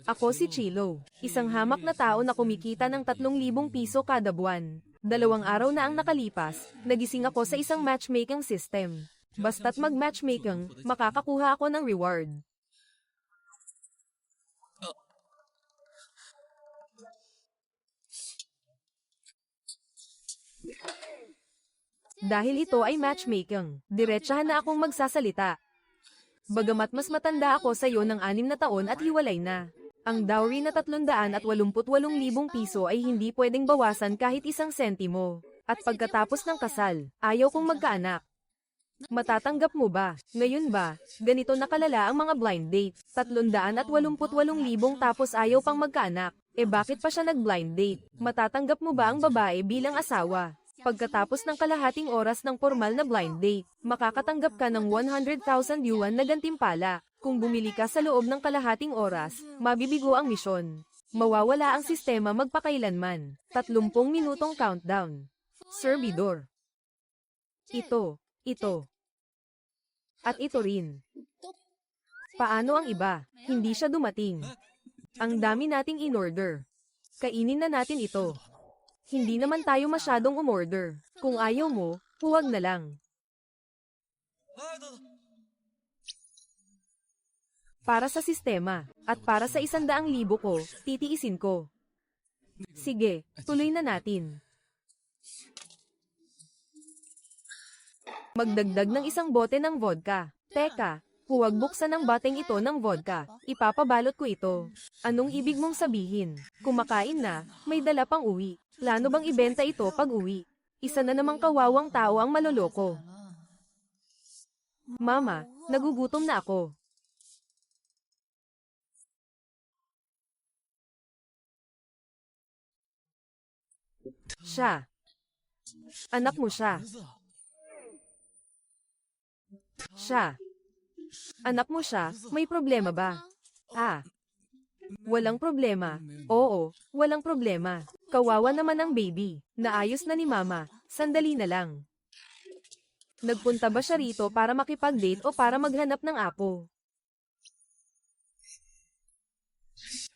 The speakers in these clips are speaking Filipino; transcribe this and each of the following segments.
Ako si Chilo, isang hamak na tao na kumikita ng 3,000 piso kada buwan. 2 araw na ang nakalipas, nagising ako sa isang matchmaking system. Basta't mag-matchmaking, makakakuha ako ng reward. Dahil ito ay matchmaking, diretsahan na akong magsasalita. Bagamat mas matanda ako sa iyo ng 6 na taon at hiwalay na. Ang dowry na 388,000 piso ay hindi pwedeng bawasan kahit 1 sentimo. At pagkatapos ng kasal, ayaw kong magkaanak. Matatanggap mo ba? Ngayon ba? Ganito nakalala ang mga blind date. 388,000 tapos ayaw pang magkaanak. Bakit pa siya nag-blind date? Matatanggap mo ba ang babae bilang asawa? Pagkatapos ng kalahating oras ng formal na blind date, makakatanggap ka ng 100,000 yuan na gantimpala. Kung bumili ka sa loob ng kalahating oras, mabibigo ang misyon. Mawawala ang sistema magpakailanman. 30 minutong countdown. Servidor. Ito. At ito rin. Paano ang iba? Hindi siya dumating. Ang dami nating in-order. Kainin na natin ito. Hindi naman tayo masyadong umorder. Kung ayaw mo, huwag na lang. Para sa sistema, at para sa 100,000 ko, titiisin ko. Sige, tuloy na natin. Magdagdag ng 1 bote ng vodka. Teka, huwag buksan ang bateng ito ng vodka. Ipapabalot ko ito. Anong ibig mong sabihin? Kumakain na, may dala pang uwi. Plano bang ibenta ito pag uwi? Isa na namang kawawang tao ang maloloko. Mama, nagugutom na ako. Siya. Anak mo siya. Siya. Anak mo siya, may problema ba? Walang problema. Oo, walang problema. Kawawa naman ang baby. Naayos na ni mama. Sandali na lang. Nagpunta ba siya rito para makipag-date o para maghanap ng apo?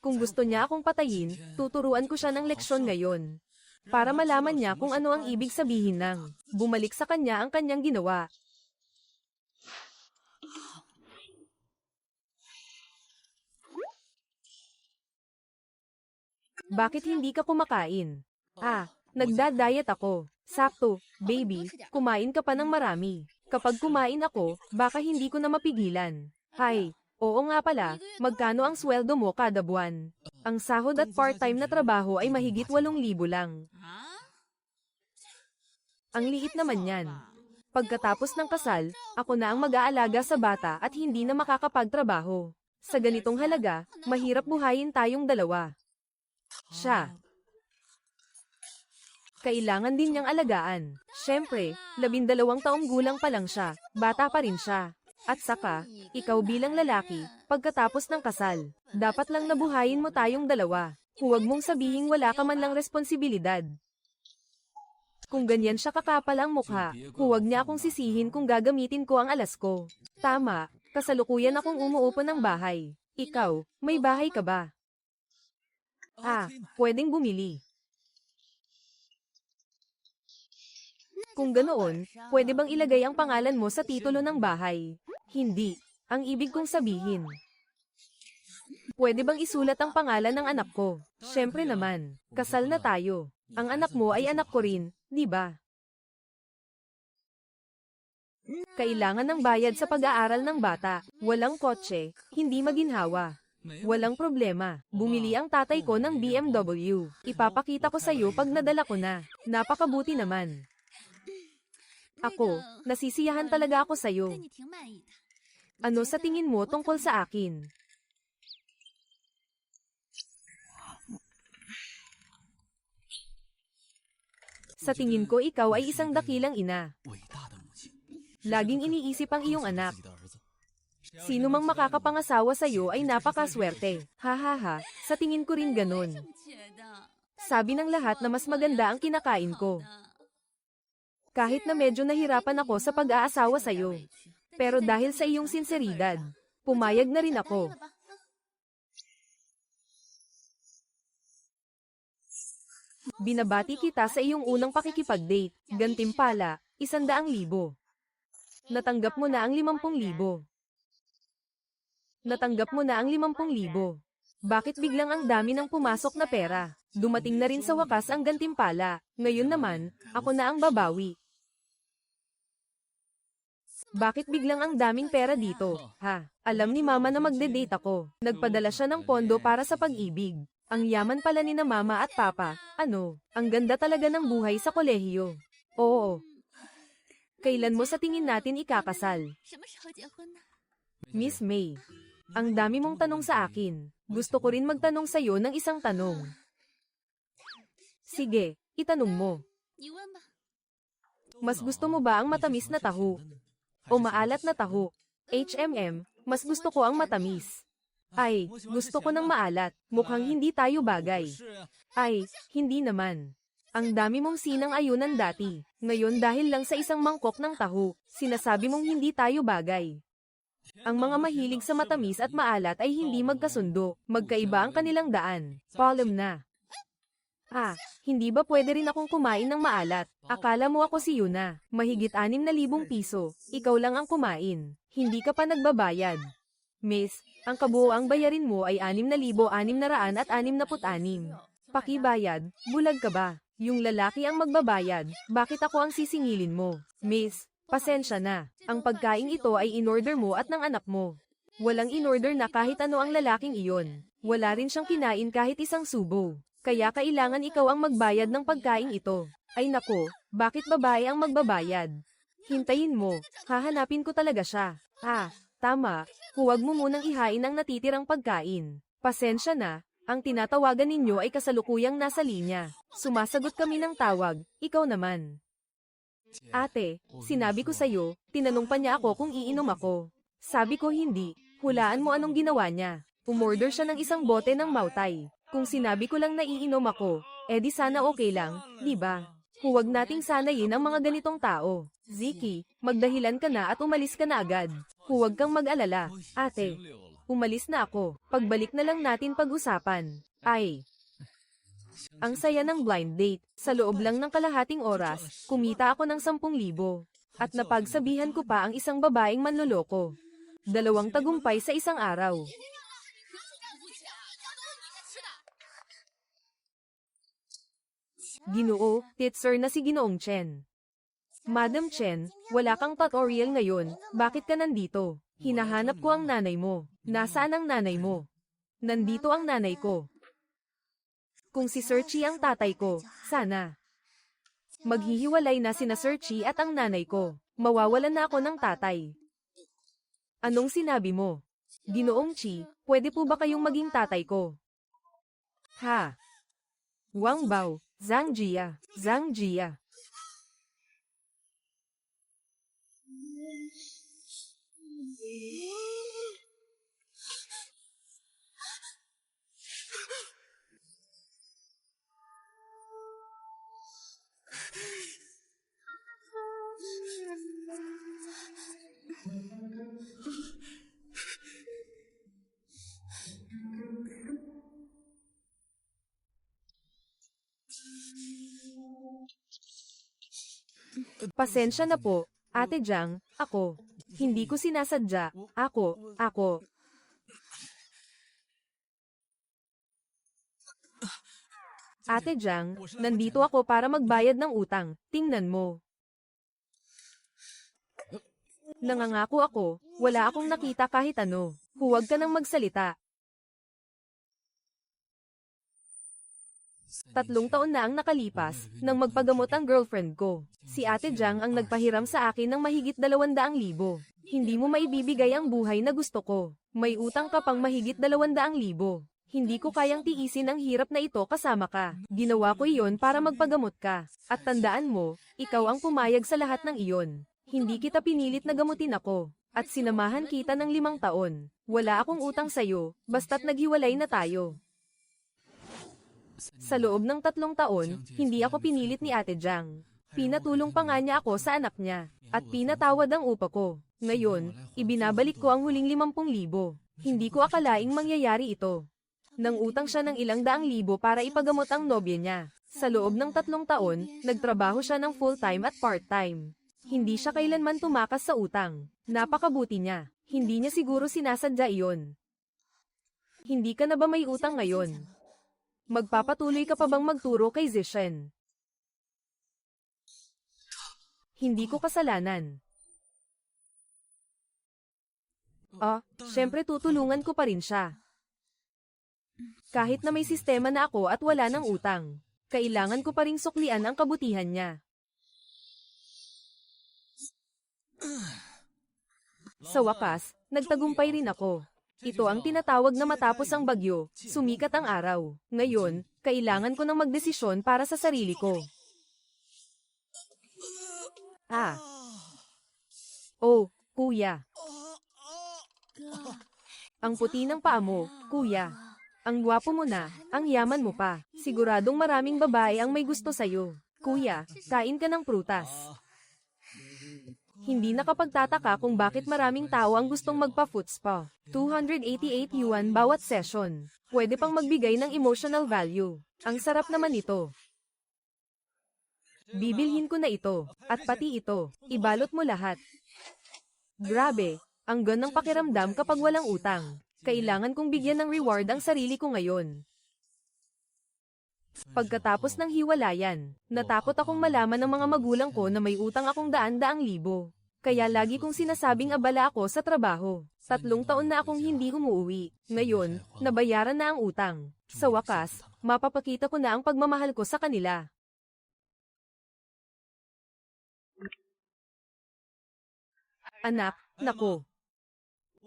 Kung gusto niya akong patayin, tuturuan ko siya ng leksyon ngayon. Para malaman niya kung ano ang ibig sabihin ng bumalik sa kanya ang kanyang ginawa. Bakit hindi ka kumakain? Nagda-diet ako. Sakto, baby, kumain ka pa ng marami. Kapag kumain ako, baka hindi ko na mapigilan. Oo nga pala, magkano ang sweldo mo kada buwan? Ang sahod at part-time na trabaho ay mahigit 8,000 lang. Ang liit naman yan. Pagkatapos ng kasal, ako na ang mag-aalaga sa bata at hindi na makakapagtrabaho. Sa ganitong halaga, mahirap buhayin tayong dalawa. Siya. Kailangan din niyang alagaan. Siyempre, 12 taong gulang pa lang siya, bata pa rin siya. At saka, ikaw bilang lalaki, pagkatapos ng kasal, dapat lang nabuhayin mo tayong dalawa. Huwag mong sabihing wala ka man lang responsibilidad. Kung ganyan siya kakapal ang mukha, huwag niya akong sisihin kung gagamitin ko ang alas ko. Tama, kasalukuyan akong umuupo ng bahay. Ikaw, may bahay ka ba? Pwedeng bumili. Kung ganoon, pwede bang ilagay ang pangalan mo sa titulo ng bahay? Hindi. Ang ibig kong sabihin. Pwede bang isulat ang pangalan ng anak ko? Siyempre naman. Kasal na tayo. Ang anak mo ay anak ko rin, di ba? Kailangan ng bayad sa pag-aaral ng bata. Walang kotse, hindi maginhawa. Walang problema. Bumili ang tatay ko ng BMW. Ipapakita ko sa iyo pag nadala ko na. Napakabuti naman. Ako, nasisiyahan talaga ako sa iyo. Ano sa tingin mo tungkol sa akin? Sa tingin ko ikaw ay isang dakilang ina. Laging iniisip ang iyong anak. Sino mang makakapangasawa sa iyo ay napakaswerte. Sa tingin ko rin ganun. Sabi ng lahat na mas maganda ang kinakain ko. Kahit na medyo nahirapan ako sa pag-aasawa sa iyo. Pero dahil sa iyong sinseridad, pumayag na rin ako. Binabati kita sa iyong unang pakikipag-date. Gantimpala, 100,000. Natanggap mo na ang 50,000. Natanggap mo na ang 50,000. Bakit biglang ang dami ng pumasok na pera? Dumating na rin sa wakas ang gantimpala. Ngayon naman, ako na ang babawi. Bakit biglang ang daming pera dito? Ha? Alam ni mama na magde-date ako. Nagpadala siya ng pondo para sa pag-ibig. Ang yaman pala ni na mama at papa. Ano? Ang ganda talaga ng buhay sa kolehiyo. Oo. Kailan mo sa tingin natin ikakasal? Miss May. Ang dami mong tanong sa akin. Gusto ko rin magtanong sa'yo ng isang tanong. Sige, itanong mo. Mas gusto mo ba ang matamis na taho? O maalat na taho? Mas gusto ko ang matamis. Ay, gusto ko ng maalat. Mukhang hindi tayo bagay. Ay, hindi naman. Ang dami mong sinang-ayunan dati. Ngayon dahil lang sa isang mangkok ng taho, sinasabi mong hindi tayo bagay. Ang mga mahilig sa matamis at maalat ay hindi magkasundo. Magkaiba ang kanilang daan. Problem na. Hindi ba pwede rin akong kumain ng maalat? Akala mo ako si Yuna. Mahigit 6,000 piso. Ikaw lang ang kumain. Hindi ka pa nagbabayad. Miss, ang kabuoang bayarin mo ay 6,666. Pakibayad, bulag ka ba? Yung lalaki ang magbabayad, bakit ako ang sisingilin mo? Miss, pasensya na. Ang pagkain ito ay in-order mo at ng anak mo. Walang in-order na kahit ano ang lalaking iyon. Wala rin siyang kinain kahit isang subo. Kaya kailangan ikaw ang magbayad ng pagkain ito. Ay nako, bakit babae ang magbabayad? Hintayin mo, hahanapin ko talaga siya. Tama, huwag mo munang ihain ang natitirang pagkain. Pasensya na, ang tinatawagan ninyo ay kasalukuyang nasa linya. Sumasagot kami ng tawag, ikaw naman. Ate, sinabi ko sa'yo, tinanong pa niya ako kung iinom ako. Sabi ko hindi, hulaan mo anong ginawa niya. Umorder siya ng isang bote ng Mautay. Kung sinabi ko lang na iinom ako, edi sana okay lang, di ba? Huwag nating sanayin ang mga ganitong tao. Ziki, magdahilan ka na at umalis ka na agad. Huwag kang mag-alala. Ate, umalis na ako. Pagbalik na lang natin pag-usapan. Ay. Ang saya ng blind date. Sa loob lang ng kalahating oras, kumita ako ng 10,000. At napagsabihan ko pa ang isang babaeng manloloko. 2 tagumpay sa isang araw. Ginoo, titser na si Ginoong Chen. Madam Chen, wala kang tutorial ngayon, bakit ka nandito? Hinahanap ko ang nanay mo. Nasaan ang nanay mo? Nandito ang nanay ko. Kung si Sir Chi ang tatay ko, sana. Maghihiwalay na sina Sir Chi at ang nanay ko. Mawawalan na ako ng tatay. Anong sinabi mo? Ginoong Chi, pwede po ba kayong maging tatay ko? Ha? Wang Bao, Zhang Jia. Pasensya na po, Ate Jiang, ako. Hindi ko sinasadya, ako. Ate Jiang, nandito ako para magbayad ng utang, tingnan mo. Nangangako ako, wala akong nakita kahit ano. Huwag ka nang magsalita. 3 taon na ang nakalipas, nang magpagamot ang girlfriend ko. Si Ate Jiang ang nagpahiram sa akin ng mahigit 200,000. Hindi mo maibibigay ang buhay na gusto ko. May utang ka pang mahigit 200,000. Hindi ko kayang tiisin ang hirap na ito kasama ka. Ginawa ko iyon para magpagamot ka. At tandaan mo, ikaw ang pumayag sa lahat ng iyon. Hindi kita pinilit na gamutin ako. At sinamahan kita ng 5 taon. Wala akong utang sa'yo, basta't naghiwalay na tayo. Sa loob ng 3 taon, hindi ako pinilit ni Ate Jiang. Pinatulong pa nga niya ako sa anak niya, at pinatawad ang upa ko. Ngayon, ibinabalik ko ang huling 50,000. Hindi ko akalaing mangyayari ito. Nangutang siya ng ilang daang libo para ipagamot ang nobya niya. Sa loob ng 3 taon, nagtrabaho siya ng full-time at part-time. Hindi siya kailanman tumakas sa utang. Napakabuti niya. Hindi niya siguro sinasadya iyon. Hindi ka na ba may utang ngayon? Magpapatuloy ka pa bang magturo kay Zishen? Hindi ko kasalanan. Syempre tutulungan ko pa rin siya. Kahit na may sistema na ako at wala ng utang, kailangan ko pa ring suklian ang kabutihan niya. Sa wakas, nagtagumpay rin ako. Ito ang tinatawag na matapos ang bagyo, sumikat ang araw. Ngayon, kailangan ko ng magdesisyon para sa sarili ko. Oh, kuya. Ang puti ng paa mo, kuya. Ang gwapo mo na, ang yaman mo pa. Siguradong maraming babae ang may gusto sa'yo. Kuya, kain ka ng prutas. Hindi nakapagtataka kung bakit maraming tao ang gustong magpa-foot spa. 288 yuan bawat session. Pwede pang magbigay ng emotional value. Ang sarap naman ito. Bibilhin ko na ito, at pati ito. Ibalot mo lahat. Grabe, ang ganang pakiramdam kapag walang utang. Kailangan kong bigyan ng reward ang sarili ko ngayon. Pagkatapos ng hiwalayan, natakot akong malaman ng mga magulang ko na may utang akong daan-daang libo. Kaya lagi kong sinasabing abala ako sa trabaho. 3 taon na akong hindi umuwi. Ngayon, nabayaran na ang utang. Sa wakas, mapapakita ko na ang pagmamahal ko sa kanila. Anak, nako.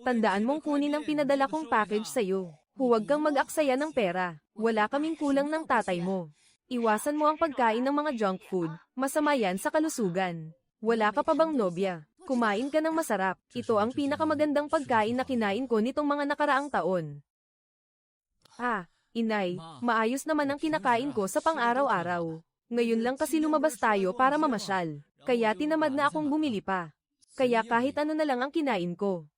Tandaan mong kunin ang pinadala kong package sa'yo. Huwag kang mag-aksaya ng pera. Wala kaming kulang ng tatay mo. Iwasan mo ang pagkain ng mga junk food. Masama yan sa kalusugan. Wala ka pa bang nobya? Kumain ka ng masarap. Ito ang pinakamagandang pagkain na kinain ko nitong mga nakaraang taon. Inay, maayos naman ang kinakain ko sa pang-araw-araw. Ngayon lang kasi lumabas tayo para mamasyal. Kaya tinamad na akong bumili pa. Kaya kahit ano na lang ang kinain ko.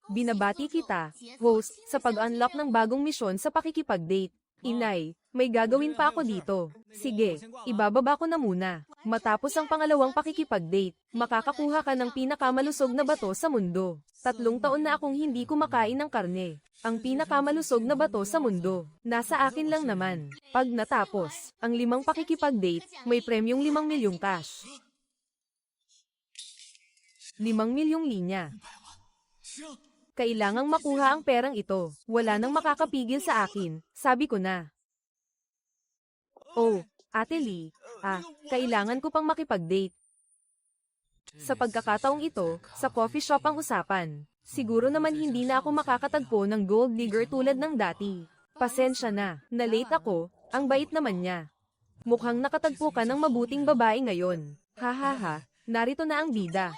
Binabati kita, host, sa pag-unlock ng bagong misyon sa pakikipag-date. Inay, may gagawin pa ako dito. Sige, ibababa ko na muna. Matapos ang pangalawang pakikipag-date, makakakuha ka ng pinakamalusog na bato sa mundo. 3 taon na akong hindi kumakain ng karne. Ang pinakamalusog na bato sa mundo. Nasa akin lang naman. Pag natapos, ang 5 pakikipag-date, may premyong 5 milyong cash. 5 milyong linya. Kailangang makuha ang perang ito. Wala nang makakapigil sa akin, sabi ko na. Oh, Ate Lee, kailangan ko pang makipag-date. Sa pagkakataong ito, sa coffee shop ang usapan. Siguro naman hindi na ako makakatagpo ng gold digger tulad ng dati. Pasensya na, na-late ako, ang bait naman niya. Mukhang nakatagpo ka ng mabuting babae ngayon. Hahaha, narito na ang bida.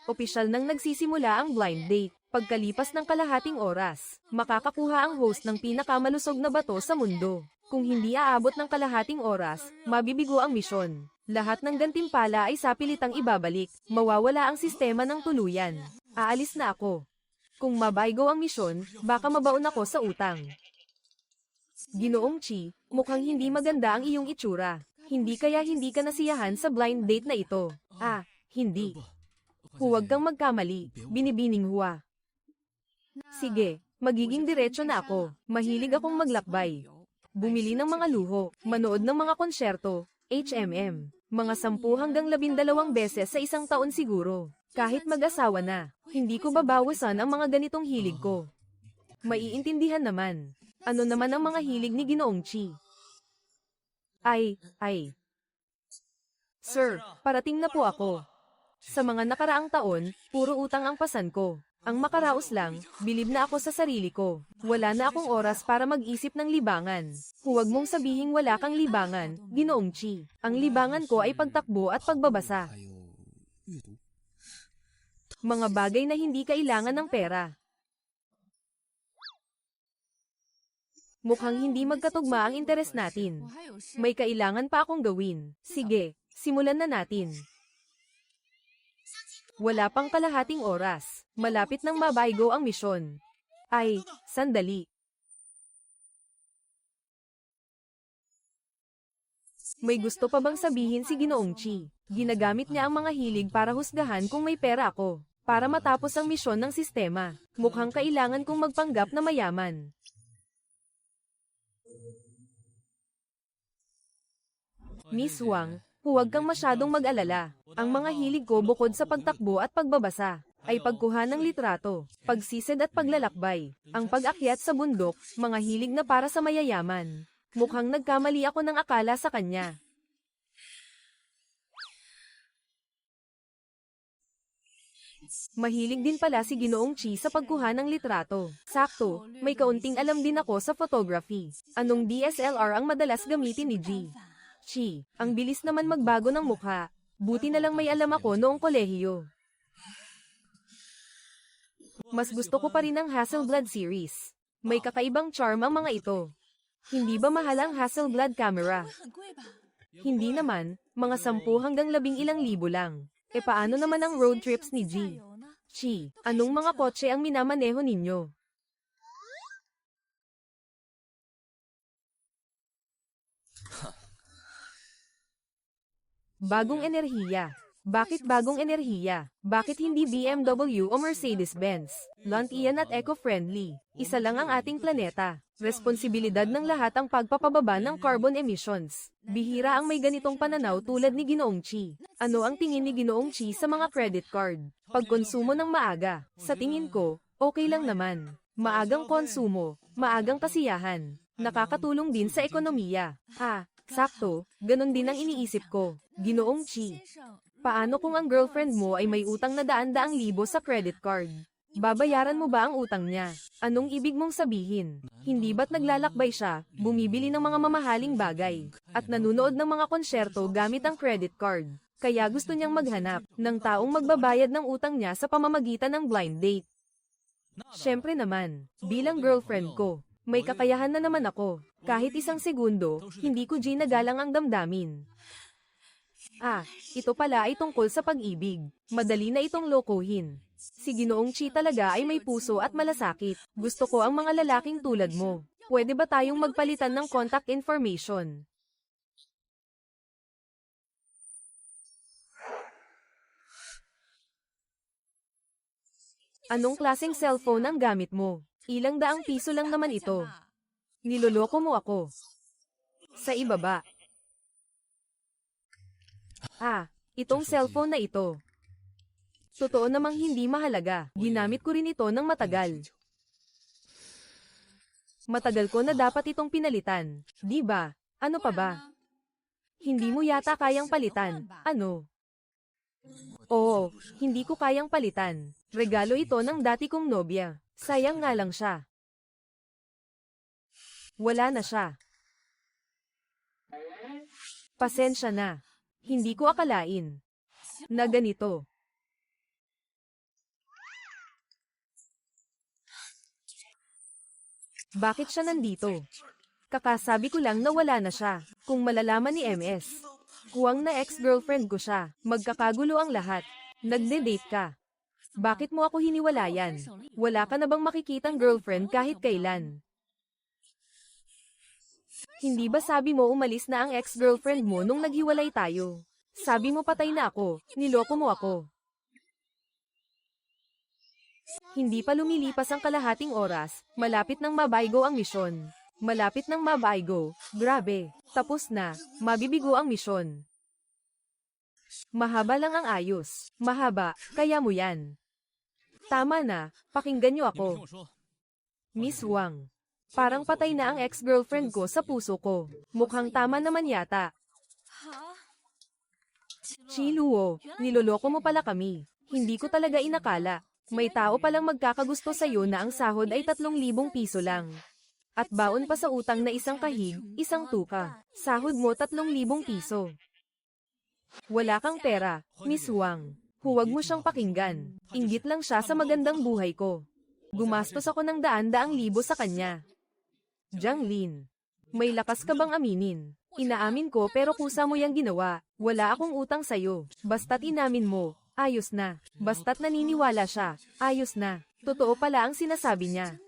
Opisyal nang nagsisimula ang blind date. Pagkalipas ng kalahating oras, makakakuha ang host ng pinakamalusog na bato sa mundo. Kung hindi aabot ng kalahating oras, mabibigo ang misyon. Lahat ng gantimpala ay sapilitang ibabalik. Mawawala ang sistema ng tuluyan. Aalis na ako. Kung mabaygo ang misyon, baka mabaon ako sa utang. Ginoong Chi, mukhang hindi maganda ang iyong itsura. Hindi kaya hindi ka nasiyahan sa blind date na ito? Hindi. Huwag kang magkamali, binibining Hua. Sige, magiging diretso na ako. Mahilig akong maglakbay. Bumili ng mga luho, manood ng mga konsyerto, mga 10 hanggang 12 beses sa isang taon siguro. Kahit mag-asawa na, hindi ko babawasan ang mga ganitong hilig ko. Maiintindihan naman. Ano naman ang mga hilig ni Ginoong Chi? Sir, parating na po ako. Sa mga nakaraang taon, puro utang ang pasan ko. Ang makaraos lang, bilib na ako sa sarili ko. Wala na akong oras para mag-isip ng libangan. Huwag mong sabihing wala kang libangan, Ginoong Chi. Ang libangan ko ay pagtakbo at pagbabasa. Mga bagay na hindi kailangan ng pera. Mukhang hindi magkatugma ang interes natin. May kailangan pa akong gawin. Sige, simulan na natin. Wala pang kalahating oras. Malapit nang mabaygo ang misyon. Sandali. May gusto pa bang sabihin si Ginoong Chi? Ginagamit niya ang mga hilig para husgahan kung may pera ako. Para matapos ang misyon ng sistema, mukhang kailangan kong magpanggap na mayaman. Miss Wang, huwag kang masyadong mag-alala. Ang mga hilig ko bukod sa pagtakbo at pagbabasa, ay pagkuha ng litrato, pagsisid at paglalakbay, ang pag-akyat sa bundok, mga hilig na para sa mayayaman. Mukhang nagkamali ako ng akala sa kanya. Mahilig din pala si Ginoong Chi sa pagkuha ng litrato. Sakto, may kaunting alam din ako sa photography. Anong DSLR ang madalas gamitin ni G? Chi, ang bilis naman magbago ng mukha. Buti na lang may alam ako noong kolehiyo. Mas gusto ko pa rin ang Hasselblad series. May kakaibang charm ang mga ito. Hindi ba mahal ang Hasselblad camera? Hindi naman, mga 10 hanggang 11,000 lang. E paano naman ang road trips ni G? Chi, anong mga kotse ang minamaneho ninyo? Bagong enerhiya. Bakit bagong enerhiya? Bakit hindi BMW o Mercedes-Benz? Lunt iyan at eco-friendly. Isa lang ang ating planeta. Responsibilidad ng lahat ang pagpapababa ng carbon emissions. Bihira ang may ganitong pananaw tulad ni Ginoong Chi. Ano ang tingin ni Ginoong Chi sa mga credit card? Pagkonsumo ng maaga. Sa tingin ko, okay lang naman. Maagang konsumo, maagang kasiyahan. Nakakatulong din sa ekonomiya. Sakto, ganon din ang iniisip ko. Ginoong Chi. Paano kung ang girlfriend mo ay may utang na daan-daang libo sa credit card? Babayaran mo ba ang utang niya? Anong ibig mong sabihin? Hindi ba't naglalakbay siya, bumibili ng mga mamahaling bagay, at nanunood ng mga konsyerto gamit ang credit card? Kaya gusto niyang maghanap ng taong magbabayad ng utang niya sa pamamagitan ng blind date. Siyempre naman, bilang girlfriend ko, may kakayahan na naman ako. Kahit isang segundo, hindi ko ginagalang ang damdamin. Ito pala ay tungkol sa pag-ibig. Madali na itong lokohin. Si Ginoong Chi talaga ay may puso at malasakit. Gusto ko ang mga lalaking tulad mo. Pwede ba tayong magpalitan ng contact information? Anong klaseng cellphone ang gamit mo? Ilang daang piso lang naman ito. Niloloko mo ako. Sa ibaba. Itong cellphone na ito. Totoo namang hindi mahalaga. Ginamit ko rin ito ng matagal. Matagal ko na dapat itong pinalitan. Di ba? Ano pa ba? Hindi mo yata kayang palitan. Ano? Oo, hindi ko kayang palitan. Regalo ito ng dati kong nobya. Sayang nga lang siya. Wala na siya. Pasensya na. Hindi ko akalain na ganito. Bakit siya nandito? Kakasabi ko lang na wala na siya. Kung malalaman ni MS, kuwang na ex-girlfriend ko siya, magkakagulo ang lahat. Nagde-date ka. Bakit mo ako hiniwalayan? Wala ka na bang makikitang girlfriend kahit kailan? Hindi ba sabi mo umalis na ang ex-girlfriend mo nung naghiwalay tayo? Sabi mo patay na ako, niloko mo ako. Hindi pa lumilipas ang kalahating oras, malapit nang mabaygo ang misyon. Malapit nang mabaygo, grabe, tapos na, mabibigo ang misyon. Mahaba lang ang ayos, mahaba, kaya mo yan. Tama na, pakinggan niyo ako. Miss Wang. Parang patay na ang ex-girlfriend ko sa puso ko. Mukhang tama naman yata. Chi Luo, niloloko mo pala kami. Hindi ko talaga inakala. May tao palang magkakagusto sa'yo na ang sahod ay 3,000 piso lang. At baon pa sa utang na isang kahig, isang tuka. Sahod mo 3,000 piso. Wala kang pera, Miss Wang. Huwag mo siyang pakinggan. Inggit lang siya sa magandang buhay ko. Gumastos ako ng daan-daang libo sa kanya. Jiang Lin, may lakas ka bang aminin? Inaamin ko pero kusa mo yang ginawa. Wala akong utang sa'yo. Basta't inamin mo, ayos na. Basta't naniniwala siya, ayos na. Totoo pala ang sinasabi niya.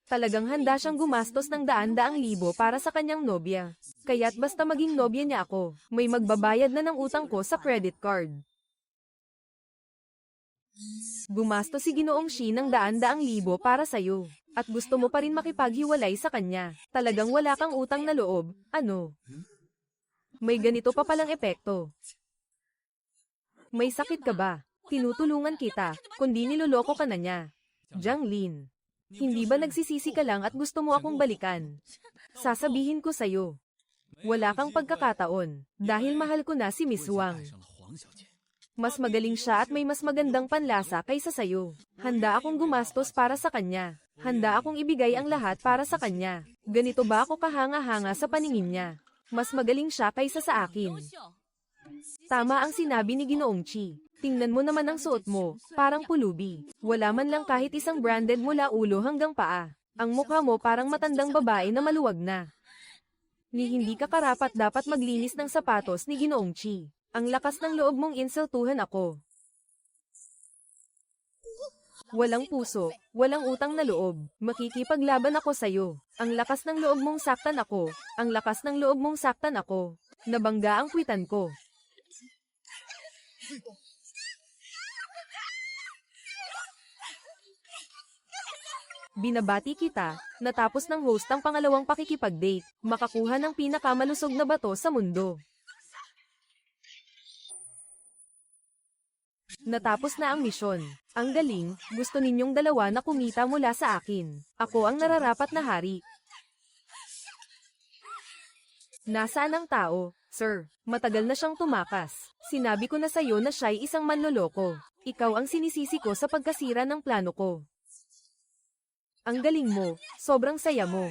Talagang handa siyang gumastos ng daan-daang libo para sa kanyang nobya. Kaya't basta maging nobya niya ako, may magbabayad na ng utang ko sa credit card. Gumasto si Ginoong Shi ng daan-daang libo para sa'yo. At gusto mo pa rin makipaghiwalay sa kanya. Talagang wala kang utang na loob, ano? May ganito pa palang epekto. May sakit ka ba? Tinutulungan kita, kundi niloloko ka na niya. Jiang Lin. Hindi ba nagsisisi ka lang at gusto mo akong balikan? Sasabihin ko sa'yo. Wala kang pagkakataon, dahil mahal ko na si Miss Wang. Mas magaling siya at may mas magandang panlasa kaysa sayo. Handa akong gumastos para sa kanya. Handa akong ibigay ang lahat para sa kanya. Ganito ba ako kahanga-hanga sa paningin niya? Mas magaling siya kaysa sa akin. Tama ang sinabi ni Ginoong Chi. Tingnan mo naman ang suot mo, parang pulubi. Wala man lang kahit isang branded mula ulo hanggang paa. Ang mukha mo parang matandang babae na maluwag na. Ni hindi ka karapat dapat maglinis ng sapatos ni Ginoong Chi. Ang lakas ng loob mong insultuhan ako. Walang puso, walang utang na loob. Makikipaglaban ako sa'yo. Ang lakas ng loob mong saktan ako. Ang lakas ng loob mong saktan ako. Nabangga ang kwitan ko. Binabati kita, natapos ng host ang pangalawang pakikipag-date, makakuha ng pinakamalusog na bato sa mundo. Natapos na ang misyon. Ang galing, gusto ninyong dalawa na kumita mula sa akin. Ako ang nararapat na hari. Nasaan ang tao, sir? Matagal na siyang tumakas. Sinabi ko na sa'yo na siya'y isang manloloko. Ikaw ang sinisisi ko sa pagkasira ng plano ko. Ang galing mo, sobrang saya mo.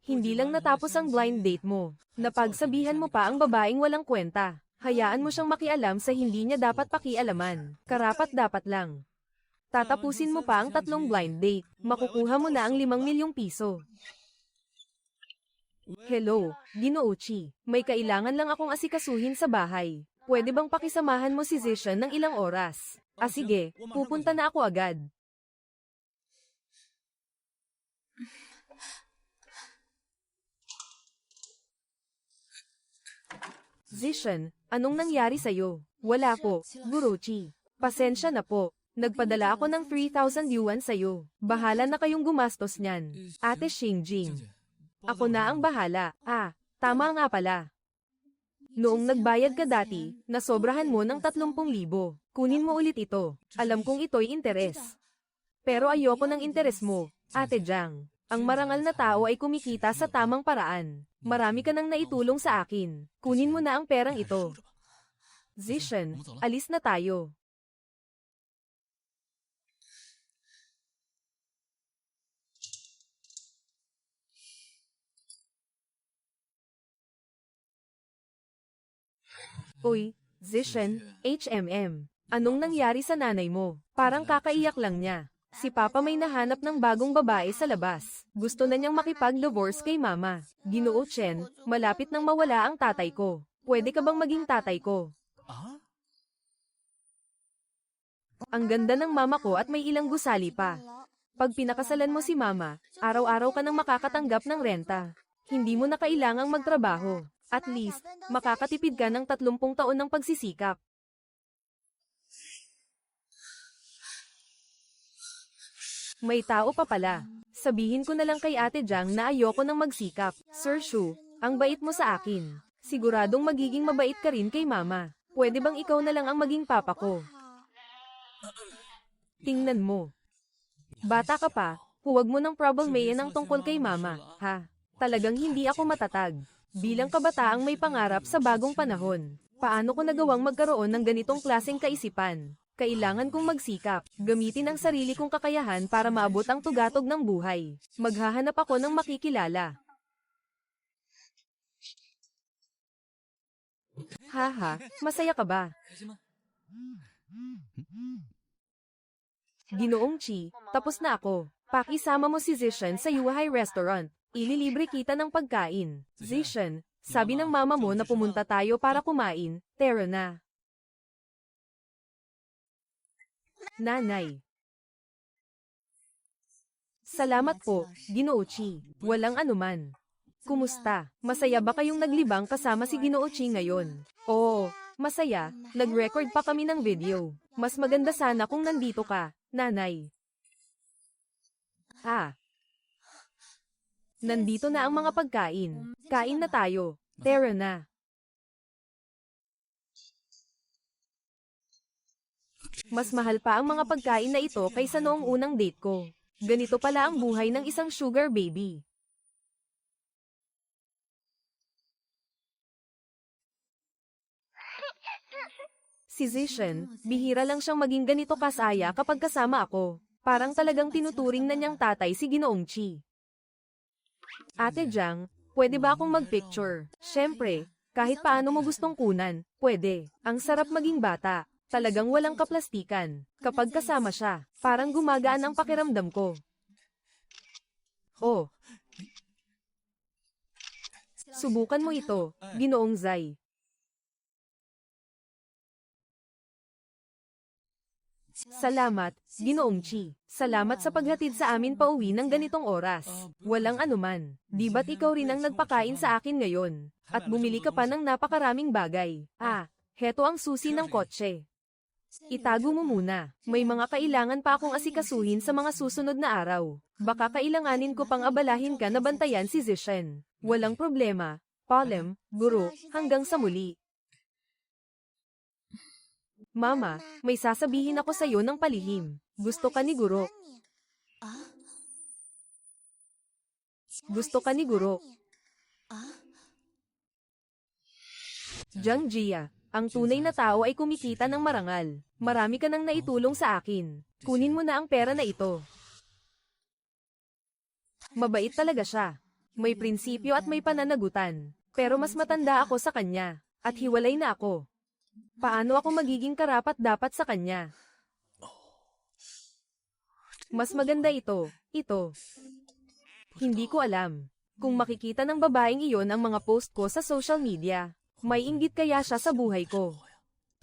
Hindi lang natapos ang blind date mo. Napagsabihan mo pa ang babaeng walang kwenta. Hayaan mo siyang makialam sa hindi niya dapat pakialaman. Karapat-dapat lang. Tatapusin mo pa ang 3 blind date. Makukuha mo na ang 5 milyong piso. Hello, Ginoo Chi. May kailangan lang akong asikasuhin sa bahay. Pwede bang pakisamahan mo si Zishan ng ilang oras? Sige, pupunta na ako agad. Zishan, anong nangyari sa'yo? Wala po, Guruchi. Pasensya na po. Nagpadala ako ng 3,000 yuan sa'yo. Bahala na kayong gumastos niyan. Ate Xingjing. Ako na ang bahala. Tama nga pala. Noong nagbayad ka dati, nasobrahan mo ng 30,000. Kunin mo ulit ito. Alam kong ito'y interes. Pero ayoko ng interes mo, Ate Jiang. Ang marangal na tao ay kumikita sa tamang paraan. Marami ka nang naitulong sa akin. Kunin mo na ang perang ito. Zishan, alis na tayo. Uy, Zishan, HMM. Anong nangyari sa nanay mo? Parang kakaiyak lang niya. Si Papa may nahanap ng bagong babae sa labas. Gusto na niyang makipag-divorce kay Mama. Ginoo Chen, malapit nang mawala ang tatay ko. Pwede ka bang maging tatay ko? Ang ganda ng mama ko at may ilang gusali pa. Pag pinakasalan mo si Mama, araw-araw ka nang makakatanggap ng renta. Hindi mo na kailangang magtrabaho. At least, makakatipid ka ng 30 taon ng pagsisikap. May tao pa pala. Sabihin ko na lang kay Ate Jiang na ayoko nang magsikap. Sir Shu, ang bait mo sa akin. Siguradong magiging mabait ka rin kay Mama. Pwede bang ikaw na lang ang maging papa ko? Tingnan mo. Bata ka pa, huwag mo ng problemayan ang tungkol kay Mama, ha? Talagang hindi ako matatag. Bilang kabataang may pangarap sa bagong panahon. Paano ko nagawang magkaroon ng ganitong klaseng kaisipan? Kailangan kong magsikap, gamitin ang sarili kong kakayahan para maabot ang tugatog ng buhay. Maghahanap ako ng makikilala. Haha, masaya ka ba? Ginoong Chi, tapos na ako. Pakisama mo si Zishan sa Yuhai Restaurant. Ililibre kita ng pagkain. Zishan, sabi ng mama mo na pumunta tayo para kumain, tara na. Nanay. Salamat po, Ginoo Chi. Walang anuman. Kumusta? Masaya ba kayong naglibang kasama si Ginoo Chi ngayon? Oo, masaya. Nag-record pa kami ng video. Mas maganda sana kung nandito ka, nanay. Nandito na ang mga pagkain. Kain na tayo. Tara na. Mas mahal pa ang mga pagkain na ito kaysa noong unang date ko. Ganito pala ang buhay ng isang sugar baby. Si Zishan, bihira lang siyang maging ganito kasaya kapag kasama ako. Parang talagang tinuturing na niyang tatay si Ginoong Chi. Ate Jiang, pwede ba akong magpicture? Siyempre, kahit paano mo gustong kunan, pwede. Ang sarap maging bata. Talagang walang kaplastikan. Kapag kasama siya, parang gumagaan ang pakiramdam ko. Oh. Subukan mo ito, Ginoong Zai. Salamat, Ginoong Chi. Salamat sa paghatid sa amin pauwi ng ganitong oras. Walang anuman. Di ba't ikaw rin ang nagpakain sa akin ngayon? At bumili ka pa ng napakaraming bagay. Heto ang susi ng kotse. Itago mo muna. May mga kailangan pa akong asikasuhin sa mga susunod na araw. Baka kailanganin ko pang abalahin ka na bantayan si Zishan. Walang problema. Palem, guro, hanggang sa muli. Mama, may sasabihin ako sa iyo ng palihim. Gusto ka ni guro. Gusto ka ni guro. Jiang Jia, ang tunay na tao ay kumikita ng marangal. Marami ka nang naitulong sa akin. Kunin mo na ang pera na ito. Mabait talaga siya. May prinsipyo at may pananagutan. Pero mas matanda ako sa kanya. At hiwalay na ako. Paano ako magiging karapat-dapat sa kanya? Mas maganda ito. Hindi ko alam. Kung makikita ng babaeng iyon ang mga post ko sa social media, may inggit kaya siya sa buhay ko?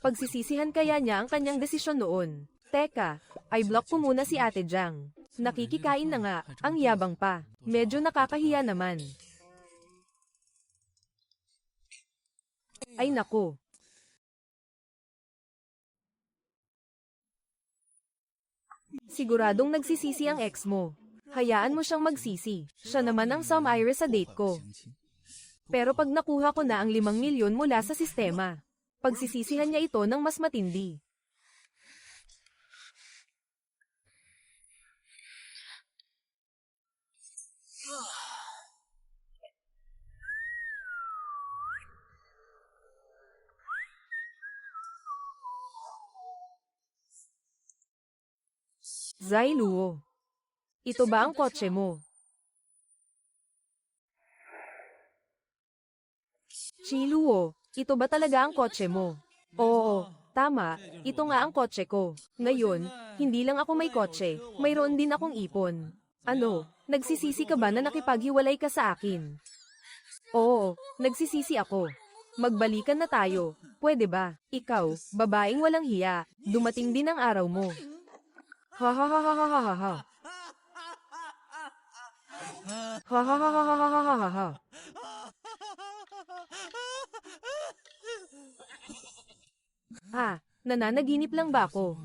Pagsisisihan kaya niya ang kanyang desisyon noon? Teka, i-block ko muna si Ate Jiang. Nakikikain na nga, ang yabang pa. Medyo nakakahiya naman. Ay naku. Siguradong nagsisisi ang ex mo. Hayaan mo siyang magsisi. Siya naman ang Sam Iris sa date ko. Pero pag nakuha ko na ang 5 milyon mula sa sistema, pagsisisihan niya ito ng mas matindi. Zai Luo. Ito ba ang kotse mo? Chi Luo, ito ba talaga ang kotse mo? Oo, tama, ito nga ang kotse ko. Ngayon, hindi lang ako may kotse, mayroon din akong ipon. Ano, nagsisisi ka ba na nakipaghiwalay ka sa akin? Oo, nagsisisi ako. Magbalikan na tayo, pwede ba? Ikaw, babaeng walang hiya, dumating din ang araw mo. Ha ha ha ha ha ha ha. Ha ha ha ha ha ha ha ha ha. Nananaginip lang ba ako?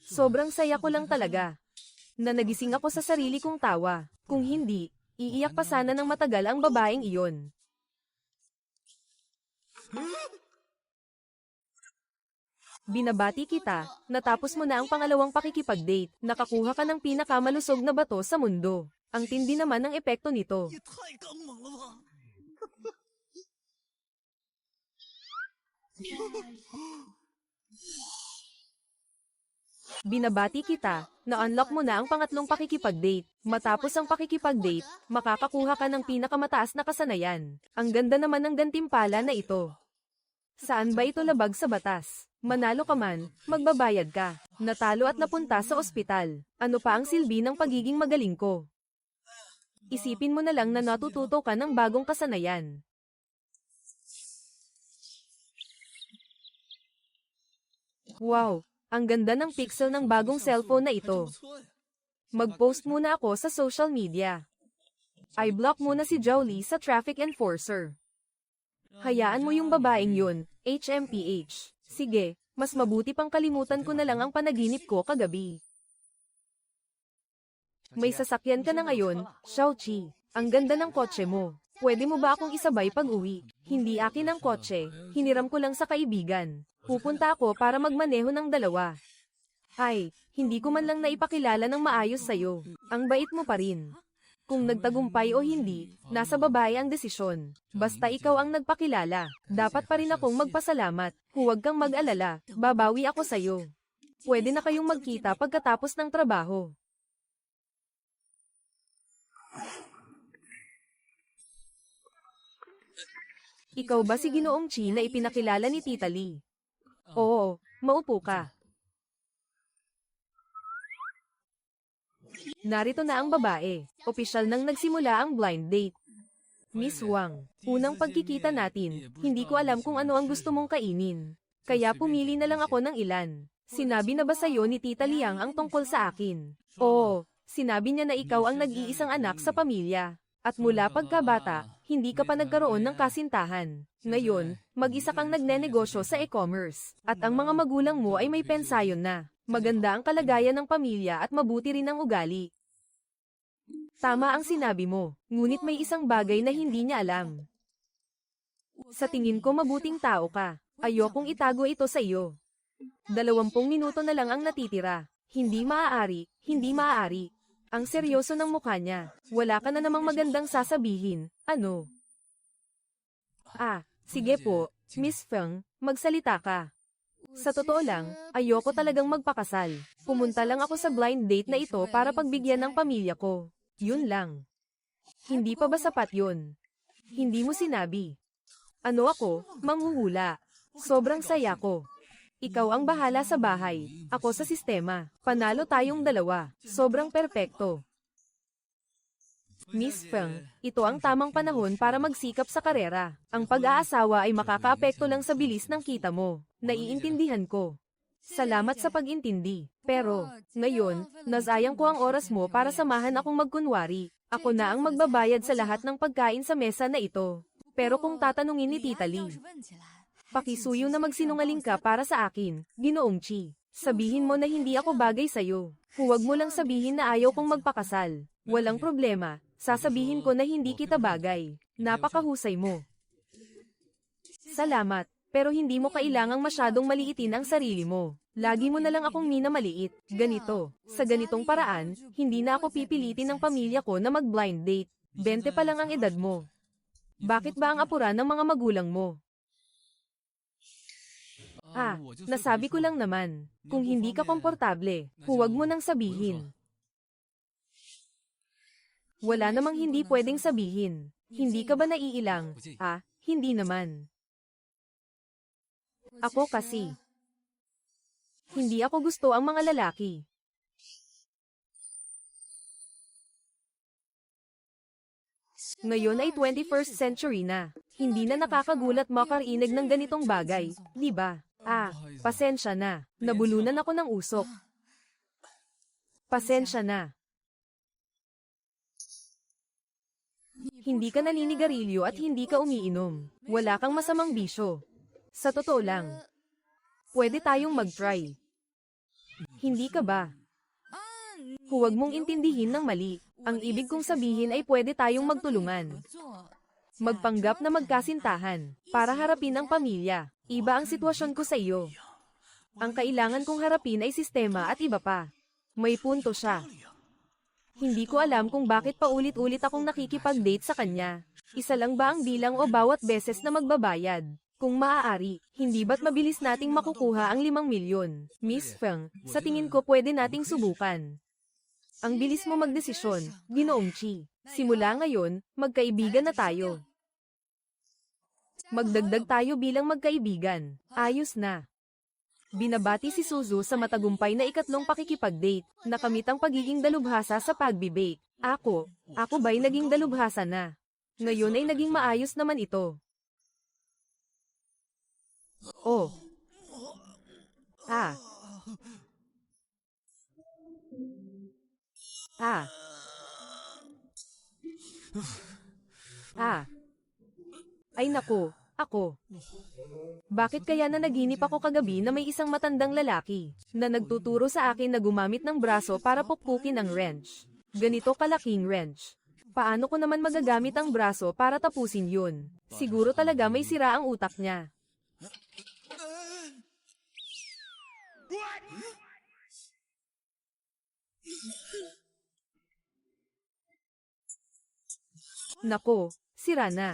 Sobrang saya ko lang talaga. Na nagising ako sa sarili kong tawa. Kung hindi, iiyak pa sana ng matagal ang babaeng iyon. Binabati kita, natapos mo na ang pangalawang pakikipag-date, nakakuha ka ng pinakamalusog na bato sa mundo. Ang tindi naman ng epekto nito. Binabati kita, na-unlock mo na ang pangatlong pakikipag-date. Matapos ang pakikipag-date, makakakuha ka ng pinakamataas na kasanayan. Ang ganda naman ng gantimpala na ito. Saan ba ito labag sa batas? Manalo ka man, magbabayad ka. Natalo at napunta sa ospital. Ano pa ang silbi ng pagiging magaling ko? Isipin mo na lang na natututo ka ng bagong kasanayan. Wow, ang ganda ng pixel ng bagong cellphone na ito. Mag-post muna ako sa social media. I-block muna si Jolie sa traffic enforcer. Hayaan mo yung babaeng yun, HMPH. Sige, mas mabuti pang kalimutan ko na lang ang panaginip ko kagabi. May sasakyan ka na ngayon, Xiaoqi. Ang ganda ng kotse mo. Pwede mo ba akong isabay pag-uwi? Hindi akin ang kotse, hiniram ko lang sa kaibigan. Pupunta ako para magmaneho ng dalawa. Ay, hindi ko man lang naipakilala ng maayos sa'yo. Ang bait mo pa rin. Kung nagtagumpay o hindi, nasa babae ang desisyon. Basta ikaw ang nagpakilala, dapat pa rin akong magpasalamat. Huwag kang mag-alala, babawi ako sa'yo. Pwede na kayong magkita pagkatapos ng trabaho. Ikaw ba si Ginoong Chi na ipinakilala ni Tita Lee? Oo, maupo ka. Narito na ang babae. Opisyal nang nagsimula ang blind date. Miss Wang, unang pagkikita natin, hindi ko alam kung ano ang gusto mong kainin. Kaya pumili na lang ako ng ilan. Sinabi na ba sa'yo ni Tita Liang ang tungkol sa akin? Oo, sinabi niya na ikaw ang nag-iisang anak sa pamilya. At mula pagkabata, hindi ka pa nagkaroon ng kasintahan. Ngayon, mag-isa kang nagnenegosyo sa e-commerce. At ang mga magulang mo ay may pensayon na. Maganda ang kalagayan ng pamilya at mabuti rin ang ugali. Tama ang sinabi mo, ngunit may isang bagay na hindi niya alam. Sa tingin ko mabuting tao ka. Ayokong itago ito sa iyo. 20 minuto na lang ang natitira. Hindi maaari, hindi maaari. Ang seryoso ng mukha niya. Wala ka na namang magandang sasabihin. Ano? Sige po, Miss Feng, magsalita ka. Sa totoo lang, ayoko talagang magpakasal. Pumunta lang ako sa blind date na ito para pagbigyan ng pamilya ko. Yun lang. Hindi pa ba sapat yun? Hindi mo sinabi. Ano ako, manghuhula. Sobrang saya ko. Ikaw ang bahala sa bahay, ako sa sistema. Panalo tayong dalawa. Sobrang perpekto. Miss Feng, ito ang tamang panahon para magsikap sa karera. Ang pag-aasawa ay makakaapekto lang sa bilis ng kita mo. Naiintindihan ko. Salamat sa pag-intindi. Pero, ngayon, nasayang ko ang oras mo para samahan akong magkunwari. Ako na ang magbabayad sa lahat ng pagkain sa mesa na ito. Pero kung tatanungin ni Tita Lee, pakisuyo na magsinungaling ka para sa akin, Ginoong Chi. Sabihin mo na hindi ako bagay sa'yo. Huwag mo lang sabihin na ayaw kong magpakasal. Walang problema, sasabihin ko na hindi kita bagay. Napakahusay mo. Salamat, pero hindi mo kailangang masyadong maliitin ang sarili mo. Lagi mo na lang akong minamaliit. Ganito, sa ganitong paraan, hindi na ako pipilitin ng pamilya ko na mag-blind date. 20 pa lang ang edad mo. Bakit ba ang apuran ng mga magulang mo? Nasabi ko lang naman. Kung hindi ka komportable, huwag mo nang sabihin. Wala namang hindi pwedeng sabihin. Hindi ka ba naiilang? Hindi naman. Ako kasi. Hindi ako gusto ang mga lalaki. Ngayon ay 21st century na. Hindi na nakakagulat makarinig ng ganitong bagay, di ba? Pasensya na. Nabulunan ako ng usok. Pasensya na. Hindi ka naninigarilyo at hindi ka umiinom. Wala kang masamang bisyo. Sa totoo lang. Pwede tayong mag-try. Hindi ka ba? Huwag mong intindihin ng mali. Ang ibig kong sabihin ay pwede tayong magtulungan. Magpanggap na magkasintahan, para harapin ang pamilya. Iba ang sitwasyon ko sa iyo. Ang kailangan kong harapin ay sistema at iba pa. May punto siya. Hindi ko alam kung bakit paulit-ulit akong nakikipag-date sa kanya. Isa lang ba ang bilang o bawat beses na magbabayad? Kung maaari, hindi ba't mabilis nating makukuha ang 5 milyon? Miss Feng, sa tingin ko pwede nating subukan. Ang bilis mo magdesisyon, Ginoong Chi. Simula ngayon, magkaibigan na tayo. Magdagdag tayo bilang magkaibigan. Ayos na. Binabati si Suzu sa matagumpay na ikatlong pakikipag-date, nakamit ang pagiging dalubhasa sa pagbibake. Ako ba'y naging dalubhasa na? Ngayon ay naging maayos naman ito. Oh. Ah. Ah. Ay naku, ako. Bakit kaya na naginip ako kagabi na may isang matandang lalaki na nagtuturo sa akin na gumamit ng braso para pukpukin ang wrench? Ganito kalaking wrench. Paano ko naman magagamit ang braso para tapusin yun? Siguro talaga may sira ang utak niya. Nako, sira na.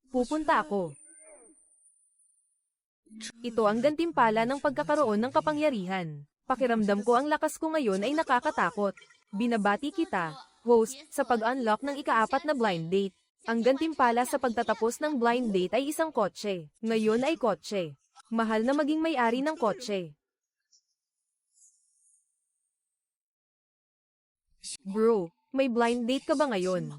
Pupunta ako. Ito ang gantimpala ng pagkakaroon ng kapangyarihan. Pakiramdam ko ang lakas ko ngayon ay nakakatakot. Binabati kita, host, sa pag-unlock ng ika-4 na blind date. Ang gantimpala sa pagtatapos ng blind date ay isang kotse. Ngayon ay kotse. Mahal na maging may-ari ng kotse. Bro, may blind date ka ba ngayon?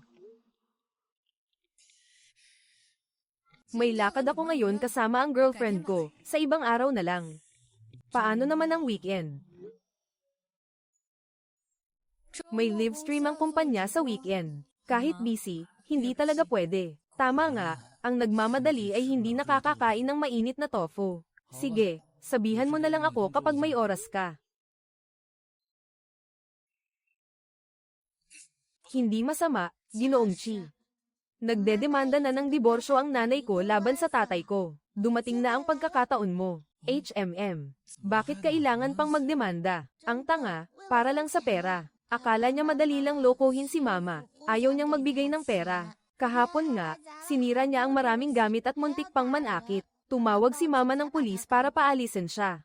May lakad ako ngayon kasama ang girlfriend ko, sa ibang araw na lang. Paano naman ang weekend? May live stream ang kumpanya sa weekend. Kahit busy, hindi talaga pwede. Tama nga, ang nagmamadali ay hindi nakakakain ng mainit na tofu. Sige, sabihan mo na lang ako kapag may oras ka. Hindi masama, Ginoong Chi. Nagdedemanda na ng diborsyo ang nanay ko laban sa tatay ko. Dumating na ang pagkakataon mo. HMM. Bakit kailangan pang magdemanda? Ang tanga, para lang sa pera. Akala niya madali lang lokohin si mama. Ayaw niyang magbigay ng pera. Kahapon nga, sinira niya ang maraming gamit at muntik pang manakit. Tumawag si mama ng pulis para paalisin siya.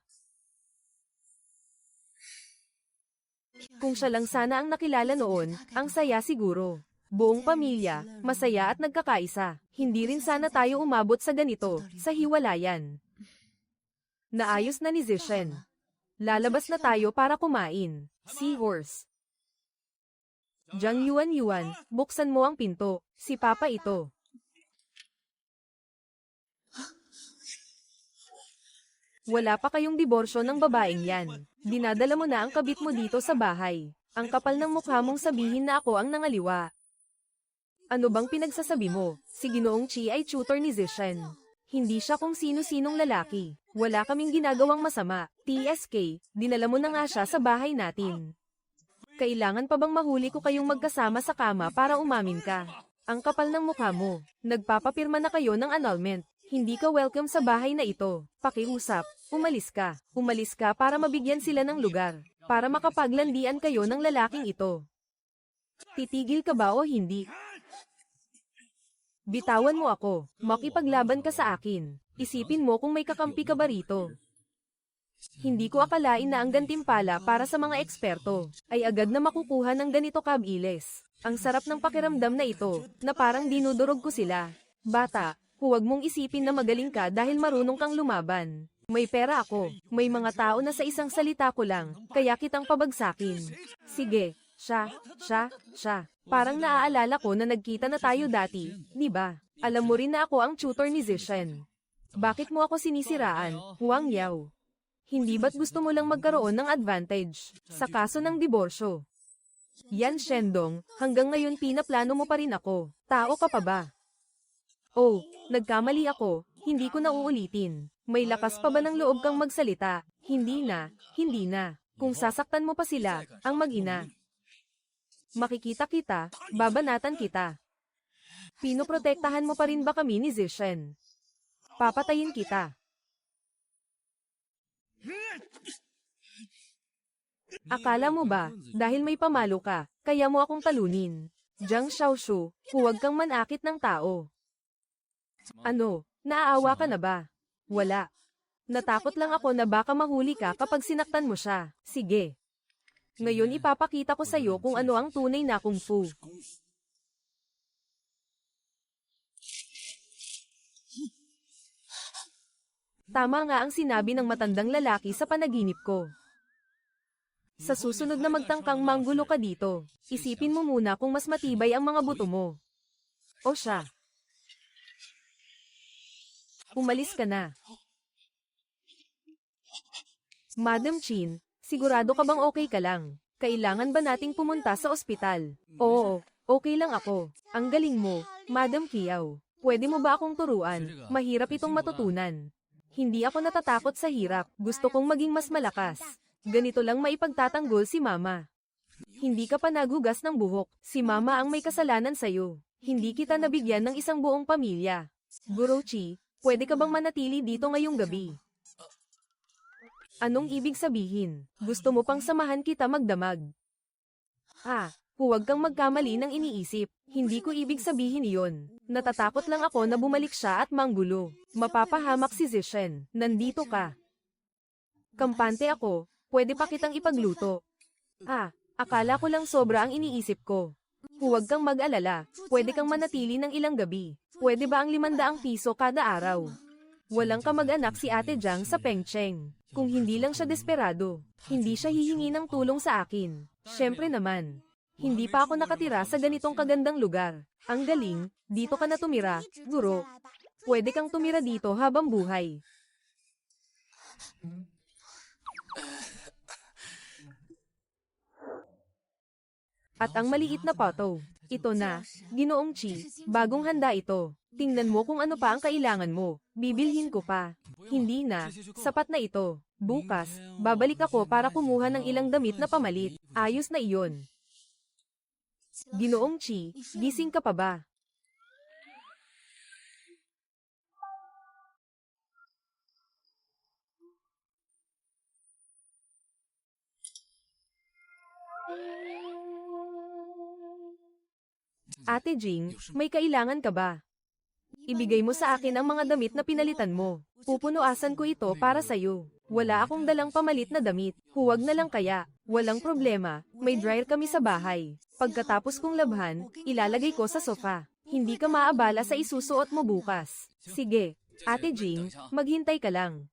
Kung siya lang sana ang nakilala noon, ang saya siguro. Buong pamilya, masaya at nagkakaisa. Hindi rin sana tayo umabot sa ganito, sa hiwalayan. Naayos na ni Zishen. Lalabas na tayo para kumain. Seahorse. Jiang Yuan, buksan mo ang pinto. Si Papa ito. Wala pa kayong diborsyo ng babaeng yan. Dinadala mo na ang kabit mo dito sa bahay. Ang kapal ng mukha mong sabihin na ako ang nangaliwa. Ano bang pinagsasabi mo? Si Ginoong Chi ay tutor ni Zishen. Hindi siya kung sino-sinong lalaki. Wala kaming ginagawang masama. TSK, dinala mo na nga siya sa bahay natin. Kailangan pa bang mahuli ko kayong magkasama sa kama para umamin ka? Ang kapal ng mukha mo. Nagpapapirma na kayo ng annulment. Hindi ka welcome sa bahay na ito. Pakiusap, umalis ka. Umalis ka para mabigyan sila ng lugar. Para makapaglandian kayo ng lalaking ito. Titigil ka ba o hindi? Bitawan mo ako. Makipaglaban ka sa akin. Isipin mo kung may kakampi ka ba rito. Hindi ko akalain na ang gantimpala para sa mga eksperto ay agad na makukuha ng ganito kabilis. Ang sarap ng pakiramdam na ito, na parang dinudurog ko sila. Bata, huwag mong isipin na magaling ka dahil marunong kang lumaban. May pera ako, may mga tao na sa isang salita ko lang, kaya kitang pabagsakin. Sige, siya. Parang naaalala ko na nagkita na tayo dati, di ba? Alam mo rin na ako ang tutor ni Zishen. Bakit mo ako sinisiraan, Huang Yao? Hindi ba't gusto mo lang magkaroon ng advantage sa kaso ng diborsyo? Yan Shendong, hanggang ngayon pinaplano mo pa rin ako. Tao ka pa ba? Oh, nagkamali ako, hindi ko na uulitin. May lakas pa ba ng loob kang magsalita? Hindi na. Kung sasaktan mo pa sila, ang mag-ina. Makikita kita, babanatan kita. Pinoprotektahan mo pa rin ba kami ni Zishen? Papatayin kita. Akala mo ba, dahil may pamalo ka, kaya mo akong talunin? Jiang Xiaoshu, huwag kang manakit ng tao. Ano, naaawa ka na ba? Wala. Natakot lang ako na baka mahuli ka kapag sinaktan mo siya. Sige. Ngayon ipapakita ko sa iyo kung ano ang tunay na kung fu. Tama nga ang sinabi ng matandang lalaki sa panaginip ko. Sa susunod na magtangkang manggulo ka dito, isipin mo muna kung mas matibay ang mga buto mo. O siya. Umalis ka na. Madam Chin, sigurado ka bang okay ka lang? Kailangan ba nating pumunta sa ospital? Oo, okay lang ako. Ang galing mo, Madam Kiao. Pwede mo ba akong turuan? Mahirap itong matutunan. Hindi ako natatakot sa hirap. Gusto kong maging mas malakas. Ganito lang maipagtatanggol si Mama. Hindi ka pa naghugas ng buhok. Si Mama ang may kasalanan sa'yo. Hindi kita nabigyan ng isang buong pamilya. Gurochi, pwede ka bang manatili dito ngayong gabi? Anong ibig sabihin? Gusto mo pang samahan kita magdamag? Huwag kang magkamali ng iniisip. Hindi ko ibig sabihin iyon. Natatakot lang ako na bumalik siya at manggulo. Mapapahamak si Zishen. Nandito ka. Kampante ako. Pwede pa kitang ipagluto. Akala ko lang sobra ang iniisip ko. Huwag kang mag-alala. Pwede kang manatili ng ilang gabi. Pwede ba ang 500 piso kada araw? Walang kamag-anak si Ate Jiang sa Pengcheng. Kung hindi lang siya desperado, hindi siya hihingi ng tulong sa akin. Siyempre naman. Hindi pa ako nakatira sa ganitong kagandang lugar. Ang galing, dito ka na tumira, guro. Pwede kang tumira dito habang buhay. At ang maliit na pato. Ito na, Ginoong Chi, bagong handa ito. Tingnan mo kung ano pa ang kailangan mo. Bibilhin ko pa. Hindi na, sapat na ito. Bukas, babalik ako para kumuha ng ilang damit na pamalit. Ayos na iyon. Ginoong Chi, gising ka pa ba? Ate Jing, may kailangan ka ba? Ibigay mo sa akin ang mga damit na pinalitan mo. Pupunuasan ko ito para sa'yo. Wala akong dalang pamalit na damit. Huwag na lang kaya. Walang problema, may dryer kami sa bahay. Pagkatapos kong labhan, ilalagay ko sa sofa. Hindi ka maabala sa isusuot mo bukas. Sige, Ate Jing, maghintay ka lang.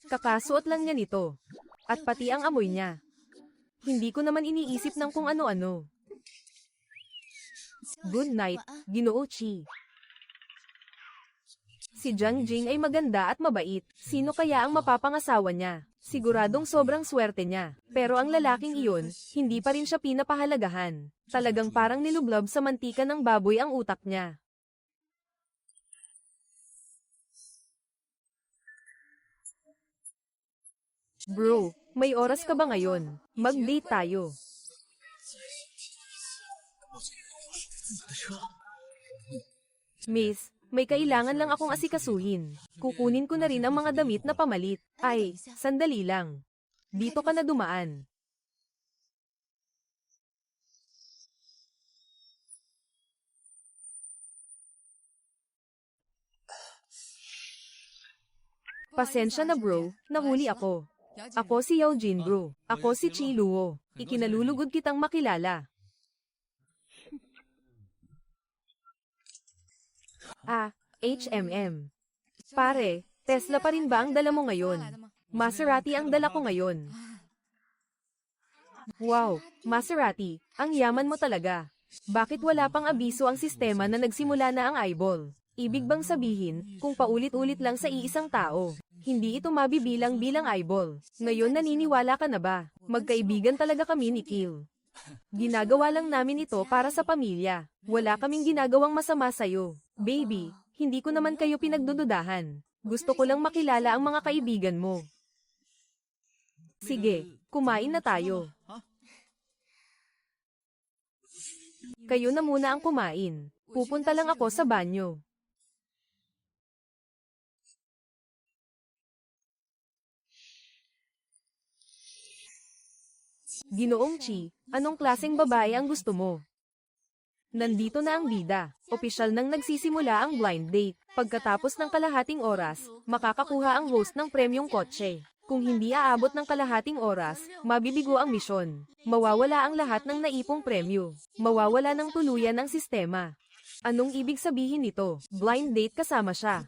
Kakasuot lang niya nito. At pati ang amoy niya. Hindi ko naman iniisip ng kung ano-ano. Good night, Ginoo Chi. Si Jiang Jing ay maganda at mabait. Sino kaya ang mapapangasawa niya? Siguradong sobrang swerte niya. Pero ang lalaking iyon, hindi pa rin siya pinapahalagahan. Talagang parang nilublob sa mantika ng baboy ang utak niya. Bro, may oras ka ba ngayon? Mag-date tayo. Miss, may kailangan lang akong asikasuhin. Kukunin ko na rin ang mga damit na pamalit. Ay, sandali lang. Dito ka na dumaan. Pasensya na bro, nahuli ako. Ako si Yao Jin bro. Ako si Chi Luo. Ikinalulugod kitang makilala. HMM. Pare, Tesla pa rin ba ang dala mo ngayon? Maserati ang dala ko ngayon. Wow, Maserati, ang yaman mo talaga. Bakit wala pang abiso ang sistema na nagsimula na ang eyeball? Ibig bang sabihin, kung paulit-ulit lang sa iisang tao, hindi ito mabibilang bilang eyeball. Ngayon naniniwala ka na ba? Magkaibigan talaga kami ni Kill. Ginagawa lang namin ito para sa pamilya. Wala kaming ginagawang masama sa'yo. Baby, hindi ko naman kayo pinagdududahan. Gusto ko lang makilala ang mga kaibigan mo. Sige, kumain na tayo. Kayo na muna ang kumain. Pupunta lang ako sa banyo. Ginoong Chi, anong klaseng babae ang gusto mo? Nandito na ang bida. Opisyal nang nagsisimula ang blind date. Pagkatapos ng kalahating oras, makakakuha ang host ng premyong kotse. Kung hindi aabot ng kalahating oras, mabibigo ang misyon. Mawawala ang lahat ng naipong premyo. Mawawala ng tuluyan ang sistema. Anong ibig sabihin nito? Blind date kasama siya.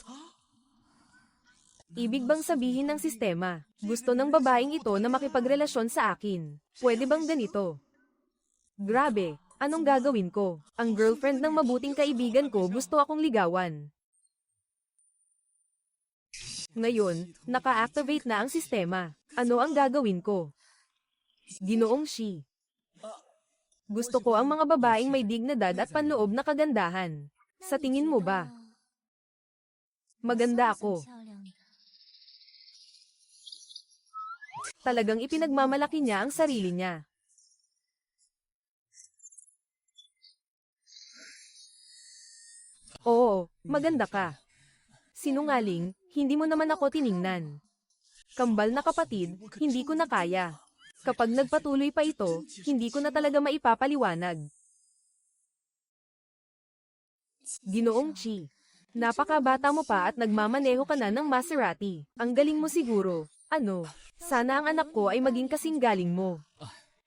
Ibig bang sabihin ng sistema, gusto ng babaeng ito na makipagrelasyon sa akin? Pwede bang ganito? Grabe, anong gagawin ko? Ang girlfriend ng mabuting kaibigan ko gusto akong ligawan. Ngayon, naka-activate na ang sistema. Ano ang gagawin ko? Ginoong Shi. Gusto ko ang mga babaeng may dignidad at panloob na kagandahan. Sa tingin mo ba? Maganda ako. Talagang ipinagmamalaki niya ang sarili niya. Oo, maganda ka. Sinungaling, hindi mo naman ako tiningnan. Kambal na kapatid, hindi ko na kaya. Kapag nagpatuloy pa ito, hindi ko na talaga maipapaliwanag. Ginoong Chi. Napakabata mo pa at nagmamaneho ka na ng Maserati. Ang galing mo siguro. Ano? Sana ang anak ko ay maging kasing galing mo.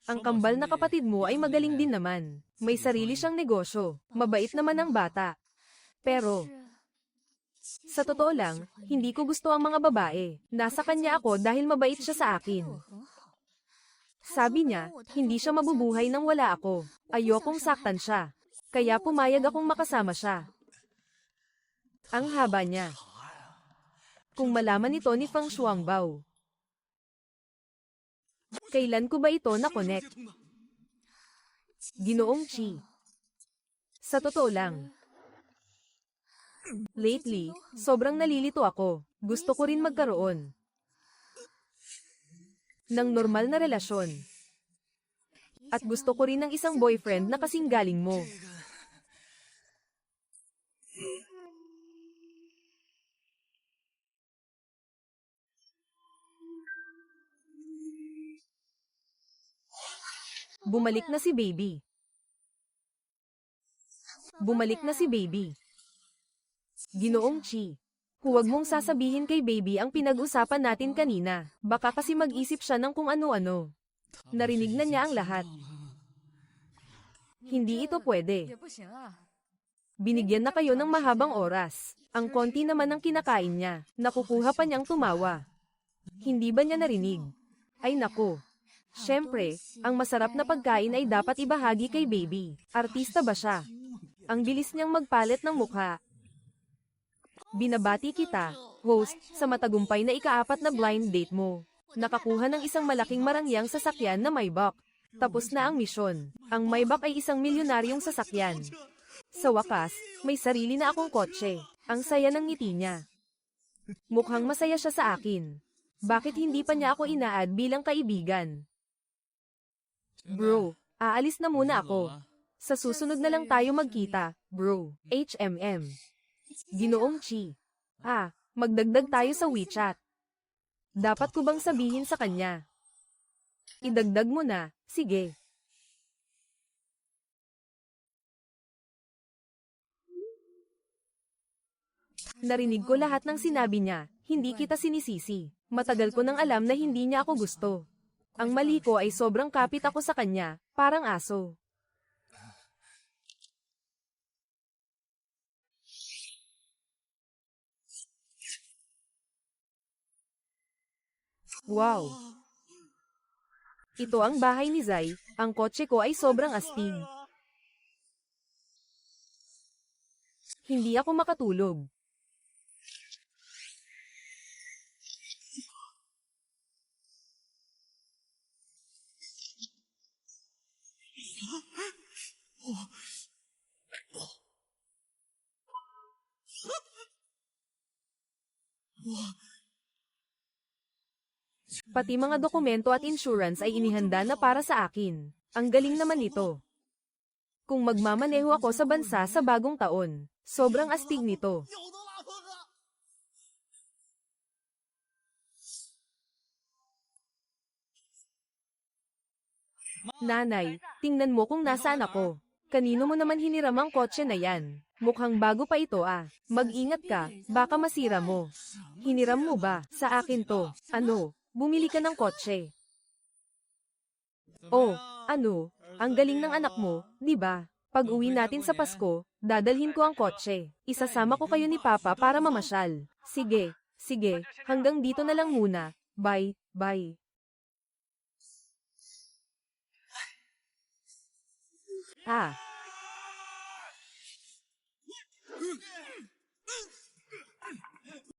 Ang kambal na kapatid mo ay magaling din naman. May sarili siyang negosyo. Mabait naman ang bata. Pero, sa totoo lang, hindi ko gusto ang mga babae. Nasa kanya ako dahil mabait siya sa akin. Sabi niya, hindi siya mabubuhay nang wala ako. Ayokong saktan siya. Kaya pumayag akong makasama siya. Ang haba niya. Kung malaman ito ni Fang Shuangbao. Kailan ko ba ito na-connect? Ginoong Chi. Sa totoo lang. Lately, sobrang nalilito ako. Gusto ko rin magkaroon ng normal na relasyon. At gusto ko rin ng isang boyfriend na kasing galing mo. Bumalik na si baby. Bumalik na si baby. Ginoong Chi. Huwag mong sasabihin kay baby ang pinag-usapan natin kanina. Baka kasi mag-isip siya ng kung ano-ano. Narinig na niya ang lahat. Hindi ito pwede. Binigyan na kayo ng mahabang oras. Ang konti naman ang kinakain niya. Nakukuha pa niyang tumawa. Hindi ba niya narinig? Ay nako. Siyempre, ang masarap na pagkain ay dapat ibahagi kay baby. Artista ba siya? Ang bilis niyang magpalit ng mukha. Binabati kita, host, sa matagumpay na ika-4 na blind date mo. Nakakuha ng isang malaking marangyang sasakyan na Maybach. Tapos na ang misyon. Ang Maybach ay isang milyonaryong sasakyan. Sa wakas, may sarili na akong kotse. Ang saya ng ngiti niya. Mukhang masaya siya sa akin. Bakit hindi pa niya ako ina-add bilang kaibigan? Bro, aalis na muna ako. Sa susunod na lang tayo magkita, bro. HMM. Ginoong Chi. Magdagdag tayo sa WeChat. Dapat ko bang sabihin sa kanya? Idagdag mo na, sige. Narinig ko lahat ng sinabi niya, hindi kita sinisisi. Matagal ko nang alam na hindi niya ako gusto. Ang mali ko ay sobrang kapit ako sa kanya, parang aso. Wow! Ito ang bahay ni Zai, ang kotse ko ay sobrang astig. Hindi ako makatulog. Pati mga dokumento at insurance ay inihanda na para sa akin. Ang galing naman nito. Kung magmamaneho ako sa bansa sa bagong taon, sobrang astig nito. Nanay, tingnan mo kung nasaan ako. Kanino mo naman hiniram ang kotse na yan? Mukhang bago pa ito ah. Mag-ingat ka, baka masira mo. Hiniram mo ba? Sa akin to. Ano? Bumili ka ng kotse. Oh, ano? Ang galing ng anak mo, di ba? Pag uwi natin sa Pasko, dadalhin ko ang kotse. Isasama ko kayo ni Papa para mamasyal. Sige, sige, hanggang dito na lang muna. Bye, bye.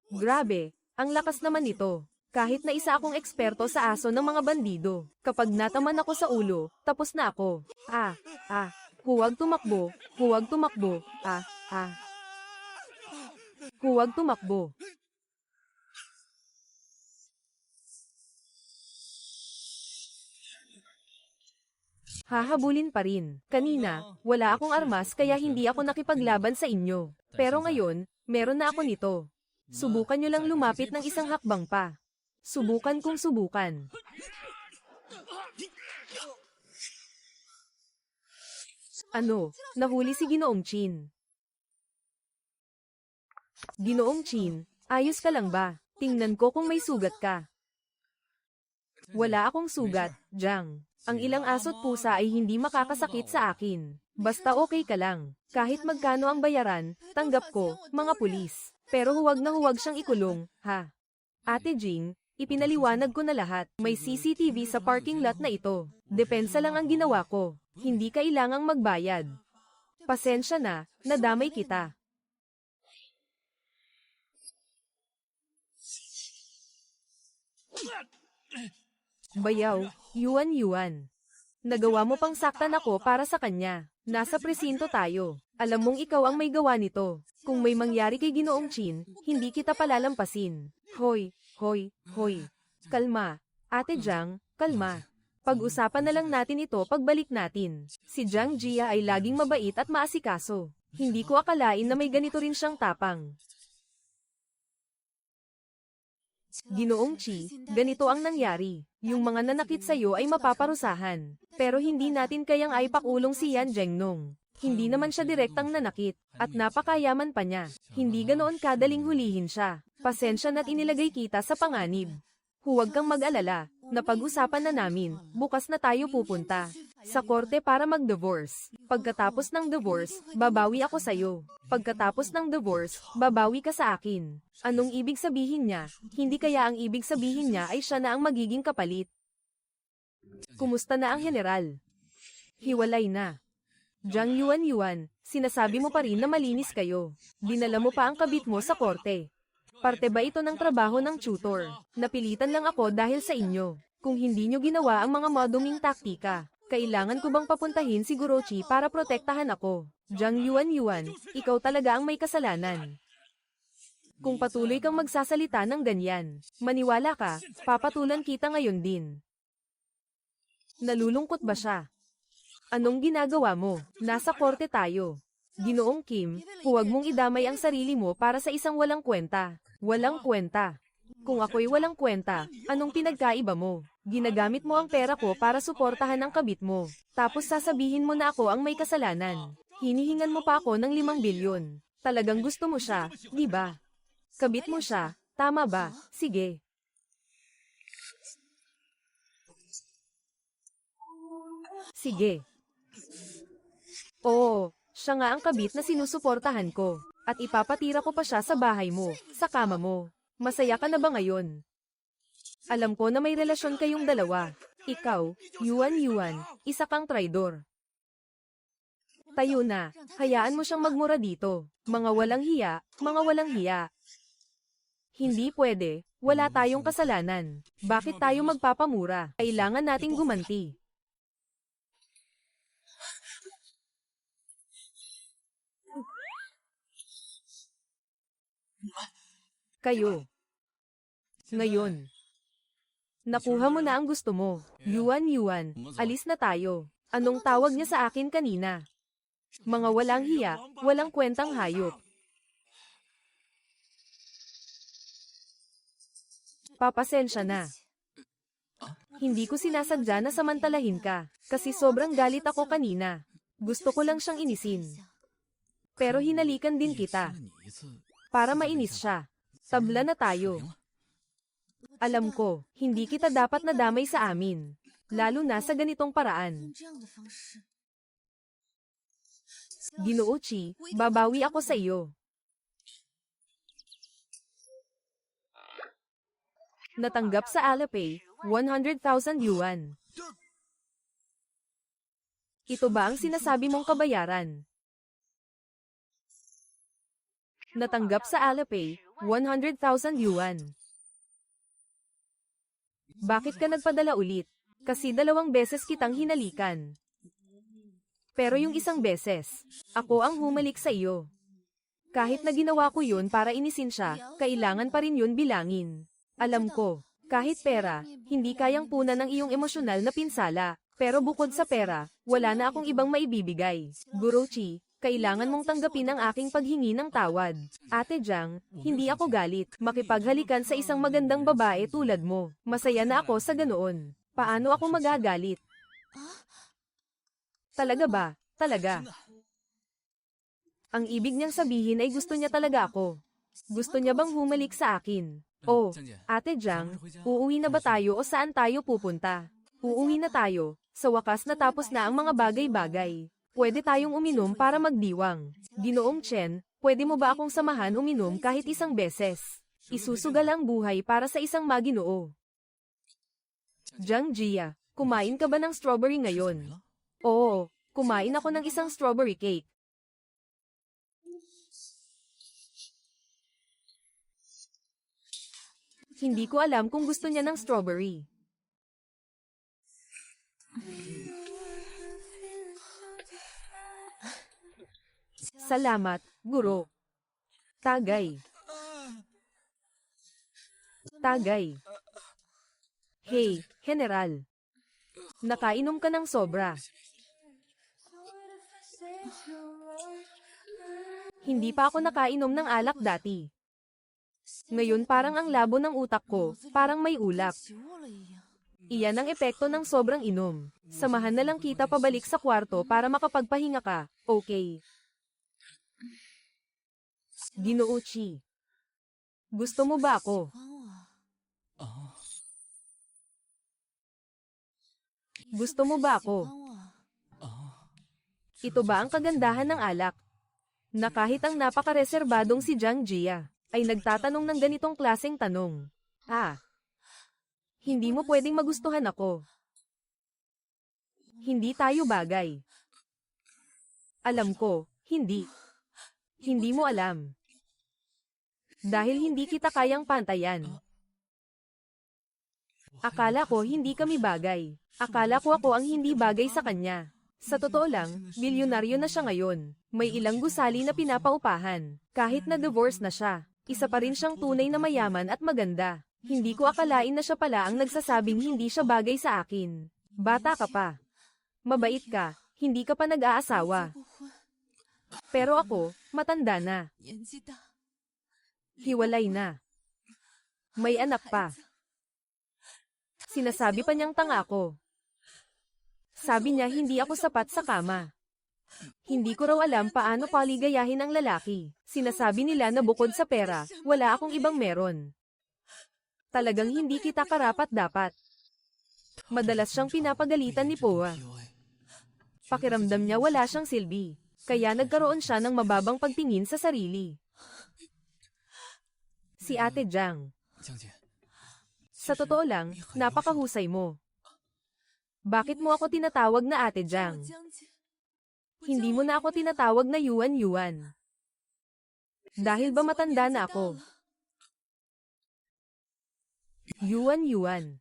Grabe, Ang lakas naman nito. Kahit na isa akong eksperto sa aso ng mga bandido. Kapag nataman ako sa ulo, tapos na ako. Huwag tumakbo, huwag tumakbo, huwag tumakbo. Hahabulin pa rin. Kanina, wala akong armas kaya hindi ako nakipaglaban sa inyo. Pero ngayon, meron na ako nito. Subukan nyo lang lumapit ng isang hakbang pa. Subukan kung subukan. Ano, nahuli si Ginoong Chin. Ginoong Chin, ayos ka lang ba? Tingnan ko kung may sugat ka. Wala akong sugat, Jiang. Ang ilang aso't pusa ay hindi makakasakit sa akin. Basta okay ka lang. Kahit magkano ang bayaran, tanggap ko, mga pulis. Pero huwag na huwag siyang ikulong, ha? Ate Jing, ipinaliwanag ko na lahat. May CCTV sa parking lot na ito. Depensa lang ang ginawa ko. Hindi kailangang magbayad. Pasensya na, nadamay kita. Bayaw, Yuan. Nagawa mo pang saktan ako para sa kanya. Nasa presinto tayo. Alam mong ikaw ang may gawa nito. Kung may mangyari kay Ginoong Chin, hindi kita palalampasin. Hoy. Kalma. Ate Jiang, kalma. Pag-usapan na lang natin ito pagbalik natin. Si Jiang Jia ay laging mabait at maasikaso. Hindi ko akalain na may ganito rin siyang tapang. Ginoong Chi, ganito ang nangyari. Yung mga nanakit sa'yo ay mapaparusahan. Pero hindi natin kayang aipakulong si Yan Zhengnong. Hindi naman siya direktang nanakit. At napakayaman pa niya. Hindi ganoon kadaling hulihin siya. Pasensya na't inilagay kita sa panganib. Huwag kang mag-alala. Napag-usapan na namin. Bukas na tayo pupunta sa korte para mag-divorce. Pagkatapos ng divorce, babawi ako sa'yo. Pagkatapos ng divorce, babawi ka sa akin. Anong ibig sabihin niya? Hindi kaya ang ibig sabihin niya ay siya na ang magiging kapalit? Kumusta na ang general? Hiwalay na. Jiang Yuan, sinasabi mo pa rin na malinis kayo. Dinala mo pa ang kabit mo sa korte. Parte ba ito ng trabaho ng tutor? Napilitan lang ako dahil sa inyo. Kung hindi nyo ginawa ang mga maduming taktika, kailangan ko bang papuntahin si Gurochi para protektahan ako? Jiang Yuan, ikaw talaga ang may kasalanan. Kung patuloy kang magsasalita ng ganyan, maniwala ka, papatulan kita ngayon din. Nalulungkot ba siya? Anong ginagawa mo? Nasa korte tayo. Ginoong Kim, huwag mong idamay ang sarili mo para sa isang walang kwenta. Walang kwenta. Kung ako'y walang kwenta, anong pinagkaiba mo? Ginagamit mo ang pera ko para suportahan ang kabit mo. Tapos sasabihin mo na ako ang may kasalanan. Hinihingan mo pa ako ng 5 bilyon. Talagang gusto mo siya, di ba? Kabit mo siya, tama ba? Sige. Sige. Oo, siya nga ang kabit na sinusuportahan ko. At ipapatira ko pa siya sa bahay mo, sa kama mo. Masaya ka na ba ngayon? Alam ko na may relasyon kayong dalawa. Ikaw, Yuan, isa kang traidor. Tayo na, hayaan mo siyang magmura dito. Mga walang hiya. Hindi pwede, wala tayong kasalanan. Bakit tayo magpapamura? Kailangan nating gumanti. Kayo. Ngayon. Nakuha mo na ang gusto mo. Yuan, alis na tayo. Anong tawag niya sa akin kanina? Mga walang hiya, walang kwentang hayop. Papasensya na. Hindi ko sinasadya na samantalahin ka, kasi sobrang galit ako kanina. Gusto ko lang siyang inisin. Pero hinalikan din kita. Para mainis siya. Tabla na tayo. Alam ko, hindi kita dapat nadamay sa amin. Lalo na sa ganitong paraan. Ginoo Chi, babawi ako sa iyo. Natanggap sa Alipay, 100,000 yuan. Ito ba ang sinasabi mong kabayaran? Natanggap sa Alipay, 100,000 yuan. Bakit ka nagpadala ulit? Kasi 2 beses kitang hinalikan. Pero yung isang beses, ako ang humalik sa iyo. Kahit na ginawa ko yun para inisin siya, kailangan pa rin yun bilangin. Alam ko, kahit pera, hindi kayang punan ng iyong emosyonal na pinsala. Pero bukod sa pera, wala na akong ibang maibibigay. Gurochi, kailangan mong tanggapin ang aking paghingi ng tawad. Ate Jiang, hindi ako galit. Makipaghalikan sa isang magandang babae tulad mo. Masaya na ako sa ganoon. Paano ako magagalit? Talaga ba? Talaga. Ang ibig niyang sabihin ay gusto niya talaga ako. Gusto niya bang humalik sa akin? Oh, Ate Jiang, uuwi na ba tayo o saan tayo pupunta? Uuwi na tayo. Sa wakas natapos na ang mga bagay-bagay. Pwede tayong uminom para magdiwang. Ginoong Chen, pwede mo ba akong samahan uminom kahit isang beses? Isusugal ang buhay para sa isang maginoo. Jiang Jia, kumain ka ba ng strawberry ngayon? Oo, kumain ako ng isang strawberry cake. Hindi ko alam kung gusto niya ng strawberry. Salamat, guro. Tagay. Tagay. Hey, General. Nakainom ka ng sobra. Hindi pa ako nakainom ng alak dati. Ngayon parang ang labo ng utak ko, parang may ulap. Iyan ang epekto ng sobrang inom. Samahan na lang kita pabalik sa kwarto para makapagpahinga ka, okay? Ginoo Chi. Gusto mo ba ako? Gusto mo ba ako? Ito ba ang kagandahan ng alak? Na kahit ang napakareserbadong si Jiang Jia ay nagtatanong ng ganitong klaseng tanong. Hindi mo pwedeng magustuhan ako. Hindi tayo bagay. Alam ko, hindi. Hindi mo alam. Dahil hindi kita kayang pantayan. Akala ko hindi kami bagay. Akala ko ako ang hindi bagay sa kanya. Sa totoo lang, bilyonaryo na siya ngayon. May ilang gusali na pinapaupahan. Kahit na divorce na siya, isa pa rin siyang tunay na mayaman at maganda. Hindi ko akalain na siya pala ang nagsasabing hindi siya bagay sa akin. Bata ka pa. Mabait ka, hindi ka pa nag-aasawa. Pero ako, matanda na. Hiwalay na. May anak pa. Sinasabi pa niyang tanga ako. Sabi niya hindi ako sapat sa kama. Hindi ko raw alam paano paligayahin ang lalaki. Sinasabi nila na bukod sa pera, wala akong ibang meron. Talagang hindi kita karapat-dapat. Madalas siyang pinapagalitan ni Poa. Pakiramdam niya wala siyang silbi. Kaya nagkaroon siya ng mababang pagtingin sa sarili. Si Ate Jiang. Sa totoo lang, napakahusay mo. Bakit mo ako tinatawag na Ate Jiang? Hindi mo na ako tinatawag na Yuan Yuan. Dahil ba matanda na ako? Yuan Yuan.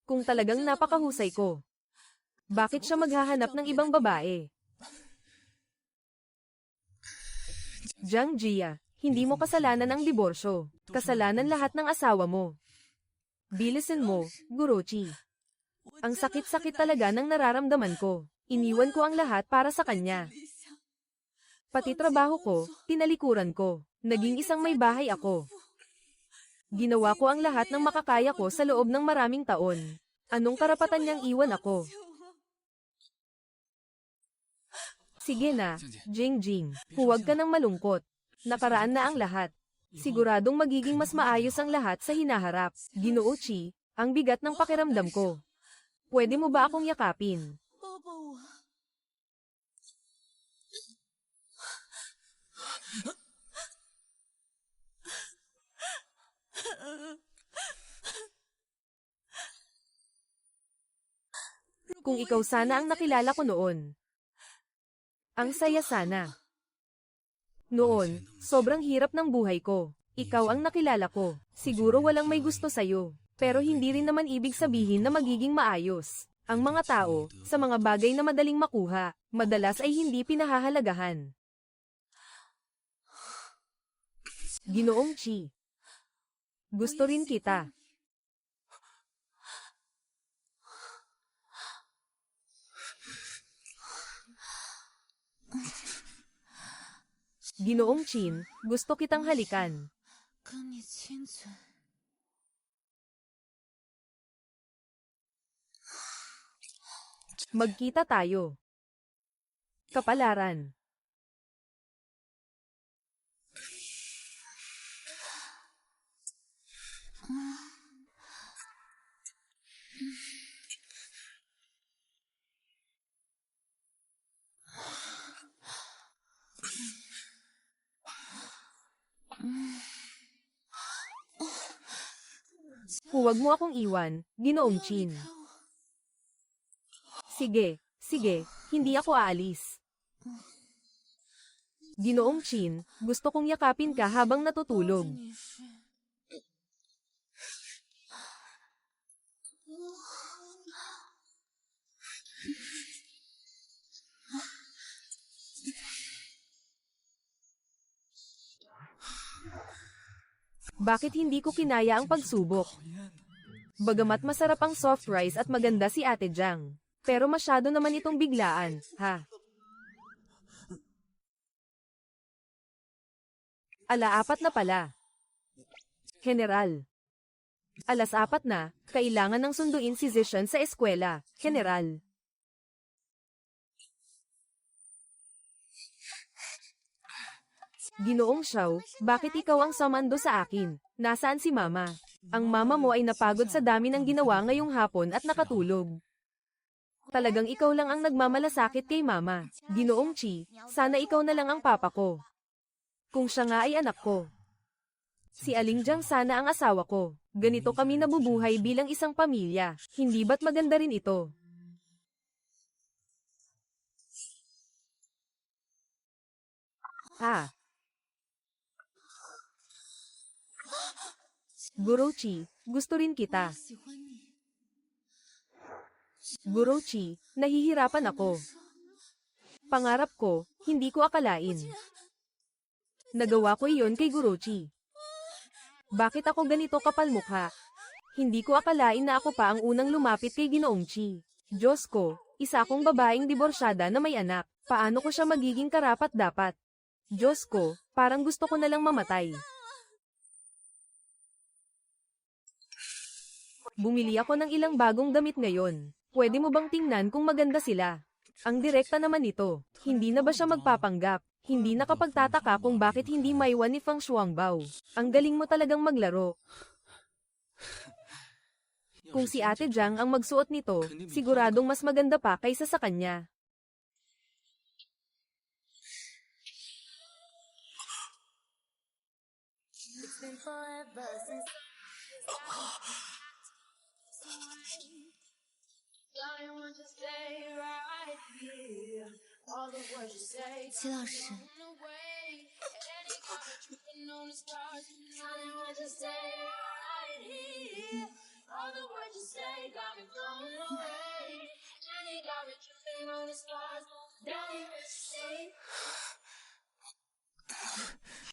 Kung talagang napakahusay ko, bakit siya maghahanap ng ibang babae? Jiang Jia, hindi mo kasalanan ang diborsyo. Kasalanan lahat ng asawa mo. Bilisin mo, Gurochi. Ang sakit-sakit talaga ng nararamdaman ko. Iniwan ko ang lahat para sa kanya. Pati trabaho ko, tinalikuran ko. Naging isang may bahay ako. Ginawa ko ang lahat ng makakaya ko sa loob ng maraming taon. Anong karapatan niyang iwan ako? Sige na, Jingjing, huwag ka nang malungkot. Nakaraan na ang lahat. Siguradong magiging mas maayos ang lahat sa hinaharap. Ginoo Chi, ang bigat ng pakiramdam ko. Pwede mo ba akong yakapin? Kung ikaw sana ang nakilala ko noon. Ang saya sana. Noon, sobrang hirap ng buhay ko. Ikaw ang nakilala ko. Siguro walang may gusto sa'yo. Pero hindi rin naman ibig sabihin na magiging maayos. Ang mga tao, sa mga bagay na madaling makuha, madalas ay hindi pinahahalagahan. Ginoong Chi. Gusto rin kita. Ginoong Chin, gusto kitang halikan. Magkita tayo. Kapalaran. Huwag mo akong iwan, Ginoong Chin. Sige, hindi ako aalis. Ginoong Chin, gusto kong yakapin ka habang natutulog. Bakit hindi ko kinaya ang pagsubok? Bagamat masarap ang soft rice at maganda si Ate Jiang. Pero masyado naman itong biglaan, ha? Ala-4 na pala. General. 4:00 na, kailangan ng sunduin si Zishan sa eskwela, General. Ginoong Xiao, bakit ikaw ang sumando sa akin? Nasaan si Mama? Ang mama mo ay napagod sa dami ng ginawa ngayong hapon at nakatulog. Talagang ikaw lang ang nagmamalasakit kay Mama. Ginoong Chi, sana ikaw na lang ang papa ko. Kung siya nga ay anak ko. Si Aling Jiang sana ang asawa ko. Ganito kami nabubuhay bilang isang pamilya. Hindi ba't maganda rin ito? Ah. Gurochi, gusto rin kita. Gurochi, nahihirapan ako. Pangarap ko, hindi ko akalain. Nagawa ko iyon kay Gurochi. Bakit ako ganito kapal mukha? Hindi ko akalain na ako pa ang unang lumapit kay Ginoong Chi. Diyos ko, isa akong babaeng diborsyada na may anak. Paano ko siya magiging karapat-dapat? Diyos ko, parang gusto ko na lang mamatay. Bumili ako ng ilang bagong damit ngayon. Pwede mo bang tingnan kung maganda sila? Ang direkta naman nito. Hindi na ba siya magpapanggap? Hindi nakapagtataka kung bakit hindi maiwan ni Fang Shuangbao. Ang galing mo talagang maglaro. Kung si Ate Jiang ang magsuot nito, siguradong mas maganda pa kaysa sa kanya.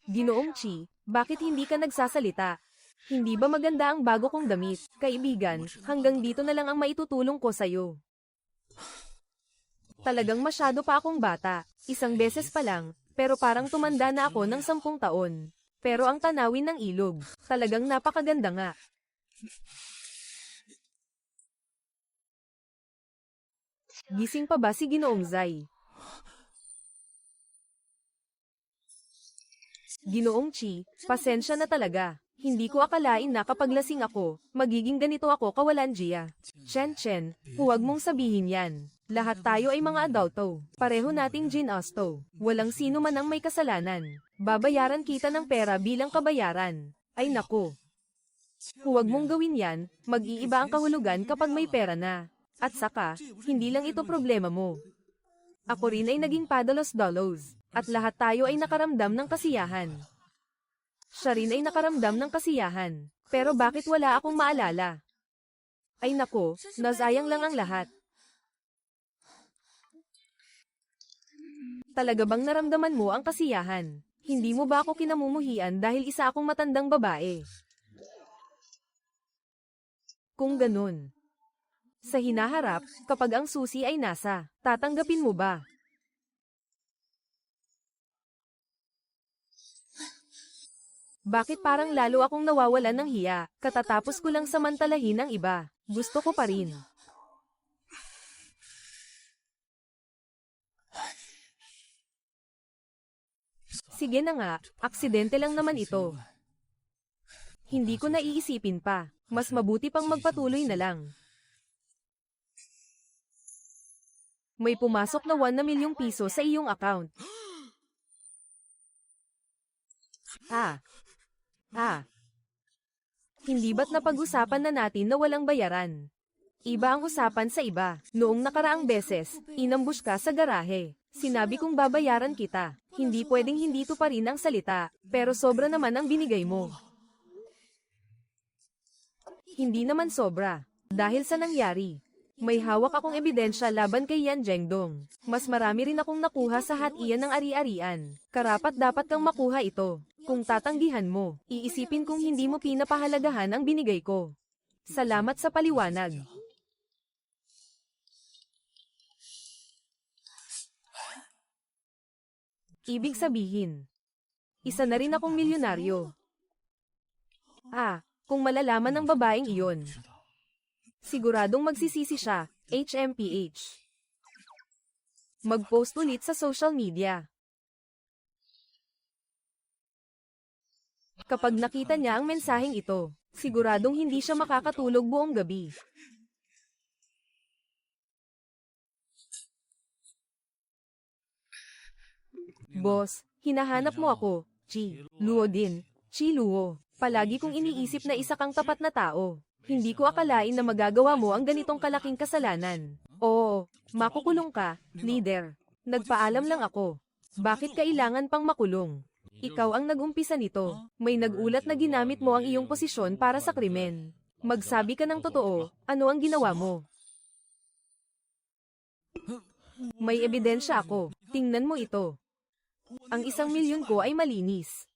Ginoong Chi, bakit hindi ka nagsasalita? Hindi ba maganda ang bago kong damit? Kaibigan, hanggang dito na lang ang maitutulong ko sa'yo. Talagang masyado pa akong bata. Isang beses pa lang, pero parang tumanda na ako ng 10 taon. Pero ang tanawin ng ilog, talagang napakaganda nga. Gising pa ba si Ginoong Zai? Ginoong Chi, pasensya na talaga. Hindi ko akalain na kapag lasing ako, magiging ganito ako kawalan Jia. Chen, huwag mong sabihin yan. Lahat tayo ay mga adulto. Pareho nating ginasto. Walang sino man ang may kasalanan. Babayaran kita ng pera bilang kabayaran. Ay nako. Huwag mong gawin yan, mag-iiba ang kahulugan kapag may pera na. At saka, hindi lang ito problema mo. Ako rin ay naging padalos-dalos. At lahat tayo ay nakaramdam ng kasiyahan. Siya rin ay nakaramdam ng kasiyahan. Pero bakit wala akong maalala? Ay nako, nasayang lang ang lahat. Talaga bang naramdaman mo ang kasiyahan? Hindi mo ba ako kinamumuhian dahil isa akong matandang babae? Kung ganun. Sa hinaharap, kapag ang susi ay nasa, tatanggapin mo ba? Bakit parang lalo akong nawawalan ng hiya, katatapos ko lang samantalahin ang iba? Gusto ko pa rin. Sige na nga, aksidente lang naman ito. Hindi ko naiisipin pa. Mas mabuti pang magpatuloy na lang. May pumasok na 1 milyong piso sa iyong account. Hindi ba't napag-usapan na natin na walang bayaran? Iba ang usapan sa iba. Noong nakaraang beses, inambush ka sa garahe. Sinabi kong babayaran kita. Hindi pwedeng hindi to pa rin ang salita, pero sobra naman ang binigay mo. Hindi naman sobra. Dahil sa nangyari. May hawak akong ebidensya laban kay Yan Zhengdong. Mas marami rin akong nakuha sa hatian ng ari-arian. Karapat dapat kang makuha ito. Kung tatanggihan mo, iisipin kong hindi mo pinapahalagahan ang binigay ko. Salamat sa paliwanag. Ibig sabihin, isa na rin akong milyonaryo. Kung malalaman ng babaeng iyon, siguradong magsisisi siya, HMPH. Mag-post ulit sa social media. Kapag nakita niya ang mensaheng ito, siguradong hindi siya makakatulog buong gabi. Boss, hinahanap mo ako, Chi Luo din. Chi Luo, palagi kong iniisip na isa kang tapat na tao. Hindi ko akalain na magagawa mo ang ganitong kalaking kasalanan. Oo, makukulong ka, leader. Nagpaalam lang ako. Bakit kailangan pang makulong? Ikaw ang nag-umpisa nito. May nag-ulat na ginamit mo ang iyong posisyon para sa krimen. Magsabi ka ng totoo, ano ang ginawa mo? May ebidensya ako. Tingnan mo ito. Ang 1 milyon ko ay malinis.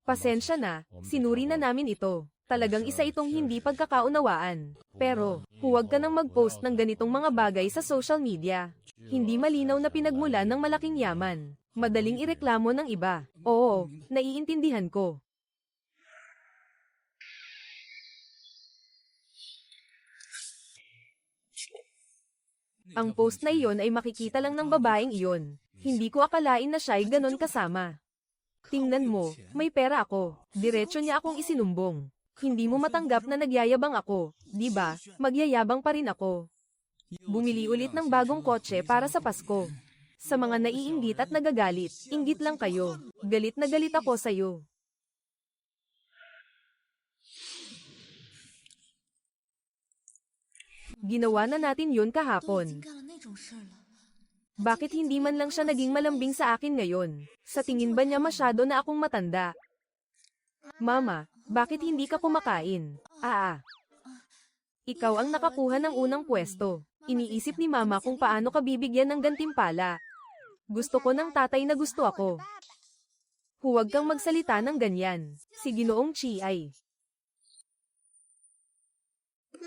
Pasensya na, sinuri na namin ito. Talagang isa itong hindi pagkakaunawaan. Pero, huwag ka nang mag-post ng ganitong mga bagay sa social media. Hindi malinaw na pinagmulan ng malaking yaman. Madaling ireklamo ng iba. Oo, naiintindihan ko. Ang post na iyon ay makikita lang ng babaeng iyon. Hindi ko akalain na siya'y ganon kasama. Tingnan mo, may pera ako. Diretso niya akong isinumbong. Hindi mo matanggap na nagyayabang ako, di ba? Magyayabang pa rin ako. Bumili ulit ng bagong kotse para sa Pasko. Sa mga naiinggit at nagagalit, inggit lang kayo. Galit na galit ako sa'yo. Ginawa na natin yun kahapon. Bakit hindi man lang siya naging malambing sa akin ngayon? Sa tingin ba niya masyado na akong matanda? Mama, bakit hindi ka kumakain? Ikaw ang nakakuha ng unang pwesto. Iniisip ni Mama kung paano ka bibigyan ng gantimpala. Gusto ko ng tatay na gusto ako. Huwag kang magsalita ng ganyan. Si Ginoong Chi ay...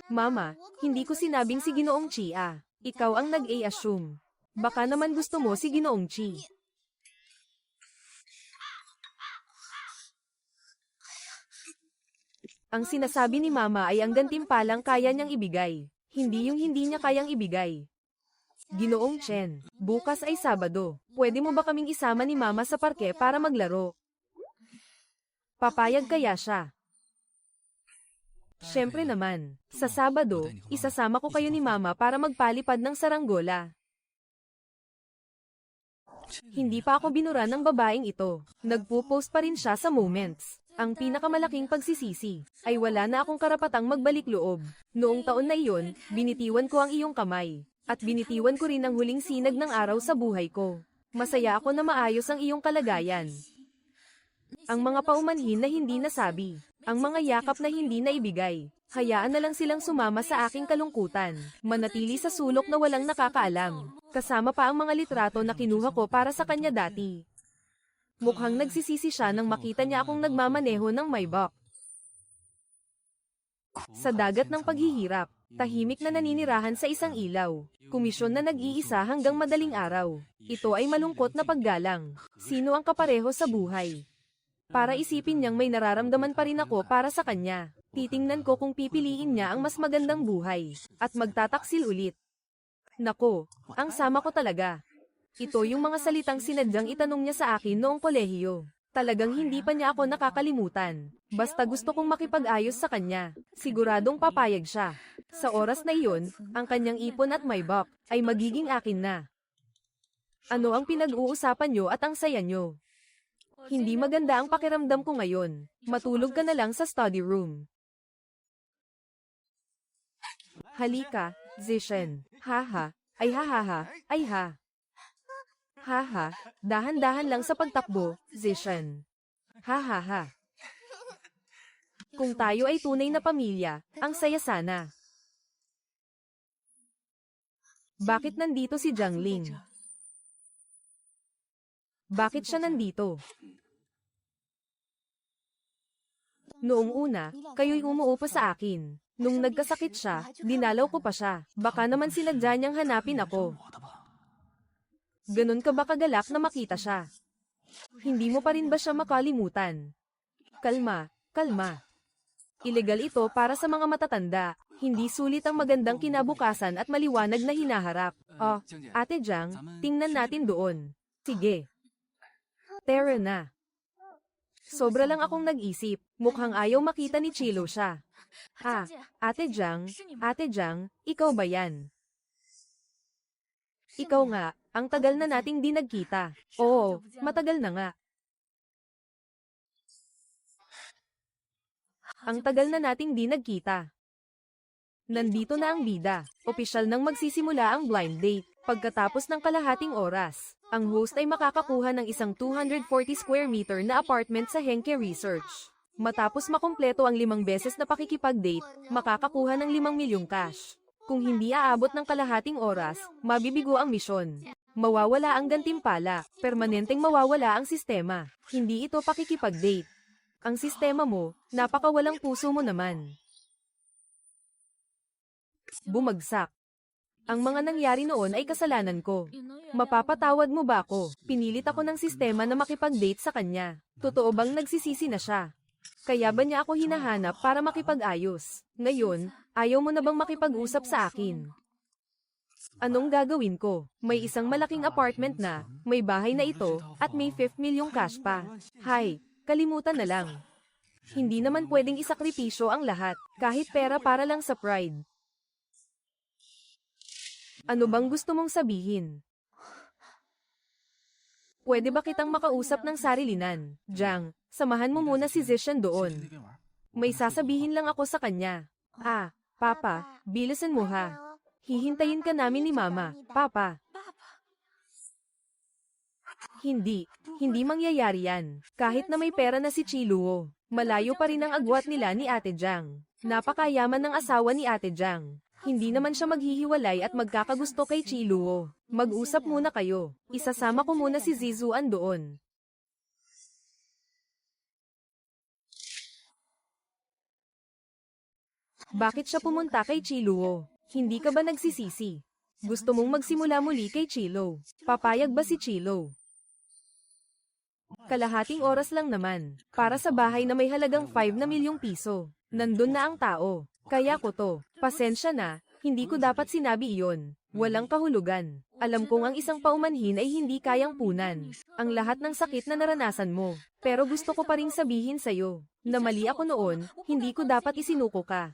Mama, hindi ko sinabing si Ginoong Chi Ikaw ang nag-a-assume. Baka naman gusto mo si Ginoong Chi. Ang sinasabi ni Mama ay ang gantimpalang kaya niyang ibigay. Hindi yung hindi niya kayang ibigay. Ginoong Chen, bukas ay Sabado. Pwede mo ba kaming isama ni Mama sa parke para maglaro? Papayag kaya siya? Siyempre naman. Sa Sabado, isasama ko kayo ni Mama para magpalipad ng saranggola. Hindi pa ako binura ng babaeng ito. Nagpo-post pa rin siya sa Moments. Ang pinakamalaking pagsisisi ay wala na akong karapatang magbalik loob. Noong taon na iyon, binitiwan ko ang iyong kamay. At binitiwan ko rin ang huling sinag ng araw sa buhay ko. Masaya ako na maayos ang iyong kalagayan. Ang mga paumanhin na hindi nasabi. Ang mga yakap na hindi naibigay. Hayaan na lang silang sumama sa aking kalungkutan. Manatili sa sulok na walang nakakaalam. Kasama pa ang mga litrato na kinuha ko para sa kanya dati. Mukhang nagsisisi siya nang makita niya akong nagmamaneho ng Maybach. Sa dagat ng paghihirap, tahimik na naninirahan sa isang ilaw. Komisyon na nag-iisa hanggang madaling araw. Ito ay malungkot na paggalang. Sino ang kapareho sa buhay? Para isipin niyang may nararamdaman pa rin ako para sa kanya. Titingnan ko kung pipiliin niya ang mas magandang buhay. At magtataksil ulit. Nako, ang sama ko talaga. Ito yung mga salitang sinadyang itanong niya sa akin noong kolehiyo. Talagang hindi pa niya ako nakakalimutan. Basta gusto kong makipag-ayos sa kanya. Siguradong papayag siya. Sa oras na iyon, ang kanyang ipon at Maybach ay magiging akin na. Ano ang pinag-uusapan niyo at ang saya niyo? Hindi maganda ang pakiramdam ko ngayon. Matulog ka na lang sa study room. Halika, Zishen. Haha, ay hahaha, ay ha. Haha, dahan-dahan lang sa pagtakbo, Zishen. Hahaha. Kung tayo ay tunay na pamilya, ang saya sana. Bakit nandito si Jiangling? Bakit siya nandito? Noong una, kayo'y umuupo sa akin. Nung nagkasakit siya, dinalaw ko pa siya. Baka naman sinadya niyang hanapin ako. Ganon ka ba kagalak na makita siya? Hindi mo pa rin ba siya makalimutan? Kalma, kalma. Ilegal ito para sa mga matatanda. Hindi sulit ang magandang kinabukasan at maliwanag na hinaharap. Oh, Ate Jiang, tingnan natin doon. Sige. Tara na. Sobra lang akong nag-isip. Mukhang ayaw makita ni Chilo siya. Ate Jiang, ikaw ba yan? Ikaw nga, ang tagal na nating di nagkita. Oo, matagal na nga. Ang tagal na nating di nagkita. Nandito na ang bida. Opisyal nang magsisimula ang blind date. Pagkatapos ng kalahating oras, ang host ay makakakuha ng isang 240 square meter na apartment sa Henke Research. Matapos makumpleto ang 5 beses na pakikipag-date, makakakuha ng 5 milyong cash. Kung hindi aabot ng kalahating oras, mabibigo ang misyon. Mawawala ang gantimpala, permanenteng mawawala ang sistema. Hindi ito pakikipag-date. Ang sistema mo, napakawalang puso mo naman. Bumagsak. Ang mga nangyari noon ay kasalanan ko. Mapapatawad mo ba ako? Pinilit ako ng sistema na makipag-date sa kanya. Totoo bang nagsisisi na siya? Kaya ba niya ako hinahanap para makipag-ayos? Ngayon, ayaw mo na bang makipag-usap sa akin? Anong gagawin ko? May isang malaking apartment na, may bahay na ito, at may 5 milyong cash pa. Hay, kalimutan na lang. Hindi naman pwedeng isakripisyo ang lahat, kahit pera para lang sa pride. Ano bang gusto mong sabihin? Pwede ba kitang makausap ng sarilinan? Jiang, samahan mo muna si Zishen doon. May sasabihin lang ako sa kanya. Papa, bilisan mo ha. Hihintayin ka namin ni Mama, Papa. Hindi mangyayari yan. Kahit na may pera na si Chiluo, malayo pa rin ang agwat nila ni Ate Jiang. Napakayaman ng asawa ni Ate Jiang. Hindi naman siya maghihiwalay at magkakagusto kay Chiluo. Mag-usap muna kayo. Isasama ko muna si Zizuan doon. Bakit siya pumunta kay Chiluo? Hindi ka ba nagsisisi? Gusto mong magsimula muli kay Chilo? Papayag ba si Chilo? Kalahating oras lang naman. Para sa bahay na may halagang 5 na milyong piso. Nandun na ang tao. Kaya ko to. Pasensya na, hindi ko dapat sinabi iyon. Walang kahulugan. Alam kong ang isang paumanhin ay hindi kayang punan ang lahat ng sakit na naranasan mo. Pero gusto ko pa ring sabihin sa'yo na mali ako noon, hindi ko dapat isinuko ka.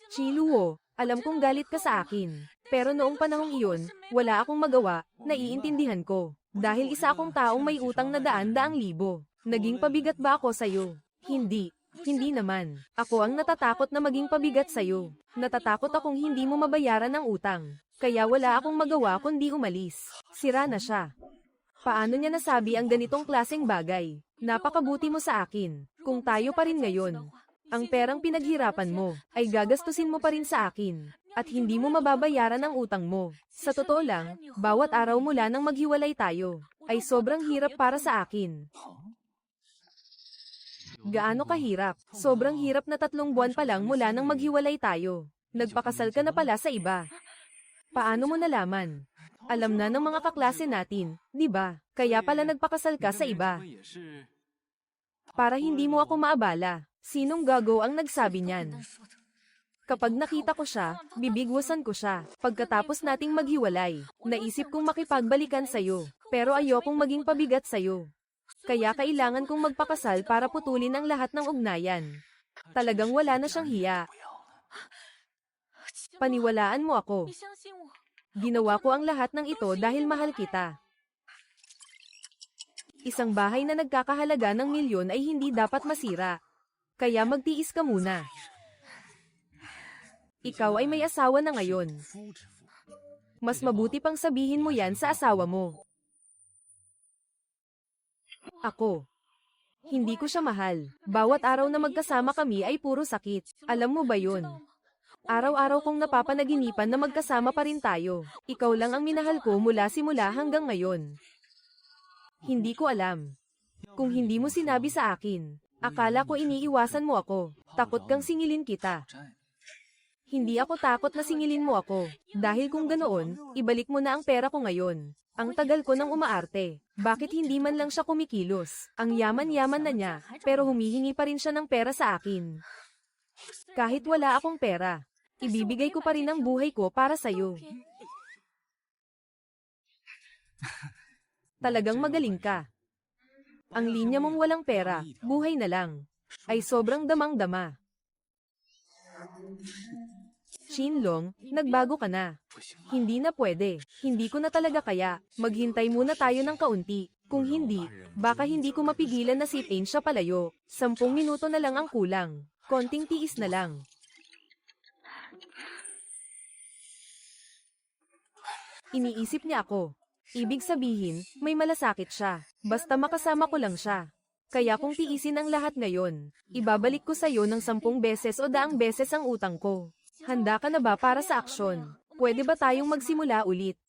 Chiluo, alam kong galit ka sa akin. Pero noong panahong iyon, wala akong magawa, naiintindihan ko. Dahil isa akong taong may utang na daan-daang libo. Naging pabigat ba ako sa'yo? Hindi. Hindi naman. Ako ang natatakot na maging pabigat sa'yo. Natatakot akong hindi mo mabayaran ang utang. Kaya wala akong magawa kundi umalis. Sira na siya. Paano niya nasabi ang ganitong klaseng bagay? Napakabuti mo sa akin. Kung tayo pa rin ngayon, ang perang pinaghirapan mo, ay gagastusin mo pa rin sa akin. At hindi mo mababayaran ang utang mo. Sa totoo lang, bawat araw mula nang maghiwalay tayo, ay sobrang hirap para sa akin. Gaano kahirap? Sobrang hirap na 3 buwan pa lang mula nang maghiwalay tayo. Nagpakasal ka na pala sa iba. Paano mo nalaman? Alam na ng mga kaklase natin, di ba? Kaya pala nagpakasal ka sa iba. Para hindi mo ako maabala. Sinong gago ang nagsabi niyan? Kapag nakita ko siya, bibigwasan ko siya. Pagkatapos nating maghiwalay, naisip kong makipagbalikan sa'yo. Pero ayokong maging pabigat sa'yo. Kaya kailangan kong magpakasal para putulin ang lahat ng ugnayan. Talagang wala na siyang hiya. Paniwalaan mo ako. Ginawa ko ang lahat ng ito dahil mahal kita. Isang bahay na nagkakahalaga ng milyon ay hindi dapat masira. Kaya magtiis ka muna. Ikaw ay may asawa na ngayon. Mas mabuti pang sabihin mo yan sa asawa mo. Ako. Hindi ko siya mahal. Bawat araw na magkasama kami ay puro sakit. Alam mo ba yun? Araw-araw kong napapanaginipan na magkasama pa rin tayo. Ikaw lang ang minahal ko mula simula hanggang ngayon. Hindi ko alam. Kung hindi mo sinabi sa akin, akala ko iniiwasan mo ako. Takot kang singilin kita. Hindi ako takot na singilin mo ako. Dahil kung ganoon, ibalik mo na ang pera ko ngayon. Ang tagal ko nang umaarte. Bakit hindi man lang siya kumikilos? Ang yaman-yaman na niya, pero humihingi pa rin siya ng pera sa akin. Kahit wala akong pera, ibibigay ko pa rin ang buhay ko para sa'yo. Talagang magaling ka. Ang linya mong walang pera, buhay na lang, ay sobrang damang-dama. Shinlong, nagbago ka na. Hindi na pwede. Hindi ko na talaga kaya. Maghintay muna tayo ng kaunti. Kung hindi, baka hindi ko mapigilan na sipain siya palayo. 10 minuto na lang ang kulang. Konting tiis na lang. Iniisip niya ako. Ibig sabihin, may malasakit siya. Basta makasama ko lang siya. Kaya kung tiisin ang lahat ngayon, ibabalik ko sa'yo ng 10 beses o 10 beses ang utang ko. Handa ka na ba para sa aksyon? Pwede ba tayong magsimula ulit?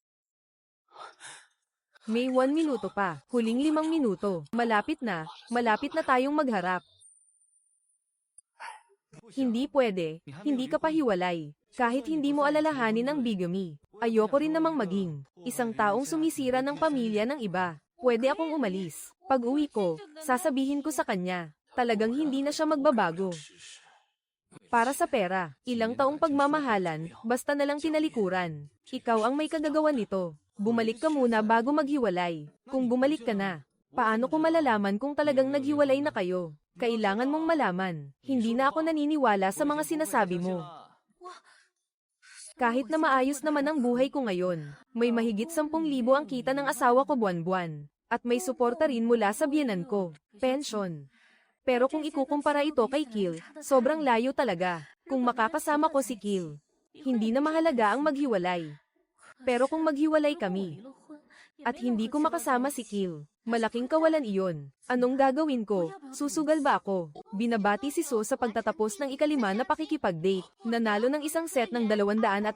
May 1 minuto pa. Huling 5 minuto. Malapit na tayong magharap. Hindi pwede, hindi ka pahiwalay. Kahit hindi mo alalahanin ang bigamy. Ayoko rin namang maging isang taong sumisira ng pamilya ng iba. Pwede akong umalis. Pag uwi ko, sasabihin ko sa kanya, talagang hindi na siya magbabago. Para sa pera, ilang taong pagmamahalan, basta na lang tinalikuran. Ikaw ang may kagagawan nito. Bumalik ka muna bago maghiwalay. Kung bumalik ka na, paano ko malalaman kung talagang naghiwalay na kayo? Kailangan mong malaman, hindi na ako naniniwala sa mga sinasabi mo. Kahit na maayos naman ang buhay ko ngayon, may mahigit 10,000 ang kita ng asawa ko buwan-buwan, at may suporta rin mula sa biyenan ko, pension. Pero kung ikukumpara ito kay Kill, sobrang layo talaga. Kung makakasama ko si Kill, hindi na mahalaga ang maghiwalay. Pero kung maghiwalay kami, at hindi ko makasama si Kill, malaking kawalan iyon. Anong gagawin ko? Susugal ba ako? Binabati si So sa pagtatapos ng ika-5 na pakikipag-date. Nanalo ng isang set ng 240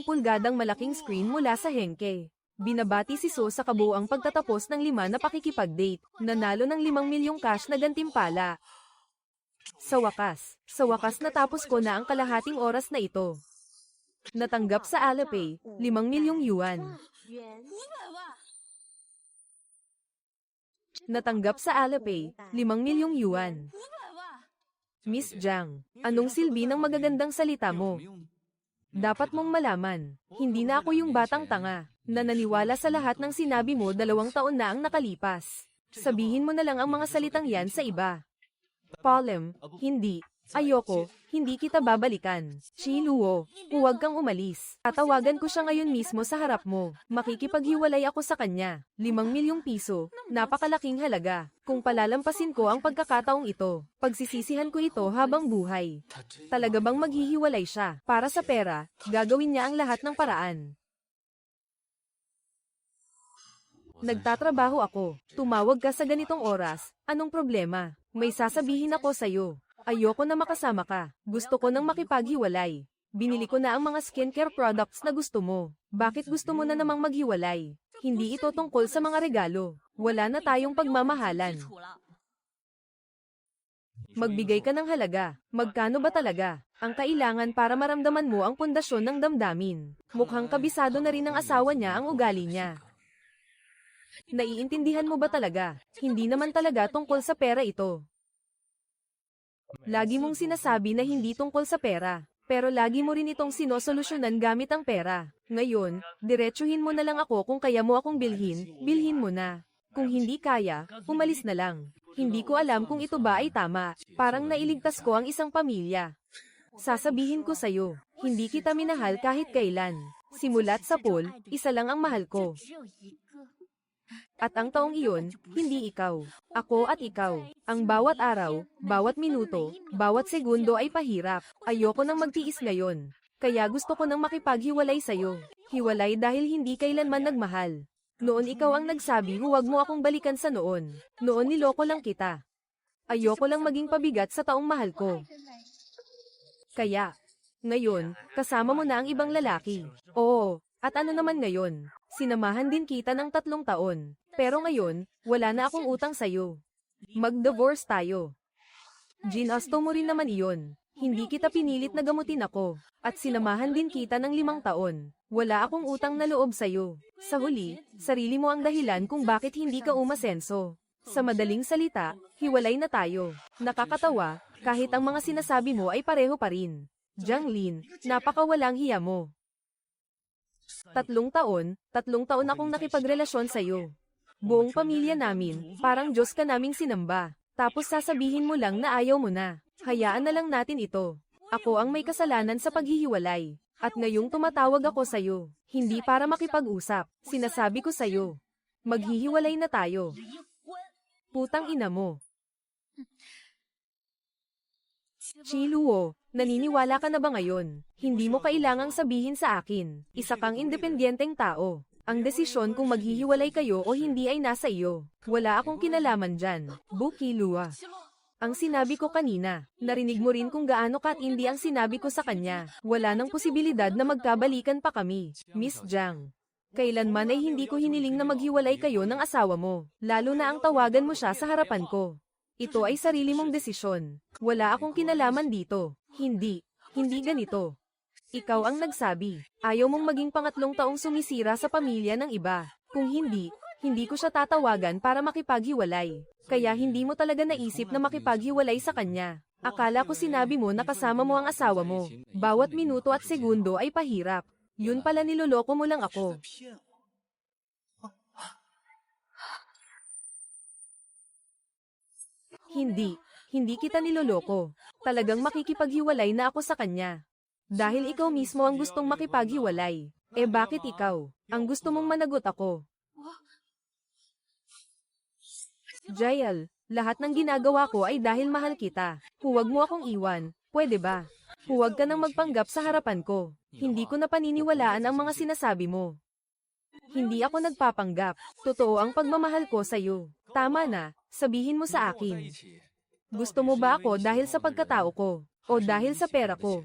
pulgadang malaking screen mula sa Henke. Binabati si So sa kabuuang pagtatapos ng 5 na pakikipag-date. Nanalo ng 5 milyong cash na gantimpala. Sa wakas natapos ko na ang kalahating oras na ito. Natanggap sa Alipay, 5 milyong yuan. Natanggap sa Alipay, 5 milyong yuan. Miss Jiang, anong silbi ng magagandang salita mo? Dapat mong malaman, hindi na ako yung batang tanga, na naniwala sa lahat ng sinabi mo 2 taon na ang nakalipas. Sabihin mo na lang ang mga salitang yan sa iba. Palem, hindi. Ayoko, hindi kita babalikan. Shiluo, huwag kang umalis. Tatawagan ko siya ngayon mismo sa harap mo. Makikipaghiwalay ako sa kanya. 5 milyong piso, napakalaking halaga. Kung palalampasin ko ang pagkakataong ito, pagsisisihan ko ito habang buhay. Talaga bang maghihiwalay siya? Para sa pera, gagawin niya ang lahat ng paraan. Nagtatrabaho ako. Tumawag ka sa ganitong oras. Anong problema? May sasabihin ako sa'yo. Ayoko na makasama ka. Gusto ko nang makipaghiwalay. Binili ko na ang mga skincare products na gusto mo. Bakit gusto mo na namang maghiwalay? Hindi ito tungkol sa mga regalo. Wala na tayong pagmamahalan. Magbigay ka ng halaga. Magkano ba talaga? Ang kailangan para maramdaman mo ang pundasyon ng damdamin. Mukhang kabisado na rin ng asawa niya ang ugali niya. Naiintindihan mo ba talaga? Hindi naman talaga tungkol sa pera ito. Lagi mong sinasabi na hindi tungkol sa pera. Pero lagi mo rin itong sinosolusyonan gamit ang pera. Ngayon, diretsuhin mo na lang ako kung kaya mo akong bilhin mo na. Kung hindi kaya, umalis na lang. Hindi ko alam kung ito ba ay tama. Parang nailigtas ko ang isang pamilya. Sasabihin ko sa'yo, hindi kita minahal kahit kailan. Simulat sa pool, isa lang ang mahal ko. At ang taong iyon, hindi ikaw. Ako at ikaw. Ang bawat araw, bawat minuto, bawat segundo ay pahirap. Ayoko nang magtiis ngayon. Kaya gusto ko nang makipaghiwalay sa'yo. Hiwalay dahil hindi kailanman nagmahal. Noon ikaw ang nagsabi huwag mo akong balikan sa noon. Noon niloko lang kita. Ayoko lang maging pabigat sa taong mahal ko. Kaya, ngayon, kasama mo na ang ibang lalaki. Oo, at ano naman ngayon? Sinamahan din kita ng 3 taon. Pero ngayon, wala na akong utang sa'yo. Mag-divorce tayo. Ginasto mo rin naman iyon. Hindi kita pinilit na gamutin ako. At sinamahan din kita ng 5 taon. Wala akong utang na loob sa'yo. Sa huli, sarili mo ang dahilan kung bakit hindi ka umasenso. Sa madaling salita, hiwalay na tayo. Nakakatawa, kahit ang mga sinasabi mo ay pareho pa rin. Jianglin, napakawalang hiya mo. 3 taon akong nakipagrelasyon sa'yo. Buong pamilya namin, parang Diyos ka naming sinamba. Tapos sasabihin mo lang na ayaw mo na. Hayaan na lang natin ito. Ako ang may kasalanan sa paghihiwalay. At ngayong tumatawag ako sa'yo. Hindi para makipag-usap. Sinasabi ko sa'yo. Maghihiwalay na tayo. Putang ina mo. Chiluo, naniniwala ka na ba ngayon? Hindi mo kailangang sabihin sa akin. Isa kang independenteng tao. Ang desisyon kung maghihiwalay kayo o hindi ay nasa iyo. Wala akong kinalaman dyan. Buki Lua. Ang sinabi ko kanina, narinig mo rin kung gaano katindi ang sinabi ko sa kanya. Wala nang posibilidad na magkabalikan pa kami. Miss Jiang. Kailanman ay hindi ko hiniling na maghiwalay kayo ng asawa mo. Lalo na ang tawagan mo siya sa harapan ko. Ito ay sarili mong desisyon. Wala akong kinalaman dito. Hindi ganito. Ikaw ang nagsabi. Ayaw mong maging 3 taong sumisira sa pamilya ng iba. Kung hindi ko siya tatawagan para makipaghiwalay. Kaya hindi mo talaga naisip na makipaghiwalay sa kanya. Akala ko sinabi mo na kasama mo ang asawa mo. Bawat minuto at segundo ay pahirap. Yun pala niloloko mo lang ako. Hindi kita niloloko. Talagang makikipaghiwalay na ako sa kanya. Dahil ikaw mismo ang gustong makipaghiwalay. Bakit ikaw? Ang gusto mong managot ako. Jael, lahat ng ginagawa ko ay dahil mahal kita. Huwag mo akong iwan, pwede ba? Huwag ka nang magpanggap sa harapan ko. Hindi ko na paniniwalaan ang mga sinasabi mo. Hindi ako nagpapanggap. Totoo ang pagmamahal ko sa'yo. Tama na, sabihin mo sa akin. Gusto mo ba ako dahil sa pagkatao ko? O dahil sa pera ko?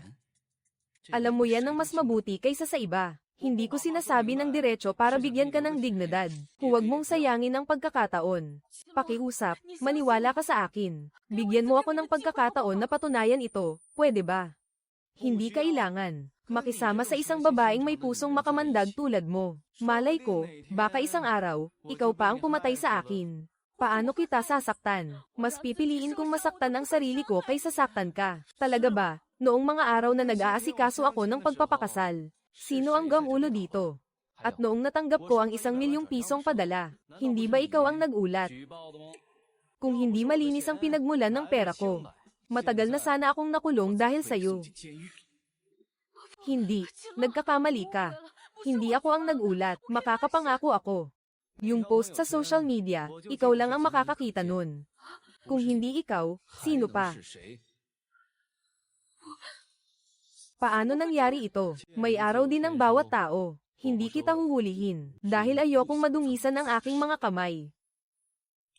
Alam mo yan ang mas mabuti kaysa sa iba. Hindi ko sinasabi ng diretso para bigyan ka ng dignidad. Huwag mong sayangin ang pagkakataon. Pakiusap, maniwala ka sa akin. Bigyan mo ako ng pagkakataon na patunayan ito, pwede ba? Hindi kailangan makisama sa isang babaeng may pusong makamandag tulad mo. Malay ko, baka isang araw, ikaw pa ang pumatay sa akin. Paano kita sasaktan? Mas pipiliin kong masaktan ang sarili ko kaysa saktan ka. Talaga ba? Noong mga araw na nag-aasikaso ako ng pagpapakasal, sino ang gamulo dito? At noong natanggap ko ang 1,000,000 pisong padala, hindi ba ikaw ang nag-ulat? Kung hindi malinis ang pinagmulan ng pera ko, matagal na sana akong nakulong dahil sa'yo. Hindi, nagkakamali ka. Hindi ako ang nag-ulat, makakapangako ako. Yung post sa social media, ikaw lang ang makakakita nun. Kung hindi ikaw, sino pa? Paano nangyari ito? May araw din ang bawat tao. Hindi kita huhulihin, dahil ayokong madungisan ang aking mga kamay.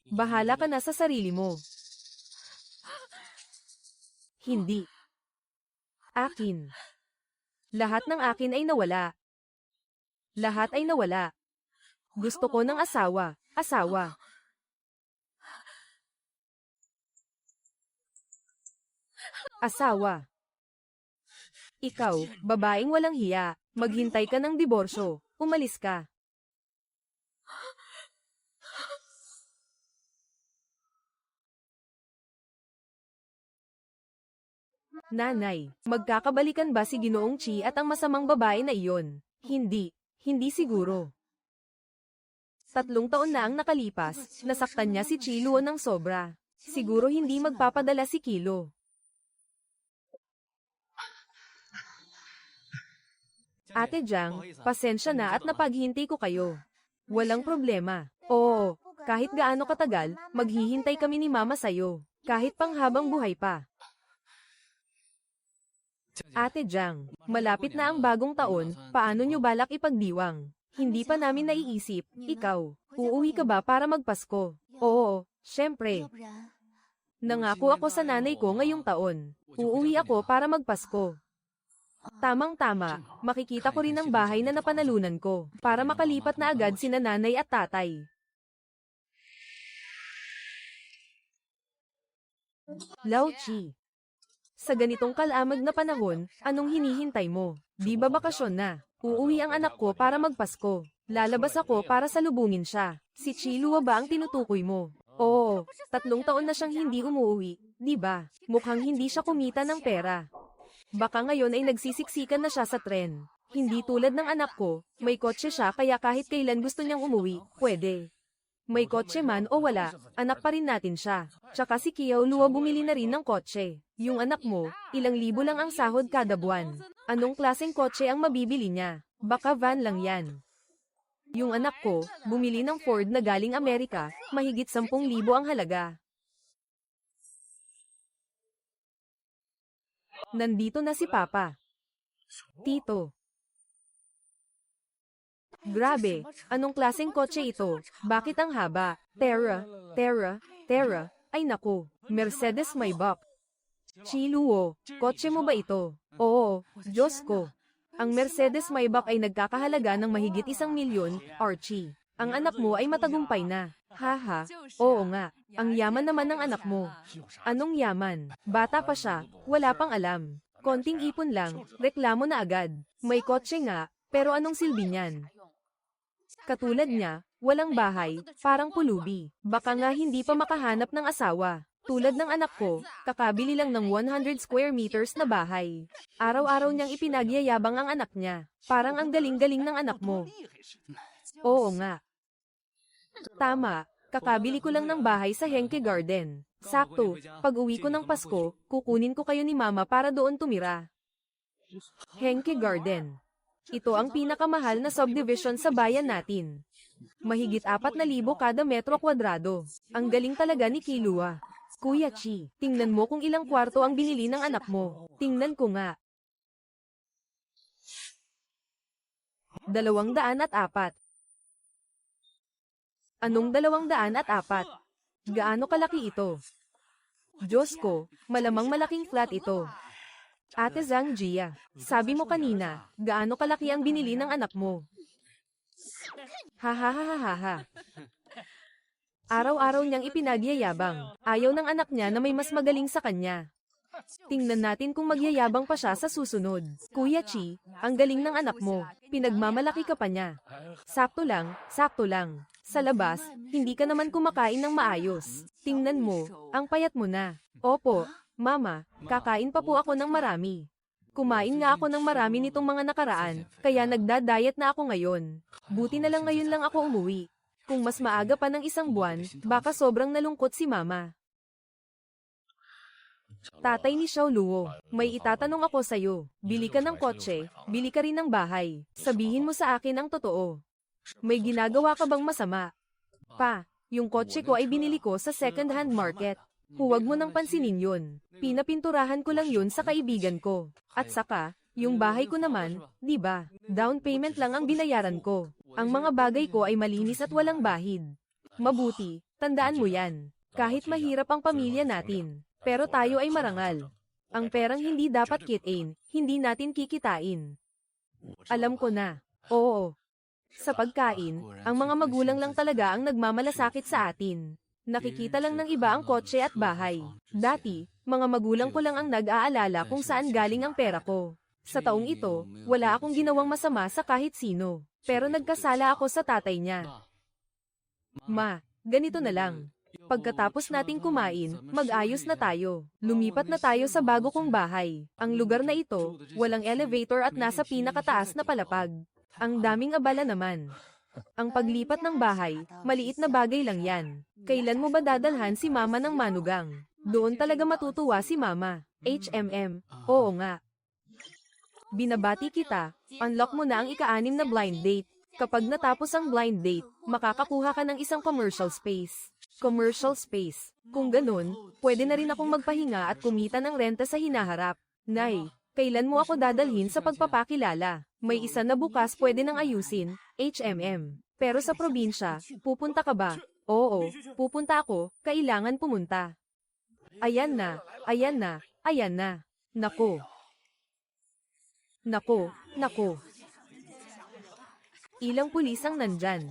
Bahala ka na sa sarili mo. Hindi. Akin. Lahat ng akin ay nawala. Lahat ay nawala. Gusto ko ng asawa. Asawa. Asawa. Ikaw, babaeng walang hiya, maghintay ka ng diborsyo, umalis ka. Nanay, magkakabalikan ba si Ginoong Chi at ang masamang babae na iyon? Hindi, hindi siguro. 3 taon na ang nakalipas, nasaktan niya si Chi Luo ng sobra. Siguro hindi magpapadala si Kilo. Ate Jiang, pasensya na at napaghintay ko kayo. Walang problema. Oo, kahit gaano katagal, maghihintay kami ni Mama sayo. Kahit panghabang buhay pa. Ate Jiang, malapit na ang bagong taon, paano nyo balak ipagdiwang? Hindi pa namin naiisip, ikaw, uuwi ka ba para magpasko? Oo, syempre. Nangako ako sa nanay ko ngayong taon. Uuwi ako para magpasko. Tamang-tama, makikita ko rin ang bahay na napanalunan ko, para makalipat na agad sina nanay at tatay. Lao Chi. Sa ganitong kalamag na panahon, anong hinihintay mo? Di ba bakasyon na? Uuwi ang anak ko para magpasko. Lalabas ako para salubungin siya. Si Chi Luo ba ang tinutukoy mo? Oo, 3 taon na siyang hindi umuwi, di ba? Mukhang hindi siya kumita ng pera. Baka ngayon ay nagsisiksikan na siya sa tren. Hindi tulad ng anak ko, may kotse siya kaya kahit kailan gusto niyang umuwi, pwede. May kotse man o wala, anak pa rin natin siya. Tsaka si Kiao Luo bumili na rin ng kotse. Yung anak mo, ilang libo lang ang sahod kada buwan. Anong klaseng kotse ang mabibili niya? Baka van lang yan. Yung anak ko, bumili ng Ford na galing Amerika, mahigit 10,000 ang halaga. Nandito na si Papa. Tito. Grabe, anong klaseng kotse ito? Bakit ang haba? Terra. Ay naku, Mercedes Maybach. Chi Luo, kotse mo ba ito? Oo, Diyos ko. Ang Mercedes Maybach ay nagkakahalaga ng mahigit 1 milyon, Archie. Ang anak mo ay matagumpay na. Haha, oo nga. Ang yaman naman ng anak mo. Anong yaman? Bata pa siya, wala pang alam. Konting ipon lang, reklamo na agad. May kotse nga, pero anong silbi niyan? Katulad niya, walang bahay, parang pulubi. Baka nga hindi pa makahanap ng asawa. Tulad ng anak ko, kakabili lang ng 100 square meters na bahay. Araw-araw niyang ipinagyayabang ang anak niya. Parang ang galing-galing ng anak mo. Oo nga. Tama, kakabili ko lang ng bahay sa Henke Garden. Sakto, pag uwi ko ng Pasko, kukunin ko kayo ni Mama para doon tumira. Henke Garden. Ito ang pinakamahal na subdivision sa bayan natin. Mahigit 4,000 kada metro kwadrado. Ang galing talaga ni Kilua. Kuya Chi, tingnan mo kung ilang kwarto ang binili ng anak mo. Tingnan ko nga. 204. Anong 204? Gaano kalaki ito? Diyos ko, malamang malaking flat ito. Ate Zhang Jia, sabi mo kanina, gaano kalaki ang binili ng anak mo? Hahaha. Araw-araw niyang ipinagyayabang. Ayaw ng anak niya na may mas magaling sa kanya. Tingnan natin kung magyayabang pa siya sa susunod. Kuya Chi, ang galing ng anak mo. Pinagmamalaki ka pa niya. Sakto lang, sakto lang. Sa labas, hindi ka naman kumakain ng maayos. Tingnan mo, ang payat mo na. Opo, Mama, kakain pa po ako ng marami. Kumain nga ako ng marami nitong mga nakaraan, kaya nagda-diet na ako ngayon. Buti na lang ngayon lang ako umuwi. Kung mas maaga pa ng 1 buwan, baka sobrang nalungkot si Mama. Tatay ni Xiao Luo, may itatanong ako sa'yo. Bili ka ng kotse, bili ka rin ng bahay. Sabihin mo sa akin ang totoo. May ginagawa ka bang masama? Pa, yung kotse ko ay binili ko sa second-hand market. Huwag mo nang pansinin yun. Pinapinturahan ko lang yun sa kaibigan ko. At saka, Yung bahay ko naman, di ba? Down payment lang ang binayaran ko. Ang mga bagay ko ay malinis at walang bahid. Mabuti, tandaan mo yan. Kahit mahirap ang pamilya natin, pero tayo ay marangal. Ang perang hindi dapat kitain, hindi natin kikitain. Alam ko na. Oo. Sa pagkain, ang mga magulang lang talaga ang nagmamalasakit sa atin. Nakikita lang ng iba ang kotse at bahay. Dati, mga magulang ko lang ang nag-aalala kung saan galing ang pera ko. Sa taong ito, wala akong ginawang masama sa kahit sino. Pero nagkasala ako sa tatay niya. Ma, ganito na lang. Pagkatapos nating kumain, mag-ayos na tayo. Lumipat na tayo sa bago kong bahay. Ang lugar na ito, walang elevator at nasa pinakataas na palapag. Ang daming abala naman. Ang paglipat ng bahay, maliit na bagay lang yan. Kailan mo ba dadalhan si mama ng manugang? Doon talaga matutuwa si mama. HMM, oo nga. Binabati kita, unlock mo na ang ika-6 na blind date. Kapag natapos ang blind date, makakakuha ka ng isang commercial space. Commercial space. Kung ganun, pwede na rin akong magpahinga at kumita ng renta sa hinaharap. Nay, kailan mo ako dadalhin sa pagpapakilala? May isa na bukas pwede nang ayusin, HMM. Pero sa probinsya, pupunta ka ba? Oo, pupunta ako, kailangan pumunta. Ayan na, ayan na, ayan na. Nako. Nako, nako. Ilang pulis ang nandyan.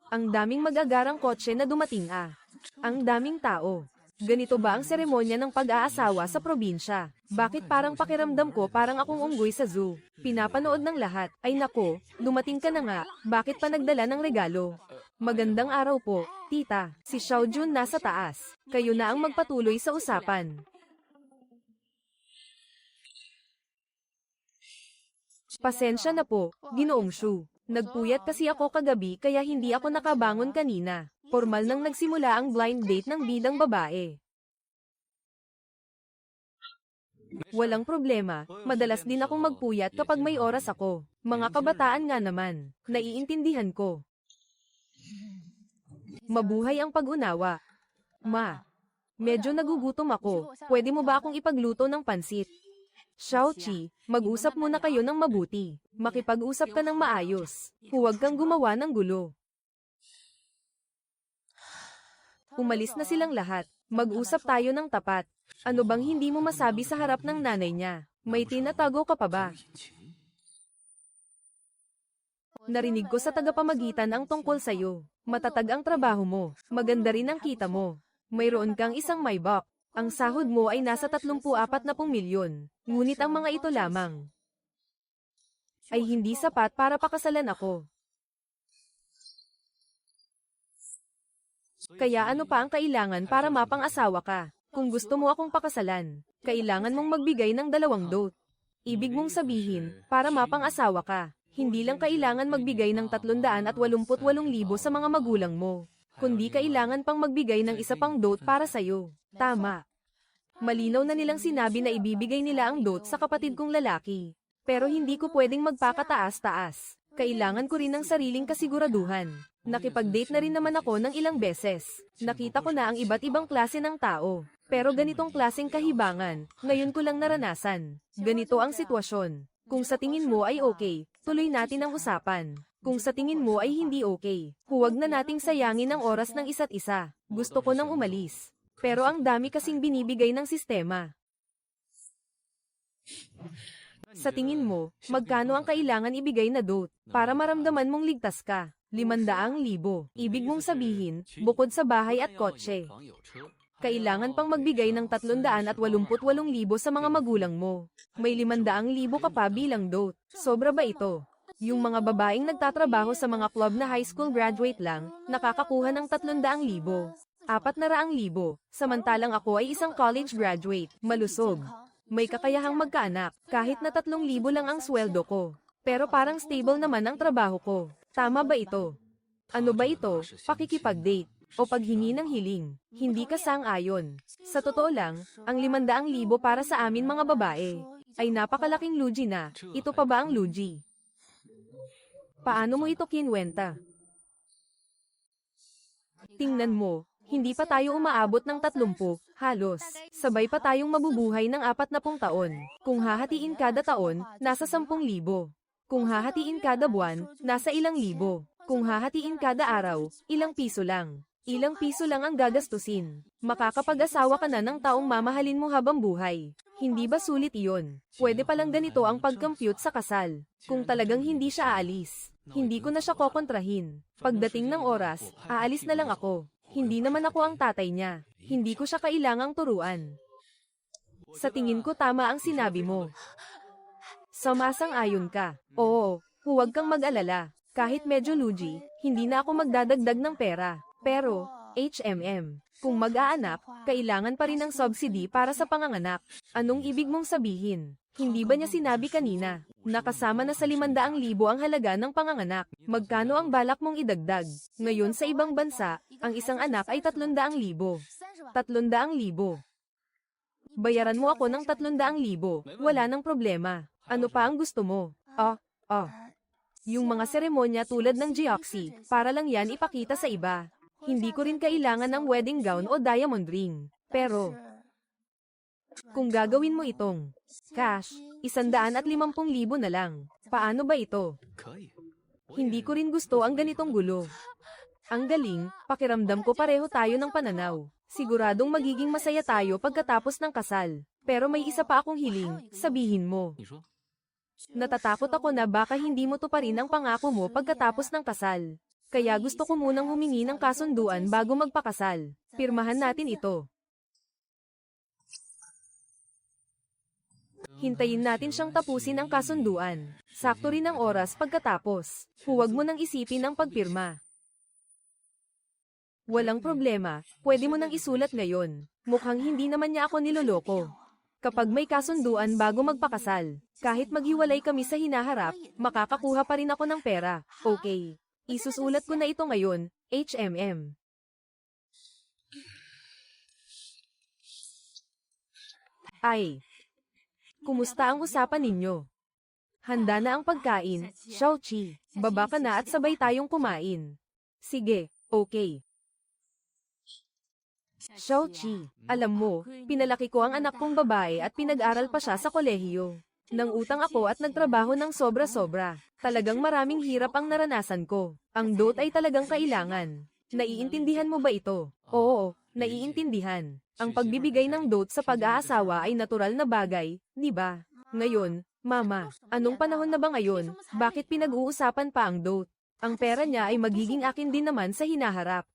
Ang daming magagarang kotse na dumating Ang daming tao. Ganito ba ang seremonya ng pag-aasawa sa probinsya? Bakit parang pakiramdam ko parang akong unggoy sa zoo? Pinapanood ng lahat. Ay nako, dumating ka na nga. Bakit pa nagdala ng regalo? Magandang araw po, tita. Si Xiao Jun nasa taas. Kayo na ang magpatuloy sa usapan. Pasensya na po, Ginoong Shu. Nagpuyat kasi ako kagabi kaya hindi ako nakabangon kanina. Formal nang nagsimula ang blind date ng bidang babae. Walang problema, madalas din akong magpuyat kapag may oras ako. Mga kabataan nga naman, naiintindihan ko. Mabuhay ang pag-unawa. Ma, medyo nagugutom ako. Pwede mo ba akong ipagluto ng pansit? Xiaoqi, mag-usap muna kayo ng mabuti. Makipag-usap ka ng maayos. Huwag kang gumawa ng gulo. Umalis na silang lahat. Mag-usap tayo ng tapat. Ano bang hindi mo masabi sa harap ng nanay niya? May tinatago ka pa ba? Narinig ko sa tagapamagitan ang tungkol sa'yo. Matatag ang trabaho mo. Maganda rin ang kita mo. Mayroon kang isang Maybach. Ang sahod mo ay nasa 34 na milyon. Ngunit ang mga ito lamang ay hindi sapat para pakasalan ako. Kaya ano pa ang kailangan para mapang-asawa ka? Kung gusto mo akong pakasalan, kailangan mong magbigay ng 2 dot. Ibig mong sabihin, para mapang-asawa ka, hindi lang kailangan magbigay ng 388,000 sa mga magulang mo, kundi kailangan pang magbigay ng isa pang dot para sa'yo. Tama. Malinaw na nilang sinabi na ibibigay nila ang dot sa kapatid kong lalaki. Pero hindi ko pwedeng magpakataas-taas. Kailangan ko rin ng sariling kasiguraduhan. Nakipag-date na rin naman ako ng ilang beses. Nakita ko na ang iba't ibang klase ng tao. Pero ganitong klaseng kahibangan, ngayon ko lang naranasan. Ganito ang sitwasyon. Kung sa tingin mo ay okay, tuloy natin ang usapan. Kung sa tingin mo ay hindi okay, huwag na nating sayangin ang oras ng isa't isa. Gusto ko nang umalis. Pero ang dami kasing binibigay ng sistema. Sa tingin mo, magkano ang kailangan ibigay na dot para maramdaman mong ligtas ka? 500,000. Ibig mong sabihin, bukod sa bahay at kotse, kailangan pang magbigay ng 388,000 sa mga magulang mo. May 500,000 ka pa bilang dot. Sobra ba ito? Yung mga babaeng nagtatrabaho sa mga club na high school graduate lang, nakakakuha ng 300,000. 400,000, samantalang ako ay isang college graduate, malusog. May kakayahang magkaanak, kahit na 3,000 lang ang sweldo ko. Pero parang stable naman ang trabaho ko. Tama ba ito? Ano ba ito? Pakikipag-date o paghingi ng hiling? Hindi ka sang-ayon. Sa totoo lang, ang 500,000 para sa amin mga babae ay napakalaking lugi na. Ito pa ba ang lugi? Paano mo ito kinwenta? Tingnan mo, Hindi pa tayo umaabot ng 30, halos. Sabay pa tayong mabubuhay ng 40 taon. Kung hahatiin kada taon, nasa 10,000. Kung hahatiin kada buwan, nasa ilang libo. Kung hahatiin kada araw, ilang piso lang. Ilang piso lang ang gagastusin. Makakapag-asawa ka na ng taong mamahalin mo habang buhay. Hindi ba sulit iyon? Pwede palang ganito ang pag-compute sa kasal. Kung talagang hindi siya aalis, hindi ko na siya kokontrahin. Pagdating ng oras, aalis na lang ako. Hindi naman ako ang tatay niya. Hindi ko siya kailangang turuan. Sa tingin ko tama ang sinabi mo. Sumasang-ayon ka. Oo, huwag kang mag-alala. Kahit medyo lugi, hindi na ako magdadagdag ng pera. Pero, kung mag-aanak, kailangan pa rin ng subsidy para sa panganganak. Anong ibig mong sabihin? Hindi ba niya sinabi kanina, nakasama na sa 500,000 ang halaga ng panganganak? Magkano ang balak mong idagdag? Ngayon sa ibang bansa, ang isang anak ay 300,000. 300,000. Bayaran mo ako ng 300,000, wala nang problema. Ano pa ang gusto mo? Yung mga seremonya tulad ng Geoxy, para lang yan ipakita sa iba. Hindi ko rin kailangan ng wedding gown o diamond ring. Pero, kung gagawin mo itong cash, 150,000 na lang. Paano ba ito? Hindi ko rin gusto ang ganitong gulo. Ang galing, pakiramdam ko pareho tayo ng pananaw. Siguradong magiging masaya tayo pagkatapos ng kasal. Pero may isa pa akong hiling, sabihin mo. Natatakot ako na baka hindi mo tuparin ang pangako mo pagkatapos ng kasal. Kaya gusto ko munang humingi ng kasunduan bago magpakasal. Pirmahan natin ito. Hintayin natin siyang tapusin ang kasunduan. Sakto rin ang oras pagkatapos. Huwag mo nang isipin ang pagpirma. Walang problema, pwede mo nang isulat ngayon. Mukhang hindi naman niya ako niloloko. Kapag may kasunduan bago magpakasal, kahit maghiwalay kami sa hinaharap, makakakuha pa rin ako ng pera. Okay. Isusulat ko na ito ngayon, Kumusta ang usapan ninyo? Handa na ang pagkain, Xiaoqi. Baba ka na at sabay tayong kumain. Sige, okay. Xiaoqi, alam mo, pinalaki ko ang anak kong babae at pinag-aral pa siya sa kolehiyo. Nang utang ako at nagtrabaho ng sobra-sobra. Talagang maraming hirap ang naranasan ko. Ang dote ay talagang kailangan. Naiintindihan mo ba ito? Oo, naiintindihan. Ang pagbibigay ng dote sa pag-aasawa ay natural na bagay, di ba? Ngayon, Mama, anong panahon na ba ngayon? Bakit pinag-uusapan pa ang dote? Ang pera niya ay magiging akin din naman sa hinaharap.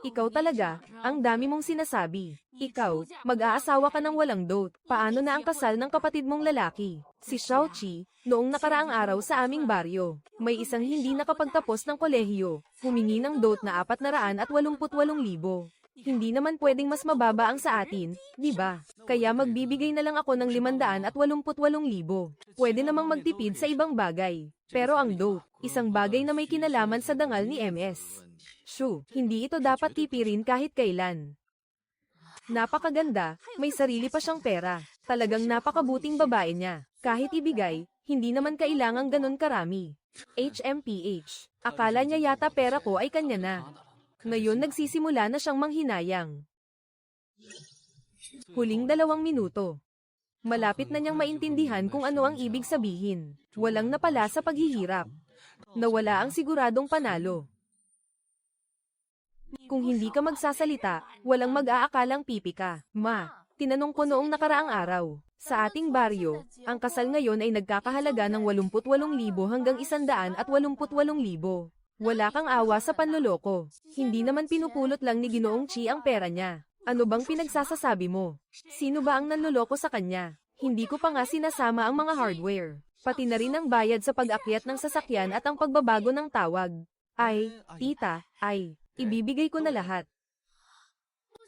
Ikaw talaga, ang dami mong sinasabi. Ikaw, mag-aasawa ka ng walang dote. Paano na ang kasal ng kapatid mong lalaki? Si Xiaoqi, noong nakaraang araw sa aming baryo, may isang hindi nakapagtapos ng kolehiyo, humingi ng dote na 488,000. Hindi naman pwedeng mas mababa ang sa atin, di ba? Kaya magbibigay na lang ako ng 588,000. Pwede namang magtipid sa ibang bagay. Pero ang dote, isang bagay na may kinalaman sa dangal ni MS. Hindi ito dapat tipirin kahit kailan. Napakaganda, may sarili pa siyang pera. Talagang napakabuting babae niya. Kahit ibigay, hindi naman kailangang ganon karami. Akala niya yata pera ko ay kanya na. Ngayon nagsisimula na siyang manghinayang. Huling 2 minuto. Malapit na niyang maintindihan kung ano ang ibig sabihin. Walang napala sa paghihirap. Nawala ang siguradong panalo. Kung hindi ka magsasalita, walang mag-aakalang pipi ka. Ma, tinanong ko noong nakaraang araw. Sa ating baryo, ang kasal ngayon ay nagkakahalaga ng 88,000 hanggang 188,000. Wala kang awa sa panloloko. Hindi naman pinupulot lang ni Ginoong Chi ang pera niya. Ano bang pinagsasasabi mo? Sino ba ang nanloloko sa kanya? Hindi ko pa nga sinasama ang mga hardware. Pati na rin ang bayad sa pag-akyat ng sasakyan at ang pagbabago ng tawag. Tita, ibibigay ko na lahat.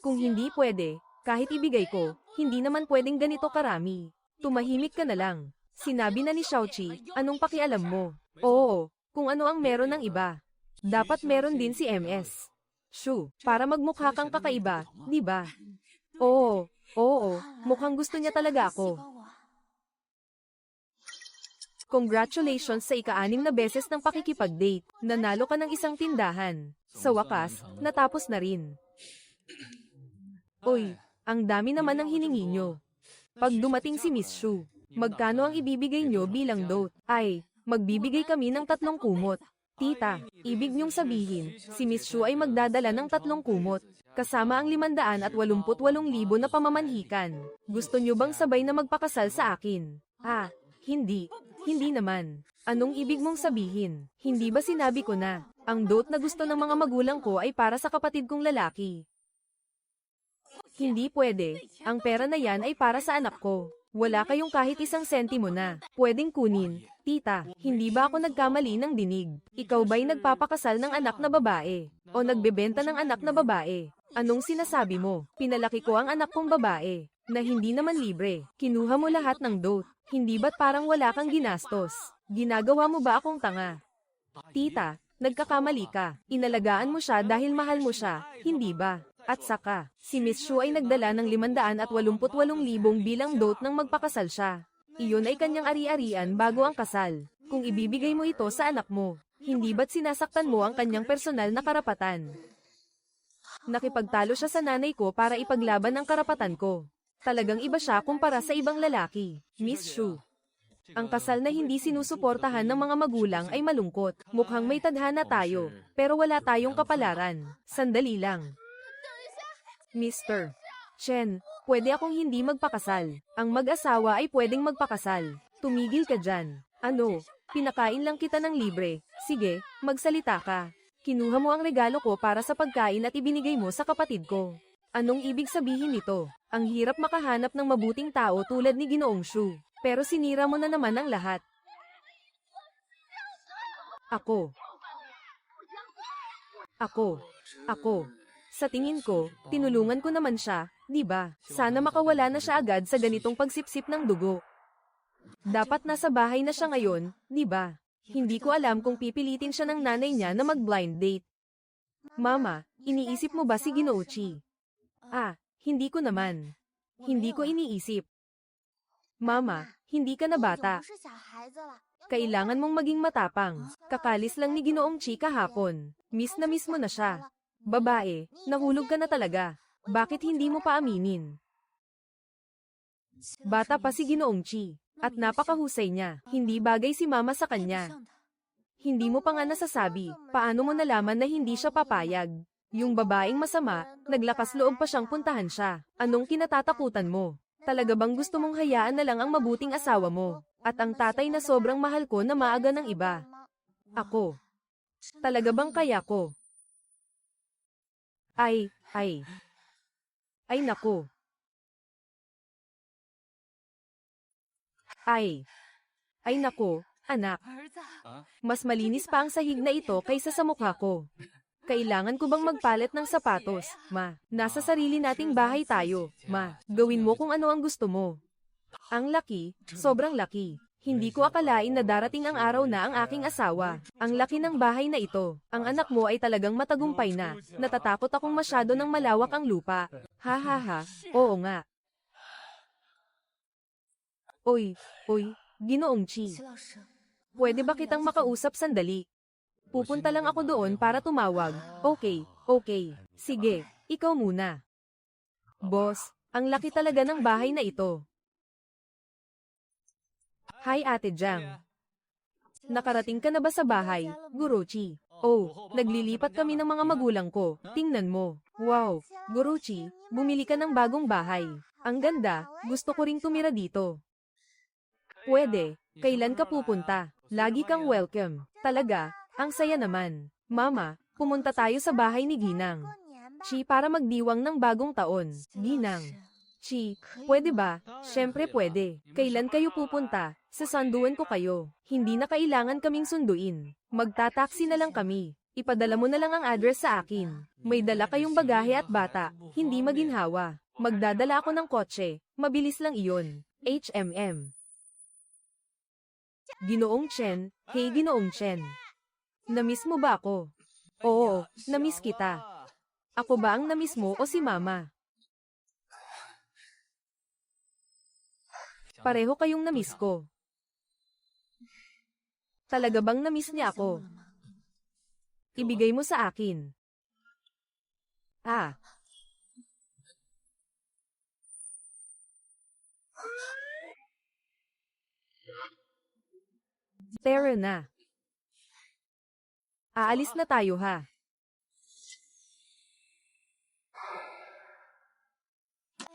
Kung hindi pwede, kahit ibigay ko, hindi naman pwedeng ganito karami. Tumahimik ka na lang. Sinabi na ni Xiaoqi, anong pakialam mo? Oo, kung ano ang meron ng iba. Dapat meron din si MS. Para magmukha kang kakaiba, di ba? Oo, mukhang gusto niya talaga ako. Congratulations sa ika-6 na beses ng pakikipag-date. Nanalo ka ng isang tindahan. Sa wakas, natapos na rin. Uy, ang dami naman ng hiningi nyo. Pag dumating si Miss Shu, magkano ang ibibigay nyo bilang dote? Ay, magbibigay kami ng 3 kumot. Tita, ibig niyong sabihin, si Miss Shu ay magdadala ng 3 kumot, kasama ang 588,000 na pamamanhikan. Gusto niyo bang sabay na magpakasal sa akin? Ah, hindi. Hindi naman. Anong ibig mong sabihin? Hindi ba sinabi ko na, ang dote na gusto ng mga magulang ko ay para sa kapatid kong lalaki? Hindi pwede. Ang pera na yan ay para sa anak ko. Wala kayong kahit isang sentimo na pwedeng kunin. Tita, hindi ba ako nagkamali ng dinig? Ikaw ba'y nagpapakasal ng anak na babae? O nagbebenta ng anak na babae? Anong sinasabi mo? Pinalaki ko ang anak kong babae, na hindi naman libre. Kinuha mo lahat ng dote. Hindi ba't parang wala kang ginastos? Ginagawa mo ba akong tanga? Tita, nagkakamali ka. Inalagaan mo siya dahil mahal mo siya, hindi ba? At saka, si Miss Shu ay nagdala ng 588,000 bilang dote nang magpakasal siya. Iyon ay kanyang ari-arian bago ang kasal. Kung ibibigay mo ito sa anak mo, hindi ba't sinasaktan mo ang kanyang personal na karapatan? Nakipagtalo siya sa nanay ko para ipaglaban ang karapatan ko. Talagang iba siya kumpara sa ibang lalaki. Miss Shu, ang kasal na hindi sinusuportahan ng mga magulang ay malungkot. Mukhang may tadhana tayo, pero wala tayong kapalaran. Sandali lang. Mr. Chen, pwede akong hindi magpakasal. Ang mag-asawa ay pwedeng magpakasal. Tumigil ka dyan. Ano? Pinakain lang kita ng libre. Sige, magsalita ka. Kinuha mo ang regalo ko para sa pagkain at ibinigay mo sa kapatid ko. Anong ibig sabihin nito? Ang hirap makahanap ng mabuting tao tulad ni Ginoong Shu. Pero sinira mo na naman ang lahat. Ako. Sa tingin ko, tinulungan ko naman siya, di ba? Sana makawala na siya agad sa ganitong pagsipsip ng dugo. Dapat nasa bahay na siya ngayon, di ba? Hindi ko alam kung pipilitin siya ng nanay niya na mag-blind date. Mama, iniisip mo ba si Ginouchi? Ah, hindi ko naman. Hindi ko iniisip. Mama, hindi ka na bata. Kailangan mong maging matapang. Kakalis lang ni Ginoong Chi kahapon. Miss na miss mo na siya. Babae, nahulog ka na talaga. Bakit hindi mo pa aminin? Bata pa si Ginoong Chi, at napakahusay niya. Hindi bagay si mama sa kanya. Hindi mo pa nga nasasabi, paano mo nalaman na hindi siya papayag? Yung babaeng masama, naglakas loob pa siyang puntahan siya. Anong kinatatakutan mo? Talaga bang gusto mong hayaan na lang ang mabuting asawa mo? At ang tatay na sobrang mahal ko na maaga ng iba? Ako. Talaga bang kaya ko? Ay nako. Ay nako, anak. Mas malinis pa ang sahig na ito kaysa sa mukha ko. Kailangan ko bang magpalit ng sapatos, ma? Nasa sarili nating bahay tayo, ma. Gawin mo kung ano ang gusto mo. Ang laki, sobrang laki. Hindi ko akalain na darating ang araw na ang aking asawa. Ang laki ng bahay na ito. Ang anak mo ay talagang matagumpay na. Natatakot akong masyado ng malawak ang lupa. Ha ha ha, oo nga. Oy, Ginoong Chi. Pwede ba kitang makausap sandali? Pupunta lang ako doon para tumawag. Okay. Sige, ikaw muna. Boss, ang laki talaga ng bahay na ito. Hi Ate Jang. Nakarating ka na ba sa bahay, Guruchi? Oh, naglilipat kami ng mga magulang ko. Tingnan mo. Wow, Guruchi, bumili ka ng bagong bahay. Ang ganda, gusto ko ring tumira dito. Pwede, kailan ka pupunta? Lagi kang welcome. Talaga, ang saya naman. Mama, pumunta tayo sa bahay ni Ginang Chi para magdiwang ng bagong taon. Ginang Chi, pwede ba? Siyempre pwede. Kailan kayo pupunta? Sasanduan ko kayo. Hindi na kailangan kaming sunduin. Magtataksi na lang kami. Ipadala mo na lang ang address sa akin. May dala kayong bagahe at bata. Hindi maginhawa. Magdadala ako ng kotse. Mabilis lang iyon. HMM. Ginoong Chen, hey Ginoong Chen. Namiss mo ba ako? Oo, namiss kita. Ako ba ang namiss mo o si Mama? Pareho kayong namiss ko. Talaga bang namiss niya ako? Ibigay mo sa akin. Ah. Tara na. Aalis na tayo ha.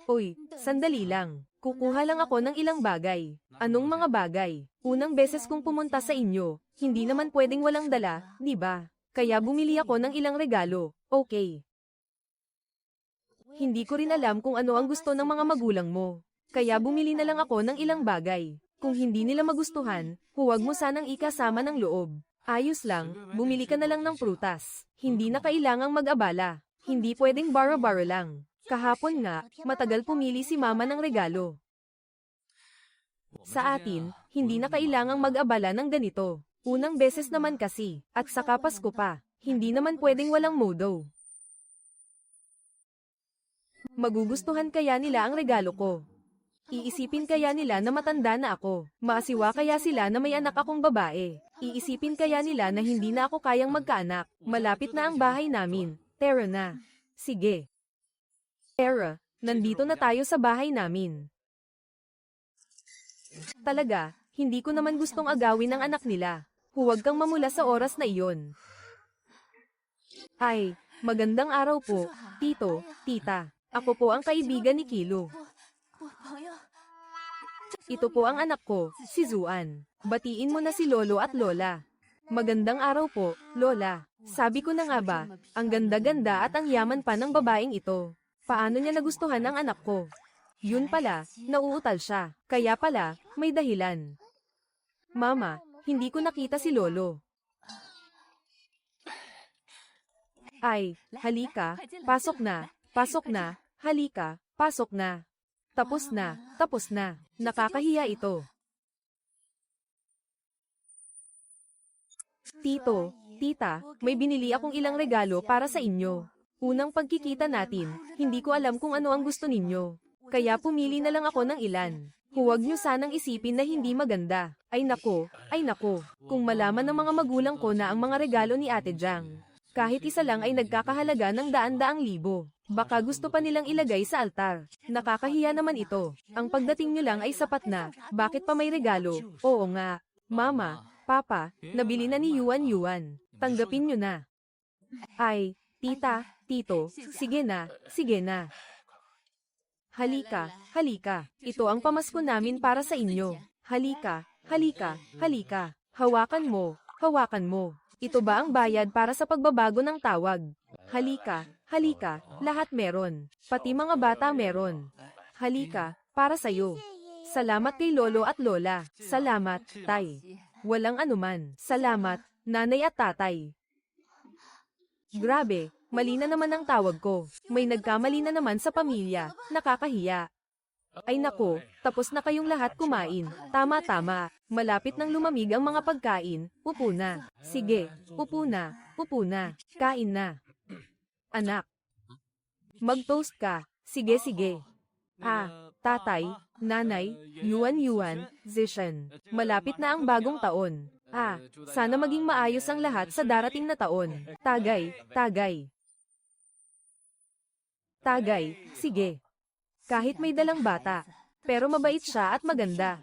Uy, sandali lang. Kukuha lang ako ng ilang bagay. Anong mga bagay? Unang beses kong pumunta sa inyo, hindi naman pwedeng walang dala, di ba? Kaya bumili ako ng ilang regalo, okay. Hindi ko rin alam kung ano ang gusto ng mga magulang mo. Kaya bumili na lang ako ng ilang bagay. Kung hindi nila magustuhan, huwag mo sanang ikasama ng loob. Ayos lang, bumili ka na lang ng prutas. Hindi na kailangang mag-abala. Hindi pwedeng baro-baro lang. Kahapon nga, matagal pumili si mama ng regalo. Sa atin, hindi na kailangang mag-abala ng ganito. Unang beses naman kasi, at saka Pasko pa. Hindi naman pwedeng walang modo. Magugustuhan kaya nila ang regalo ko? Iisipin kaya nila na matanda na ako? Maasiwa kaya sila na may anak akong babae? Iisipin kaya nila na hindi na ako kayang magkaanak? Malapit na ang bahay namin. Tara na. Sige. Tara, nandito na tayo sa bahay namin. Talaga, hindi ko naman gustong agawin ang anak nila. Huwag kang mamula sa oras na iyon. Ay, magandang araw po, tito, tita. Ako po ang kaibigan ni Kilo. Ito po ang anak ko, si Zuan. Batiin mo na si Lolo at Lola. Magandang araw po, Lola. Sabi ko na nga ba, ang ganda-ganda at ang yaman pa ng babaeng ito. Paano niya nagustuhan ang anak ko? Yun pala, nauutal siya. Kaya pala, may dahilan. Mama, hindi ko nakita si Lolo. Ay, halika, pasok na, halika, pasok na. Tapos na. Nakakahiya ito. Tito, tita, may binili akong ilang regalo para sa inyo. Unang pagkikita natin, hindi ko alam kung ano ang gusto ninyo. Kaya pumili na lang ako ng ilan. Huwag nyo sanang isipin na hindi maganda. Ay nako. Kung malaman ng mga magulang ko na ang mga regalo ni Ate Jang, kahit isa lang ay nagkakahalaga ng daan-daang libo. Baka gusto pa nilang ilagay sa altar. Nakakahiya naman ito. Ang pagdating nyo lang ay sapat na. Bakit pa may regalo? Oo nga. Mama, Papa, nabili na ni Yuan. Tanggapin nyo na. Ay, tita, tito, sige na. Halika. Ito ang pamasko namin para sa inyo. Halika. Hawakan mo. Ito ba ang bayad para sa pagbabago ng tawag? Halika. Lahat meron. Pati mga bata meron. Halika, para sa'yo. Salamat kay Lolo at Lola. Salamat, Tay. Walang anuman. Salamat, Nanay at Tatay. Grabe, mali na naman ang tawag ko. May nagkamali na naman sa pamilya. Nakakahiya. Ay nako, tapos na kayong lahat kumain. Tama. Malapit nang lumamig ang mga pagkain. Upo na. Sige, upo na. Kain na. Anak. Mag-toast ka. Sige. Tatay, Nanay, Yuan, Zishan. Malapit na ang bagong taon. Sana maging maayos ang lahat sa darating na taon. Tagay, sige. Kahit may dalang bata. Pero mabait siya at maganda.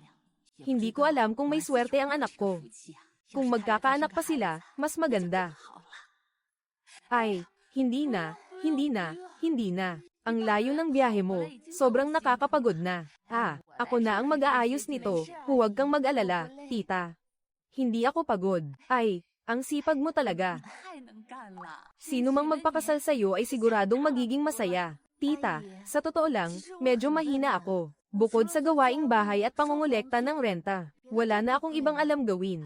Hindi ko alam kung may swerte ang anak ko. Kung magkakaanak pa sila, mas maganda. Ay, hindi na. Ang layo ng biyahe mo, sobrang nakakapagod na. Ako na ang mag-aayos nito, huwag kang mag-alala, tita. Hindi ako pagod. Ay, ang sipag mo talaga. Sino mang magpakasal sa'yo ay siguradong magiging masaya. Tita, sa totoo lang, medyo mahina ako. Bukod sa gawaing bahay at pangongolekta ng renta, wala na akong ibang alam gawin.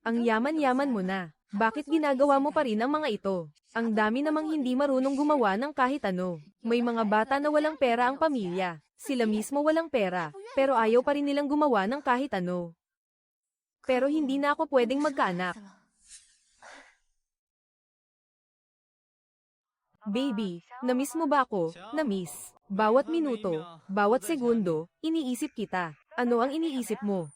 Ang yaman-yaman mo na. Bakit ginagawa mo pa rin ang mga ito? Ang dami namang hindi marunong gumawa ng kahit ano. May mga bata na walang pera ang pamilya. Sila mismo walang pera, pero ayaw pa rin nilang gumawa ng kahit ano. Pero hindi na ako pwedeng magkaanak. Baby, namiss mo ba ako? Namiss. Bawat minuto, bawat segundo, iniisip kita. Ano ang iniisip mo?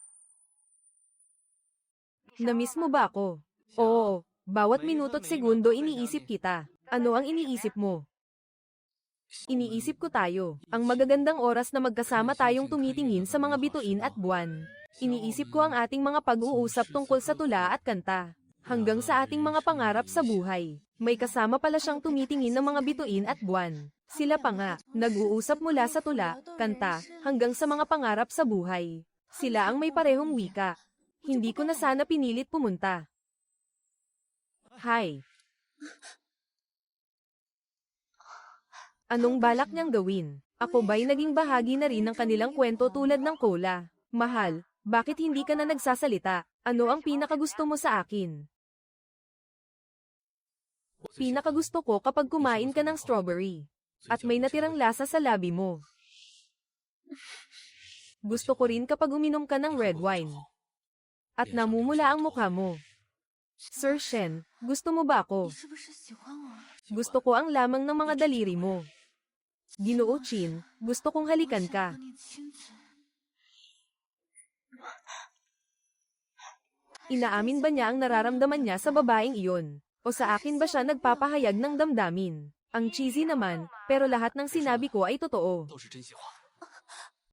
Namiss mo ba ako? Oo, bawat minuto't segundo iniisip kita. Ano ang iniisip mo? Iniisip ko tayo, ang magagandang oras na magkasama tayong tumitingin sa mga bituin at buwan. Iniisip ko ang ating mga pag-uusap tungkol sa tula at kanta. Hanggang sa ating mga pangarap sa buhay. May kasama pala siyang tumitingin ng mga bituin at buwan. Sila pa nga, nag-uusap mula sa tula, kanta, hanggang sa mga pangarap sa buhay. Sila ang may parehong wika. Hindi ko na sana pinilit pumunta. Hi. Anong balak niyang gawin? Ako ba'y naging bahagi na rin ng kanilang kwento tulad ng cola? Mahal, bakit hindi ka na nagsasalita? Ano ang pinakagusto mo sa akin? Pinakagusto ko kapag kumain ka ng strawberry. At may natirang lasa sa labi mo. Gusto ko rin kapag uminom ka ng red wine. At namumula ang mukha mo. Sir Shen, gusto mo ba ako? Gusto ko ang lamang ng mga daliri mo. Ginoo Chin, gusto kong halikan ka. Inaamin ba niya ang nararamdaman niya sa babaeng iyon? O sa akin ba siya nagpapahayag ng damdamin? Ang cheesy naman, pero lahat ng sinabi ko ay totoo.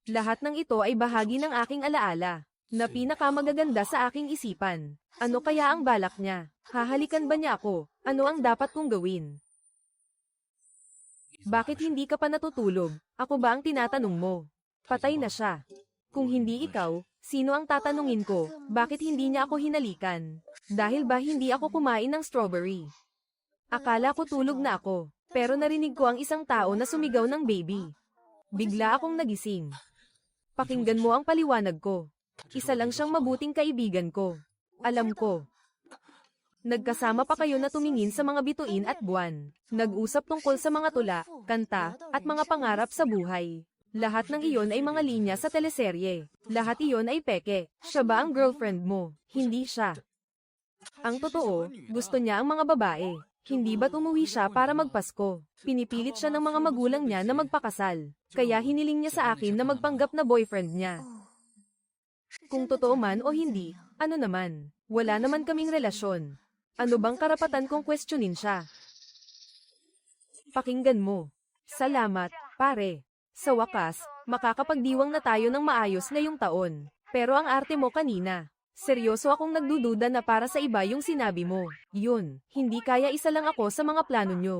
Lahat ng ito ay bahagi ng aking alaala, na pinakamagaganda sa aking isipan. Ano kaya ang balak niya? Hahalikan ba niya ako? Ano ang dapat kong gawin? Bakit hindi ka pa natutulog? Ako ba ang tinatanong mo? Patay na siya. Kung hindi ikaw, sino ang tatanungin ko? Bakit hindi niya ako hinalikan? Dahil ba hindi ako kumain ng strawberry? Akala ko tulog na ako, pero narinig ko ang isang tao na sumigaw ng baby. Bigla akong nagising. Pakinggan mo ang paliwanag ko. Isa lang siyang mabuting kaibigan ko. Alam ko. Nagkasama pa kayo na tumingin sa mga bituin at buwan. Nag-usap tungkol sa mga tula, kanta, at mga pangarap sa buhay. Lahat ng iyon ay mga linya sa teleserye. Lahat iyon ay peke. Siya ba ang girlfriend mo? Hindi siya. Ang totoo, gusto niya ang mga babae. Hindi ba't umuwi siya para magpasko? Pinipilit siya ng mga magulang niya na magpakasal. Kaya hiniling niya sa akin na magpanggap na boyfriend niya. Kung totoo man o hindi, ano naman? Wala naman kaming relasyon. Ano bang karapatan kong questionin siya? Pakinggan mo. Salamat, pare. Sa wakas, makakapagdiwang na tayo ng maayos ngayong taon. Pero ang arte mo kanina. Seryoso akong nagdududa na para sa iba yung sinabi mo. Yun, hindi kaya isa lang ako sa mga plano nyo.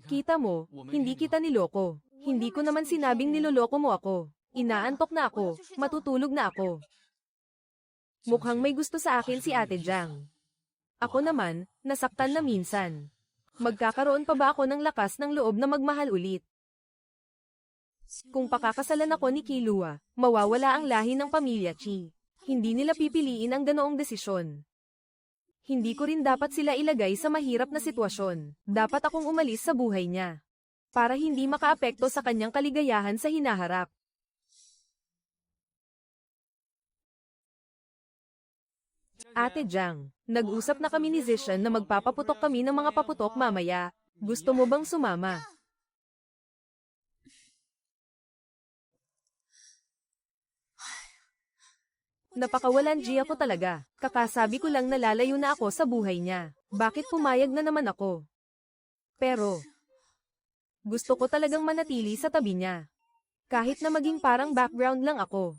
Kita mo, hindi kita niloko. Hindi ko naman sinabing niloloko mo ako. Inaantok na ako, matutulog na ako. Mukhang may gusto sa akin si Ate Jiang. Ako naman, nasaktan na minsan. Magkakaroon pa ba ako ng lakas ng loob na magmahal ulit? Kung pakakasalan ako ni Kilua, mawawala ang lahi ng pamilya Chi. Hindi nila pipiliin ang ganoong desisyon. Hindi ko rin dapat sila ilagay sa mahirap na sitwasyon. Dapat akong umalis sa buhay niya. Para hindi makaapekto sa kanyang kaligayahan sa hinaharap. Ate Jiang, nag-usap na kami ni Zishan na magpapaputok kami ng mga paputok mamaya. Gusto mo bang sumama? Napakawalan G ako talaga. Kakasabi ko lang na lalayo na ako sa buhay niya. Bakit pumayag na naman ako? Pero, gusto ko talagang manatili sa tabi niya. Kahit na maging parang background lang ako.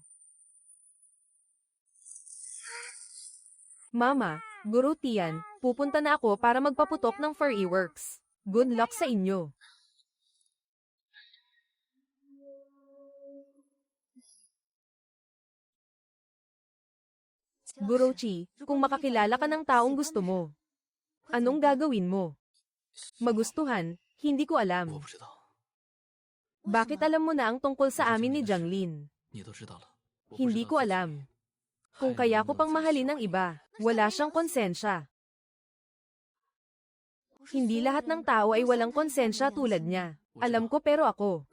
Mama, Guru Tian, pupunta na ako para magpaputok ng Furry Works. Good luck sa inyo. Gurochi, kung makakilala ka ng taong gusto mo, anong gagawin mo? Magustuhan, hindi ko alam. Bakit alam mo na ang tungkol sa amin ni Jianglin? Hindi ko alam. Kung kaya ko pang mahalin ng iba, wala siyang konsensya. Hindi lahat ng tao ay walang konsensya tulad niya. Alam ko pero ako.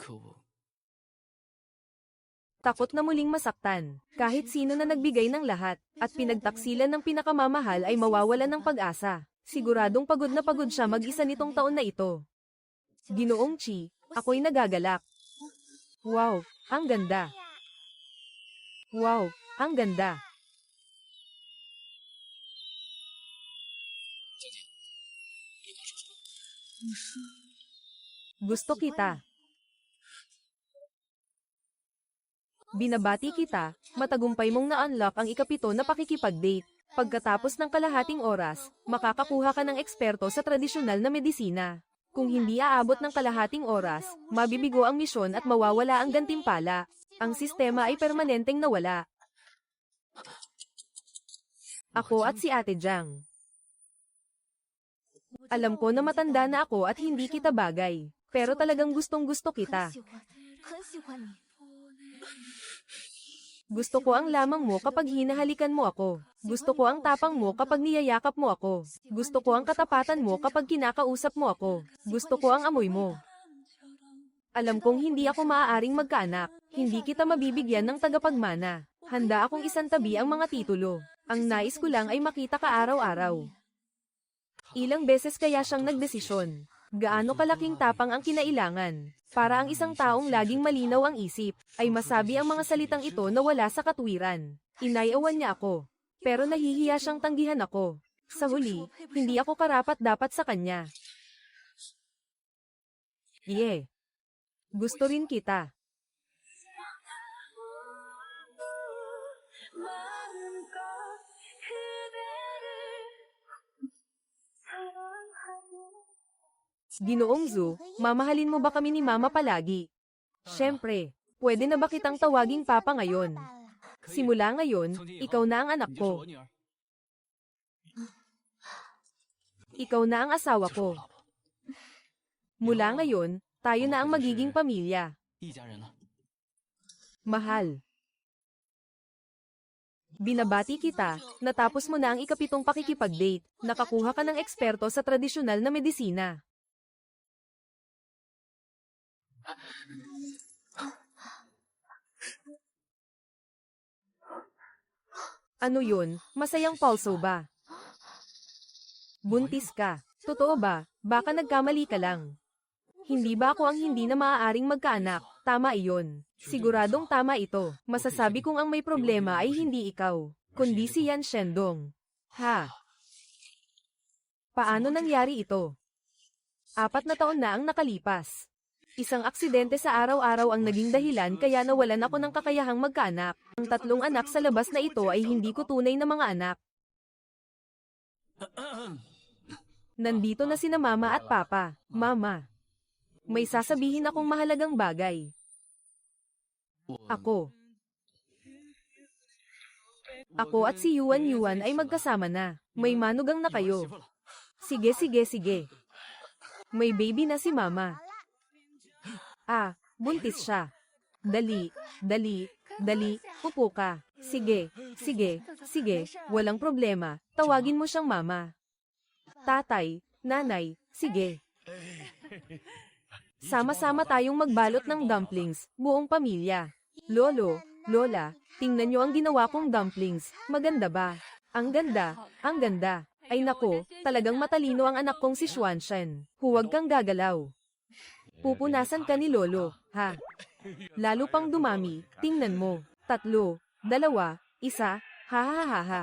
Takot na muling masaktan. Kahit sino na nagbigay ng lahat, at pinagtaksilan ng pinakamamahal ay mawawalan ng pag-asa. Siguradong pagod na pagod siya mag-isa nitong taon na ito. Ginoong Chi, ako'y nagagalak. Wow, ang ganda. Wow, ang ganda. Gusto kita. Binabati kita, matagumpay mong na-unlock ang ikapito na pakikipag-date. Pagkatapos ng kalahating oras, makakakuha ka ng eksperto sa tradisyonal na medisina. Kung hindi aabot ng kalahating oras, mabibigo ang misyon at mawawala ang gantimpala. Ang sistema ay permanenteng nawala. Ako at si Ate Jiang. Alam ko na matanda na ako at hindi kita bagay. Pero talagang gustong-gusto kita. Gusto ko ang lamang mo kapag hinahalikan mo ako. Gusto ko ang tapang mo kapag niyayakap mo ako. Gusto ko ang katapatan mo kapag kinakausap mo ako. Gusto ko ang amoy mo. Alam kong hindi ako maaaring magkaanak. Hindi kita mabibigyan ng tagapagmana. Handa akong isantabi ang mga titulo. Ang nais ko lang ay makita ka araw-araw. Ilang beses kaya siyang nagdesisyon. Gaano kalaking tapang ang kinailangan? Para ang isang taong laging malinaw ang isip, ay masabi ang mga salitang ito na wala sa katwiran. Inayawan niya ako. Pero nahihiya siyang tanggihan ako. Sa huli, hindi ako karapat-dapat sa kanya. Gusto rin kita. Ginoong Zhu, mamahalin mo ba kami ni Mama palagi? Siyempre, pwede na ba kitang tawaging Papa ngayon? Simula ngayon, ikaw na ang anak ko. Ikaw na ang asawa ko. Mula ngayon, tayo na ang magiging pamilya. Mahal. Binabati kita, natapos mo na ang ikapitong pakikipag-date, nakakuha ka ng eksperto sa tradisyonal na medisina. Ano yun? Masayang pulso ba? Buntis ka. Totoo ba? Baka nagkamali ka lang. Hindi ba ako ang hindi na maaaring magkaanak? Tama iyon. Siguradong tama ito. Masasabi kong ang may problema ay hindi ikaw, kundi si Yan Shendong. Ha? Paano nangyari ito? 4 na taon na ang nakalipas. Isang aksidente sa araw-araw ang naging dahilan kaya nawalan ako ng kakayahang magkaanak. Ang 3 anak sa labas na ito ay hindi ko tunay na mga anak. Nandito na sina Mama at Papa. Mama, may sasabihin akong mahalagang bagay. Ako at si Yuan ay magkasama na. May manugang na kayo. Sige. May baby na si Mama. Buntis siya. Dali. Upo ka. Sige. Walang problema. Tawagin mo siyang Mama. Tatay, nanay, sige. Sama-sama tayong magbalot ng dumplings, buong pamilya. Lolo, Lola, tingnan niyo ang ginawa kong dumplings. Maganda ba? Ang ganda. Ay nako, talagang matalino ang anak kong si Xuanshen. Huwag kang gagalaw. Pupunasan ka ni Lolo, ha? Lalo pang dumami, tingnan mo. 3, 2, 1, ha.